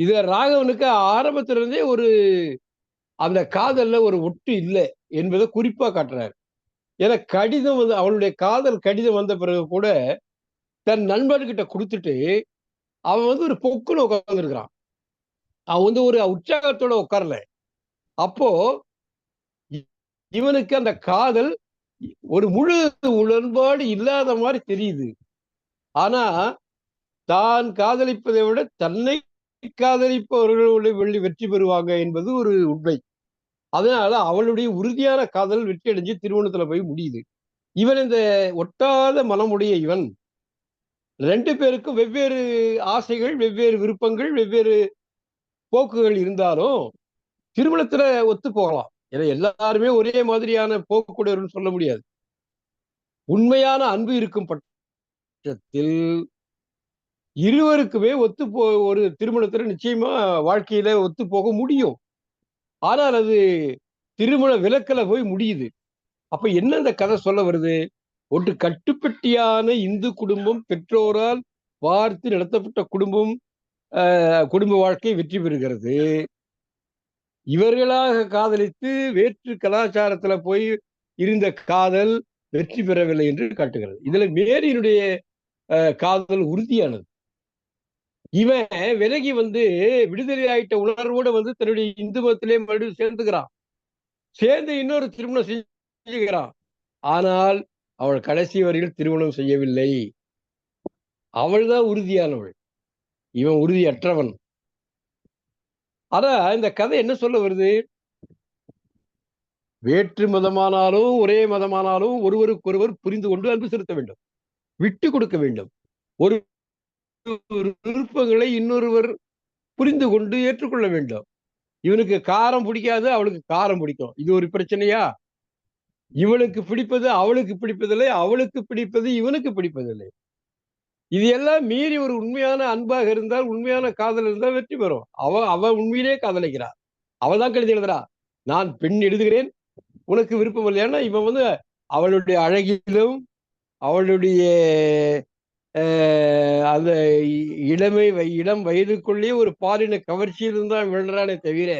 இத ராகவனுக்கு ஆரம்பத்திலிருந்தே அந்த காதல்ல ஒரு ஒட்டு இல்லை என்பதை குறிப்பா காட்டுறாரு. ஏன்னா கடிதம் அவளுடைய காதல் கடிதம் வந்த பிறகு கூட தன் நண்பர்கிட்ட கொடுத்துட்டு அவன் ஒரு பொக்குல உட்கார்ந்து இருக்கிறான். அவன் ஒரு உற்சாகத்தோட உட்காரல. அப்போ இவனுக்கு அந்த காதல் ஒரு முழு உடன்பாடு இல்லாத மாதிரி தெரியுது. ஆனா தான் காதலிப்பதை விட தன்னை காதலிப்பவர்கள் வெற்றி பெறுவாங்க என்பது ஒரு உண்மை. அதனால அவளுடைய உறுதியான காதல் வெற்றி அடைஞ்சு திருமணத்துல போய் முடியுது. இவன் இந்த ஒட்டாத மனமுடைய இவன் 2 பேருக்கும் வெவ்வேறு ஆசைகள், வெவ்வேறு விருப்பங்கள், வெவ்வேறு போக்குகள் இருந்தாலும் திருமணத்துல ஒத்து போகலாம். ஏன்னா எல்லாருமே ஒரே மாதிரியான போக்குடையவர்கள் சொல்ல முடியாது. உண்மையான அன்பு இருக்கும் பட்சத்தில் இருவருக்குமே ஒரு திருமணத்துல நிச்சயமா வாழ்க்கையில ஒத்து போக முடியும். ஆனால் அது திருமண விலக்கல போய் முடியுது. அப்ப என்ன இந்த கதை சொல்ல வருது? ஒன்று கட்டுப்பட்டியான இந்து குடும்பம், பெற்றோரால் பார்த்து நடத்தப்பட்ட குடும்பம், குடும்ப வாழ்க்கை வெற்றி பெறுகிறது. இவர்களாக காதலித்து வேற்று கலாச்சாரத்துல போய் இருந்த காதல் வெற்றி பெறவில்லை என்று காட்டுகிறது. இதுல மேரியினுடைய காதல் உறுதியானது. இவன் விலகி விடுதலை ஆயிட்ட உணர்வோட தன்னுடைய இந்து மதத்திலே மறுபடியும் சேர்ந்துக்கிறான். சேர்ந்து இன்னொரு திருமணம் செஞ்சுக்கிறான். ஆனால் அவள் கடைசி வரையில் திருமணம் செய்யவில்லை. அவள் தான் உறுதியானவள், இவன் உறுதியற்றவன். ஆனா இந்த கதை என்ன சொல்ல வருது? வேற்று மதமானாலும் ஒரே மதமானாலும் ஒருவருக்கொருவர் புரிந்து கொண்டு அன்பு செலுத்த வேண்டும், விட்டு கொடுக்க வேண்டும். ஒரு விருப்பங்களை இன்னொருவர் புரிந்து கொண்டு ஏற்றுக்கொள்ள வேண்டும். இவனுக்கு காரம் பிடிக்காது, அவளுக்கு காரம் பிடிக்கும். இது ஒரு பிரச்சனையா? இவனுக்கு பிடிப்பது அவளுக்கு பிடிப்பதில்லை, அவளுக்கு பிடிப்பது இவனுக்கு பிடிப்பதில்லை. இது எல்லாம் மீறி ஒரு உண்மையான அன்பாக இருந்தால், உண்மையான காதல் இருந்தால் வெற்றி பெறும். அவ உண்மையிலே காதலிக்கிறார். அவதான் கழுதி எழுதுறா, நான் பெண் எழுதுகிறேன், உனக்கு விருப்பம் இல்லையானா இவன் அவளுடைய அழகிலும் அவளுடைய அந்த இளம் வயதுக்குள்ளேயே ஒரு பாலின கவர்ச்சியிலும் தான் விழுறானே தவிர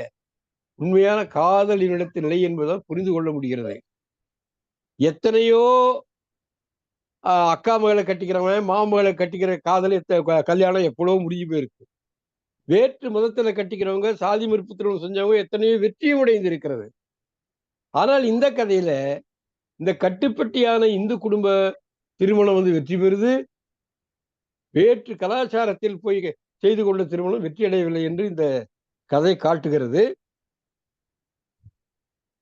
உண்மையான காதல் இவனிடத்தில் இல்லை என்பதால் புரிந்து கொள்ள முடிகிறது. எத்தனையோ அக்கா மகளை கட்டிக்கிறவன், மாமகளை கட்டிக்கிற காதல் கல்யாணம் எப்பளோ முடிஞ்சு போயிருக்கு. வேற்று மதத்துல கட்டிக்கிறவங்க, சாதி மறுப்பு திருமணம் செஞ்சவங்க எத்தனையோ வெற்றியும் அடைந்து இருக்கிறது. ஆனால் இந்த கதையில இந்த கட்டுப்பட்டியான இந்து குடும்ப திருமணம் வெற்றி பெறுது, வேற்று கலாச்சாரத்தில் போய் செய்து கொண்ட திருமணம் வெற்றி அடையவில்லை என்று இந்த கதை காட்டுகிறது.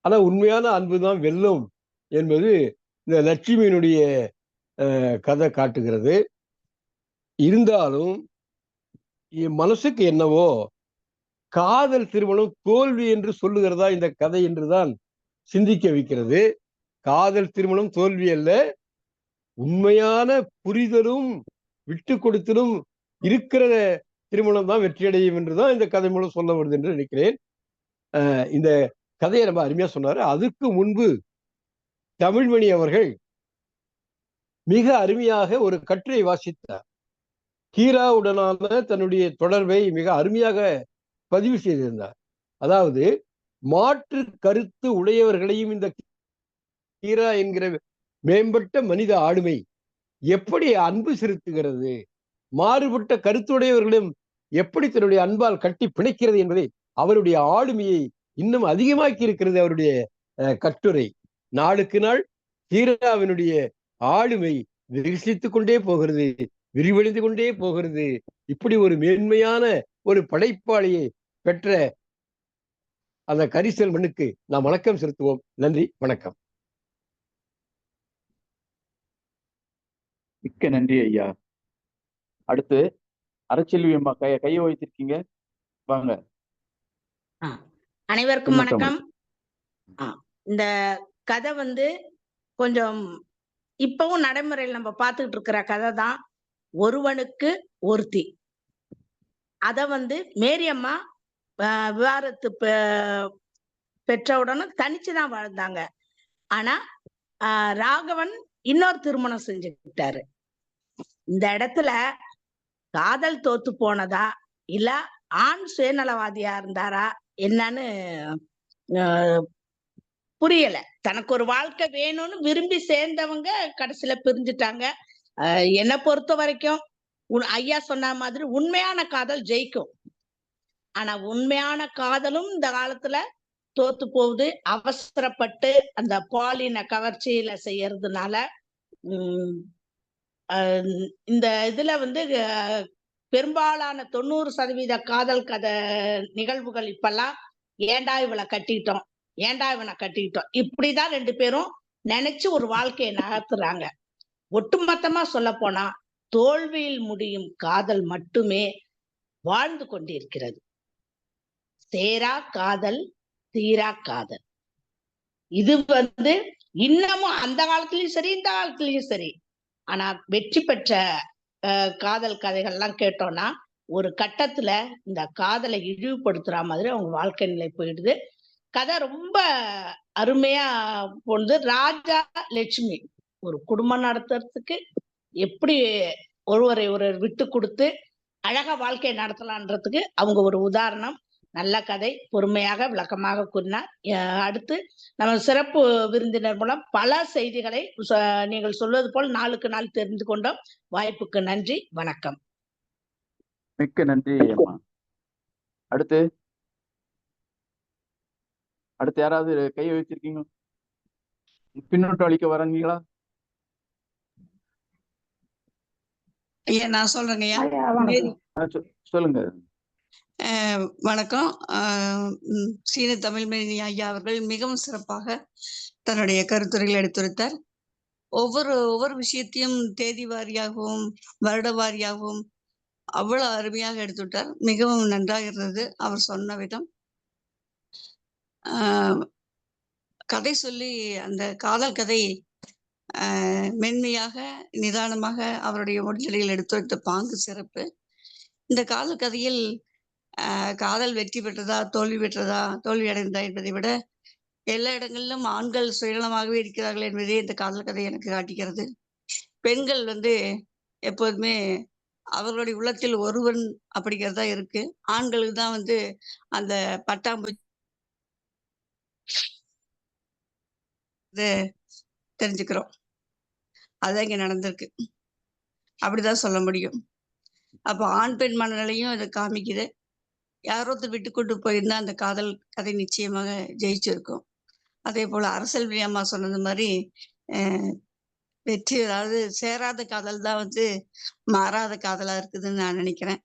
ஆனா உண்மையான அன்புதான் வெல்லும் என்பது இந்த லட்சுமியினுடைய கதை காட்டுகிறது. இருந்தாலும் என் மனசுக்கு என்னவோ காதல் திருமணம் தோல்வி என்று சொல்லுகிறதா இந்த கதை என்றுதான் சிந்திக்க வைக்கிறது. காதல் திருமணம் தோல்வி அல்ல, உண்மையான புரிதலும் விட்டு கொடுத்தலும் இருக்கிற திருமணம் தான் வெற்றியடையும் என்றுதான் இந்த கதை மூலம் சொல்ல வருது என்று நினைக்கிறேன். இந்த கதையை ரொம்ப அருமையா சொன்னாரு. அதுக்கு முன்பு தமிழ்மணி அவர்கள் மிக அருமையாக ஒரு கட்டுரை வாசித்தார். கீராவுடனான தன்னுடைய தொடர்பை மிக அருமையாக பதிவு செய்திருந்தார். அதாவது மாற்று கருத்து உடையவர்களையும் இந்த கீரா என்கிற மேம்பட்ட மனித ஆளுமை எப்படி அன்பு செலுத்துகிறது, மாறுபட்ட கருத்துடையவர்களும் எப்படி தன்னுடைய அன்பால் கட்டி பிணைக்கிறது என்பதை அவருடைய ஆளுமையை இன்னும் அதிகமாக்கி இருக்கிறது அவருடைய கட்டுரை. நாளுக்கு நாள் கீராவினுடைய ஆளுமை விகசித்துக் கொண்டே போகிறது, விரிவடைந்து கொண்டே போகிறது. இப்படி ஒரு மேன்மையான ஒரு படைப்பாளியை பெற்ற அந்த கரிசல் மண்ணுக்கு நாம் வணக்கம் செலுத்துவோம். நன்றி, வணக்கம்.
மிக்க நன்றி ஐயா. அடுத்து அறச்செல்வி அம்மா கையை வைத்திருக்கீங்க, வாங்க.
அனைவருக்கும் வணக்கம்.
சின்னத்தமிழ்.
இந்த கதை வந்து கொஞ்சம் இப்பவும் நடைமுறையில் நம்ம பார்த்துக்கிட்டு இருக்கிற கதை தான். ஒருவனுக்கு ஒருத்தி. அத வந்து மேரி அம்மா விவாகரத்து பெற்றவுடனும் தனிச்சுதான் வாழ்ந்தாங்க. ஆனா ராகவன் இன்னொரு திருமணம் செஞ்சுக்கிட்டாரு. இந்த இடத்துல காதல் தோத்து போனதா இல்ல ஆண் சுயநலவாதியா இருந்தாரா என்னன்னு புரியல. தனக்கு ஒரு வாழ்க்கை வேணும்னு விரும்பி சேர்ந்தவங்க கடைசியில பிரிஞ்சுட்டாங்க. என்னை பொறுத்த வரைக்கும் ஐயா சொன்ன மாதிரி உண்மையான காதல் ஜெயிக்கும். ஆனா உண்மையான காதலும் இந்த காலத்துல தோத்து போகுது. அவசரப்பட்டு அந்த பாலின கவர்ச்சியில செய்யறதுனால இந்த இதுல வந்து பெரும்பாலான 90% காதல் கதை நிகழ்வுகள் இப்பெல்லாம் ஏண்டா இவளை கட்டிக்கிட்டோம், ஏண்டா இவனை கட்டிக்கிட்டோம், இப்படிதான் 2 பேரும் நினைச்சு ஒரு வாழ்க்கையை நகர்த்துறாங்க. ஒட்டுமொத்தமா சொல்ல போனா தோல்வியில் முடியும் காதல் மட்டுமே வாழ்ந்து கொண்டிருக்கிறது. சேரா காதல் தீரா காதல். இது வந்து இன்னமும் அந்த காலத்திலயும் சரி இந்த காலத்திலயும் சரி. ஆனா வெற்றி பெற்ற காதல் கதைகள்லாம் கேட்டோம்னா ஒரு கட்டத்துல இந்த காதலை இழிவுபடுத்துற மாதிரி அவங்க வாழ்க்கை நிலை போயிடுது. கதை ரொம்ப அருமையா போனது. ராஜா லட்சுமி ஒரு குடும்பம் நடத்துறதுக்கு எப்படி ஒருவரை விட்டு கொடுத்து அழகா வாழ்க்கையை நடத்தலான்றதுக்கு அவங்க ஒரு உதாரணம். நல்ல கதை, பொறுமையாக விளக்கமாக கூறினார். அடுத்து நம்ம சிறப்பு விருந்தினர் மூலம் பல செய்திகளை நீங்கள் சொல்வது போல் நாளுக்கு நாள் தெரிந்து கொண்டோம். வாய்ப்புக்கு நன்றி, வணக்கம்.
மிக்க நன்றி அம்மா. அடுத்து யாராவது கையை வச்சிருக்கீங்க? பின்னோட்டம் அளிக்க வரீங்களா?
ஐயா நான் சொல்றேங்க ஐயா.
சொல்லுங்க.
வணக்கம். சீன தமிழ்மணி ஐயா அவர்கள் மிகவும் சிறப்பாக தன்னுடைய கருத்துரைகளை எடுத்துரைத்தார். ஒவ்வொரு விஷயத்தையும் தேதி வாரியாகவும் வருட வாரியாகவும் அவ்வளவு அருமையாக எடுத்துவிட்டார். மிகவும் நன்றாக இருந்தது அவர் சொன்ன விதம். கதை சொல்லி அந்த காதல் கதை மென்மையாக நிதானமாக அவருடைய முடிவுகளில் எடுத்துரைத்த பாங்கு சிறப்பு. இந்த காதல் கதையில் காதல் வெற்றி பெற்றதா தோல்வி பெற்றதா தோல்வி அடைந்ததா என்பதை விட எல்லா இடங்களிலும் ஆண்கள் சுயநலமாகவே இருக்கிறார்கள் என்பதே இந்த காதல் கதை எனக்கு காட்டுகிறது. பெண்கள் வந்து எப்போதுமே அவர்களுடைய உள்ளத்தில் ஒருவன் அப்படிங்கிறதா இருக்கு. ஆண்களுக்கு தான் வந்து அந்த பட்டாம்பூச்சி தெரிஞ்சுக்கிறோம். அதுதான் இங்க நடந்திருக்கு, அப்படிதான் சொல்ல முடியும். அப்போ ஆண் பெண் மனநிலையும் அதை காமிக்குது. யாரோ விட்டு கொண்டு போயிருந்தா அந்த காதல் கதை நிச்சயமாக ஜெயிச்சிருக்கும். அதே போல அரசெல்வி அம்மா சொன்னது மாதிரி வெற்றி, அதாவது சேராத காதல் தான் வந்து மாறாத காதலா இருக்குதுன்னு நான் நினைக்கிறேன்.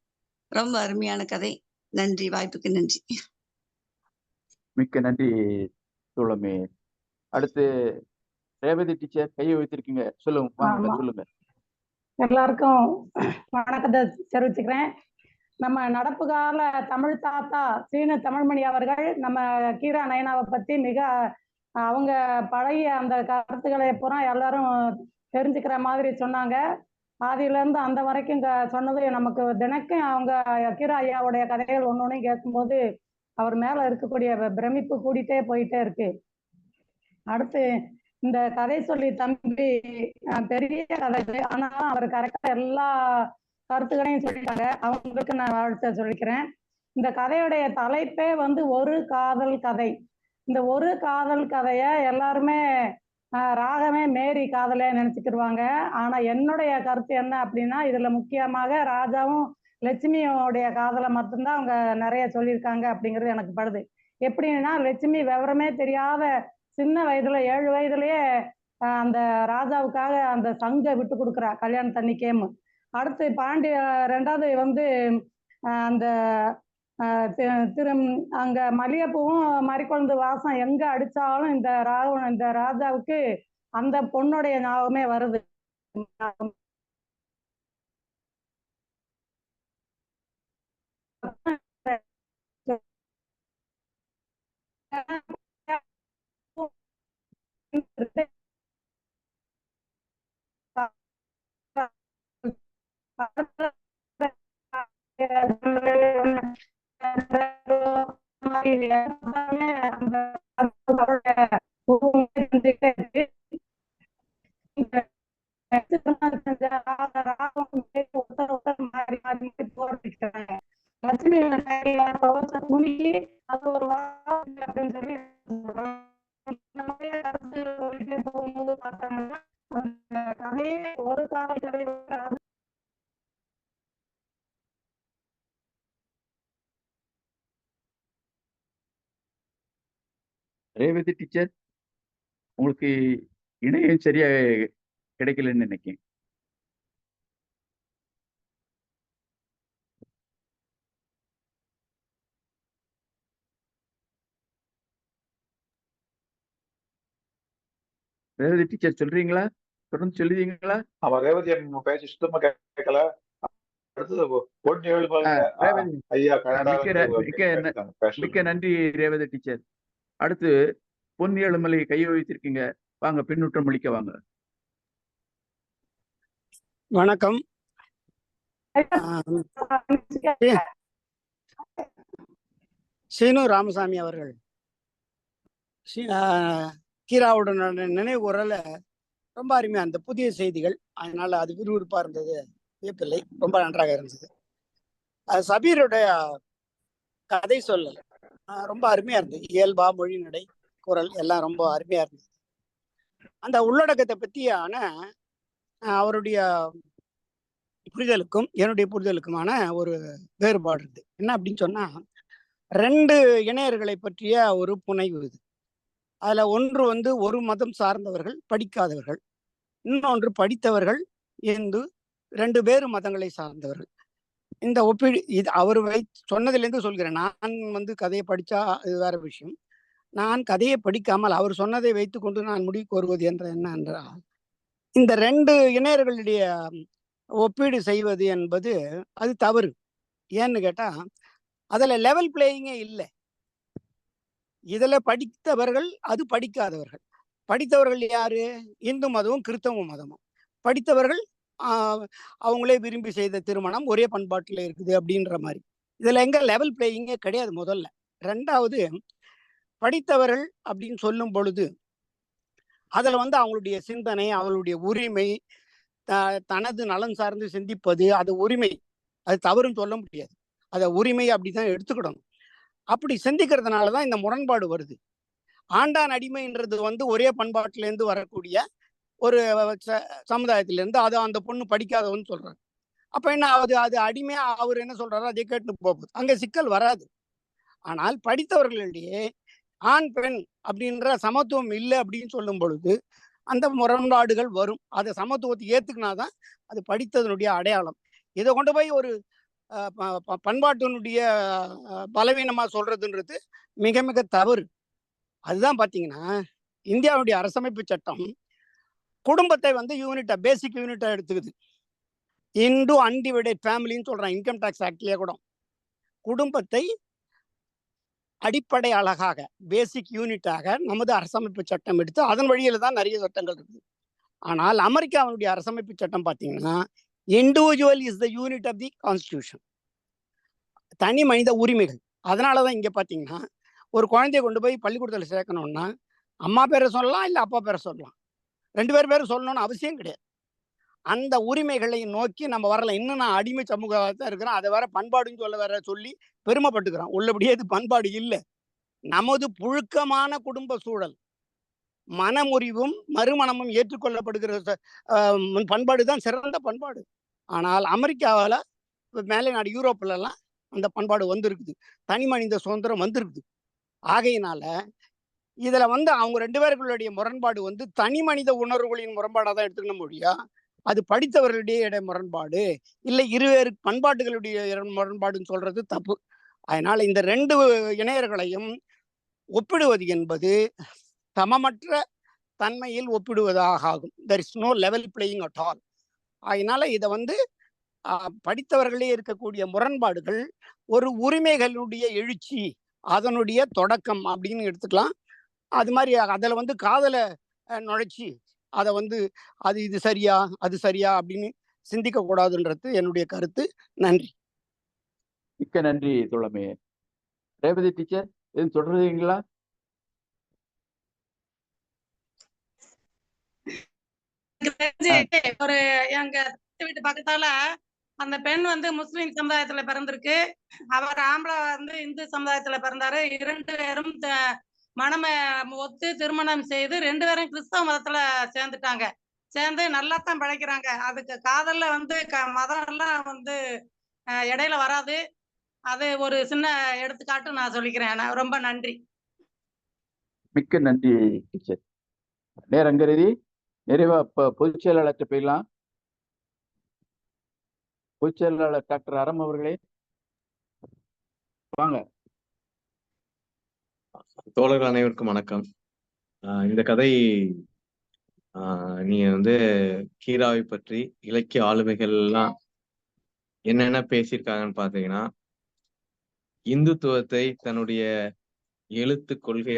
ரொம்ப அருமையான கதை. நன்றி, வாய்ப்புக்கு நன்றி.
மிக்க நன்றி தோழமே. அடுத்து ரேவதி டீச்சர் கையை வைத்திருக்கீங்க, சொல்லுங்க. சொல்லுங்க.
எல்லாருக்கும் வணக்கத்தை தெரிவிச்சுக்கிறேன். நம்ம நடப்பு கால தமிழ் தாத்தா சீன தமிழ்மணி அவர்கள் நம்ம கீரா நயனாவை பத்தி மிக அவங்க பழைய அந்த கருத்துக்களை பூரா எல்லாரும் தெரிஞ்சுக்கிற மாதிரி சொன்னாங்க. ஆதியிலேருந்து அந்த வரைக்கும் சொன்னது நமக்கு தினக்கும் அவங்க கீரா ஐயாவுடைய கதைகள் ஒன்னொன்னையும் கேட்கும்போது அவர் மேல இருக்கக்கூடிய பிரமிப்பு கூடிட்டே போயிட்டே இருக்கு. அடுத்து இந்த கதை சொல்லி தம்பி பெரிய கதை, ஆனா அவர் கரெக்டா எல்லா கருத்துக்களையும் சொல்லிட்டாங்க. அவங்களுக்கு நான் வாழ்த்த சொல்லிக்கிறேன். இந்த கதையுடைய தலைப்பே வந்து ஒரு காதல் கதை. இந்த ஒரு காதல் கதைய எல்லாருமே ராகமே மேரி காதலையா நினைச்சுக்கிடுவாங்க. ஆனா என்னுடைய கருத்து என்ன அப்படின்னா, இதுல முக்கியமாக ராஜாவும் லட்சுமியோடைய காதலை மட்டும்தான் அவங்க நிறைய சொல்லியிருக்காங்க அப்படிங்கிறது எனக்கு படுது. எப்படின்னா, லட்சுமி விவரமே தெரியாத சின்ன வயதுல 7 வயதுலயே அந்த ராஜாவுக்காக அந்த சங்கை விட்டு கொடுக்குறா கல்யாண தண்ணிக்கேமு. அடுத்து ரெண்டாவது வந்து அந்த அங்க மல்லிகைப்பூவும் மறிக்குழந்து வாசம் எங்க அடிச்சாலும் இந்த ராஜாவுக்கு அந்த பொண்ணுடைய ஞாபகமே வருது. துணிக்கு அது ஒரு வாரம் அப்படின்னு சொல்லி நிறைய கருத்து சொல்லிட்டே போகும்போது பார்த்தாங்கன்னா அந்த கதையே ஒரு காதல் கதை
ரேவதி டீச்சர், உங்களுக்கு இணையம் சரியா கிடைக்கலன்னு நினைக்கிறேன். ரேவதி டீச்சர் சொல்றீங்களா? தொடர்ந்து சொல்லுவீங்களா?
அவன் ரேவதி பேச்சு சுத்தமா கேட்கல. அடுத்தது
ரேவதி,
ஐயா
மிக்க நன்றி ரேவதி டீச்சர். அடுத்து பொன் ஏழுமலை கையை வைத்திருக்கீங்க, வாங்க பின்னூட்டம் அளிக்க வாங்க.
வணக்கம். சீனு ராமசாமி அவர்கள் கீராவுடன் நினைவு கூறல ரொம்ப அருமையா அந்த புதிய செய்திகள், அதனால அது விறுவிறுப்பா இருந்தது, வியப்பில்லை, ரொம்ப நன்றாக இருந்தது. சபீருடைய கதை சொல்லல் ரொம்ப அருமையா இருந்தது, இயல்பா மொழி நடை குரல் எல்லாம் ரொம்ப அருமையா இருந்தது. அந்த உள்ளடக்கத்தை பற்றியான அவருடைய புரிதலுக்கும் என்னுடைய புரிதலுக்குமான ஒரு வேறுபாடு இருக்கு. என்ன அப்படின்னு சொன்னா, 2 இணையர்களை பற்றிய ஒரு புனைவு இது. அதுல ஒன்று ஒரு மதம் சார்ந்தவர்கள், படிக்காதவர்கள், இன்னொன்று படித்தவர்கள், 2 வேறு மதங்களை சார்ந்தவர்கள். இந்த ஒப்பீடு இது அவர் சொன்னதுலேருந்து சொல்கிறேன். நான் கதையை படிச்சா அது வேற விஷயம். நான் கதையை படிக்காமல் அவர் சொன்னதை வைத்துக்கொண்டு நான் முடிவுக்கு வருவது என்ன என்றால், இந்த 2 இணையர்களுடைய ஒப்பீடு செய்வது என்பது அது தவறு. ஏன்னு கேட்டா, அதுல லெவல் பிளேயிங்கே இல்லை. இதுல படித்தவர்கள், அது படிக்காதவர்கள். படித்தவர்கள் யாரு? இந்து மதமும் கிறிஸ்தவ மதமும். படித்தவர்கள் அவங்களே விரும்பி செய்த திருமணம் ஒரே பண்பாட்டில் இருக்குது அப்படின்ற மாதிரி. இதுல எங்க லெவல் பிளேயிங்கே கிடையாது முதல்ல. 2வது, படித்தவர்கள் அப்படின்னு சொல்லும் பொழுது அதுல அவங்களுடைய சிந்தனை, அவங்களுடைய உரிமை, தனது நலன் சார்ந்து சிந்திப்பது, அது உரிமை, அது தவறுன்னு சொல்ல முடியாது. அதை உரிமை அப்படிதான் எடுத்துக்கிடணும். அப்படி சிந்திக்கிறதுனாலதான் இந்த முரண்பாடு வருது. ஆண்டான் அடிமைன்றது ஒரே பண்பாட்டிலேருந்து வரக்கூடிய ஒரு சமுதாயத்திலேருந்து அதை அந்த பொண்ணு படிக்காதவன்னு சொல்றாங்க. அப்ப என்ன ஆகுது? அது அடிமையா அவர் என்ன சொல்றாரோ அதை கேட்டு போகுது, அங்க சிக்கல் வராது. ஆனால் படித்தவர்களிடையே ஆண் பெண் அப்படின்ற சமத்துவம் இல்லை அப்படின்னு சொல்லும் பொழுது அந்த முரண்பாடுகள் வரும். அதை சமத்துவத்தை ஏத்துக்கினாதான் அது படித்ததனுடைய அடையாளம். இதை கொண்டு போய் ஒரு பண்பாட்டினுடைய பலவீனமா சொல்றதுன்றது மிக மிக தவறு. அதுதான் பாத்தீங்கன்னா, இந்தியாவுடைய அரசமைப்பு சட்டம் குடும்பத்தை யூனிட்டா, பேசிக் யூனிட்டா எடுத்துக்குது. இந்து அன்டிவைடட் ஃபேமிலின்னு சொல்றான் இன்கம் டாக்ஸ் ஆக்ட்லயே கூட. குடும்பத்தை அடிப்படை அழகாக, பேசிக் யூனிட்டாக நமது அரசமைப்பு சட்டம் எடுத்து அதன் வழியில தான் நிறைய சட்டங்கள் இருக்குது. ஆனால் அமெரிக்காவுடைய அரசமைப்பு சட்டம் பார்த்தீங்கன்னா, individual is the unit of the constitution, தனி மனித உரிமைகள். அதனாலதான் இங்க பாத்தீங்கன்னா, ஒரு குழந்தைய கொண்டு போய் பள்ளிக்கூடத்தில் சேர்க்கணும்னா அம்மா பேரை சொல்லலாம், இல்லை அப்பா பேரை சொல்லலாம், 2 பேரும் சொல்லணும்னு அவசியம் கிடையாது. அந்த உரிமைகளை நோக்கி நம்ம வரல. இன்னும் நான் அடிமை சமூகத்தான் இருக்கிறேன், அதை வேற பண்பாடுன்னு சொல்லி பெருமைப்பட்டுக்கிறோம். உள்ளபடியே இது பண்பாடு இல்லை. நமது புழுக்கமான குடும்ப சூழல், மனமுறிவும் மறுமணமும் ஏற்றுக்கொள்ளப்படுகிற பண்பாடு தான் சிறந்த பண்பாடு. ஆனால் அமெரிக்காவில், மேலை நாடு, யூரோப்ல எல்லாம் அந்த பண்பாடு வந்திருக்குது, தனி மனித சுதந்திரம் வந்திருக்குது. ஆகையினால இதுல அவங்க 2 பேர்களுடைய முரண்பாடு தனி மனித உணர்வுகளின் முரண்பாடாக தான் எடுத்துக்கணும் மொழியா, அது படித்தவர்களுடைய முரண்பாடு இல்லை, இருவேறு பண்பாடுகளுடைய முரண்பாடுன்னு சொல்றது தப்பு. அதனால இந்த 2 இணையர்களையும் ஒப்பிடுவது என்பது சமமற்ற தன்மையில் ஒப்பிடுவதாக ஆகும். There is no level playing at all. அதனால இதை படித்தவர்களே இருக்கக்கூடிய முரண்பாடுகள் ஒரு உரிமைகளுடைய எழுச்சி, அதனுடைய தொடக்கம் அப்படின்னு எடுத்துக்கலாம். அது மாதிரி அதில் காதலை நுழைச்சி அதை அது இது சரியா அது சரியா அப்படின்னு சிந்திக்க கூடாதுன்றது என்னுடைய கருத்து. நன்றி.
மிக்க நன்றி தோழமே. ரேவதி டீச்சர் எதுவும் சொல்றீங்களா?
ஒரு எங்க வீட்டு பக்கத்தால அந்த பெண் வந்து முஸ்லிம் சமுதாயத்துல பிறந்திருக்கு. அவர் ஆம்பளை வந்து இந்து சமுதாயத்துல பிறந்தாரு. 2 பேரும் மனம ஒத்து திருமணம் செய்து 2 பேரும் கிறிஸ்தவ மதத்துல சேர்ந்துட்டாங்க. சேர்ந்து நல்லா தான் பிழைக்கிறாங்க. அதுக்கு காதல்ல வந்து மதம் எல்லாம் வந்து இடையில வராது. அது ஒரு சின்ன எடுத்துக்காட்டு நான் சொல்லிக்கிறேன். ரொம்ப நன்றி.
மிக்க நன்றி டீச்சர். நேரங்கருதி நிறைவா பொதுச் செயலாளர்கிட்ட போயிடலாம். பொதுச் செயலாளர் டாக்டர் அறம் அவர்களே வாங்க.
தோழர்கள் அனைவருக்கும் வணக்கம். இந்த கதை நீங்க வந்து கீராவை பற்றி இலக்கிய ஆளுமைகள் எல்லாம் என்னென்ன பேசியிருக்காங்கன்னு பாத்தீங்கன்னா, இந்துத்துவத்தை தன்னுடைய எழுத்து கொள்கையா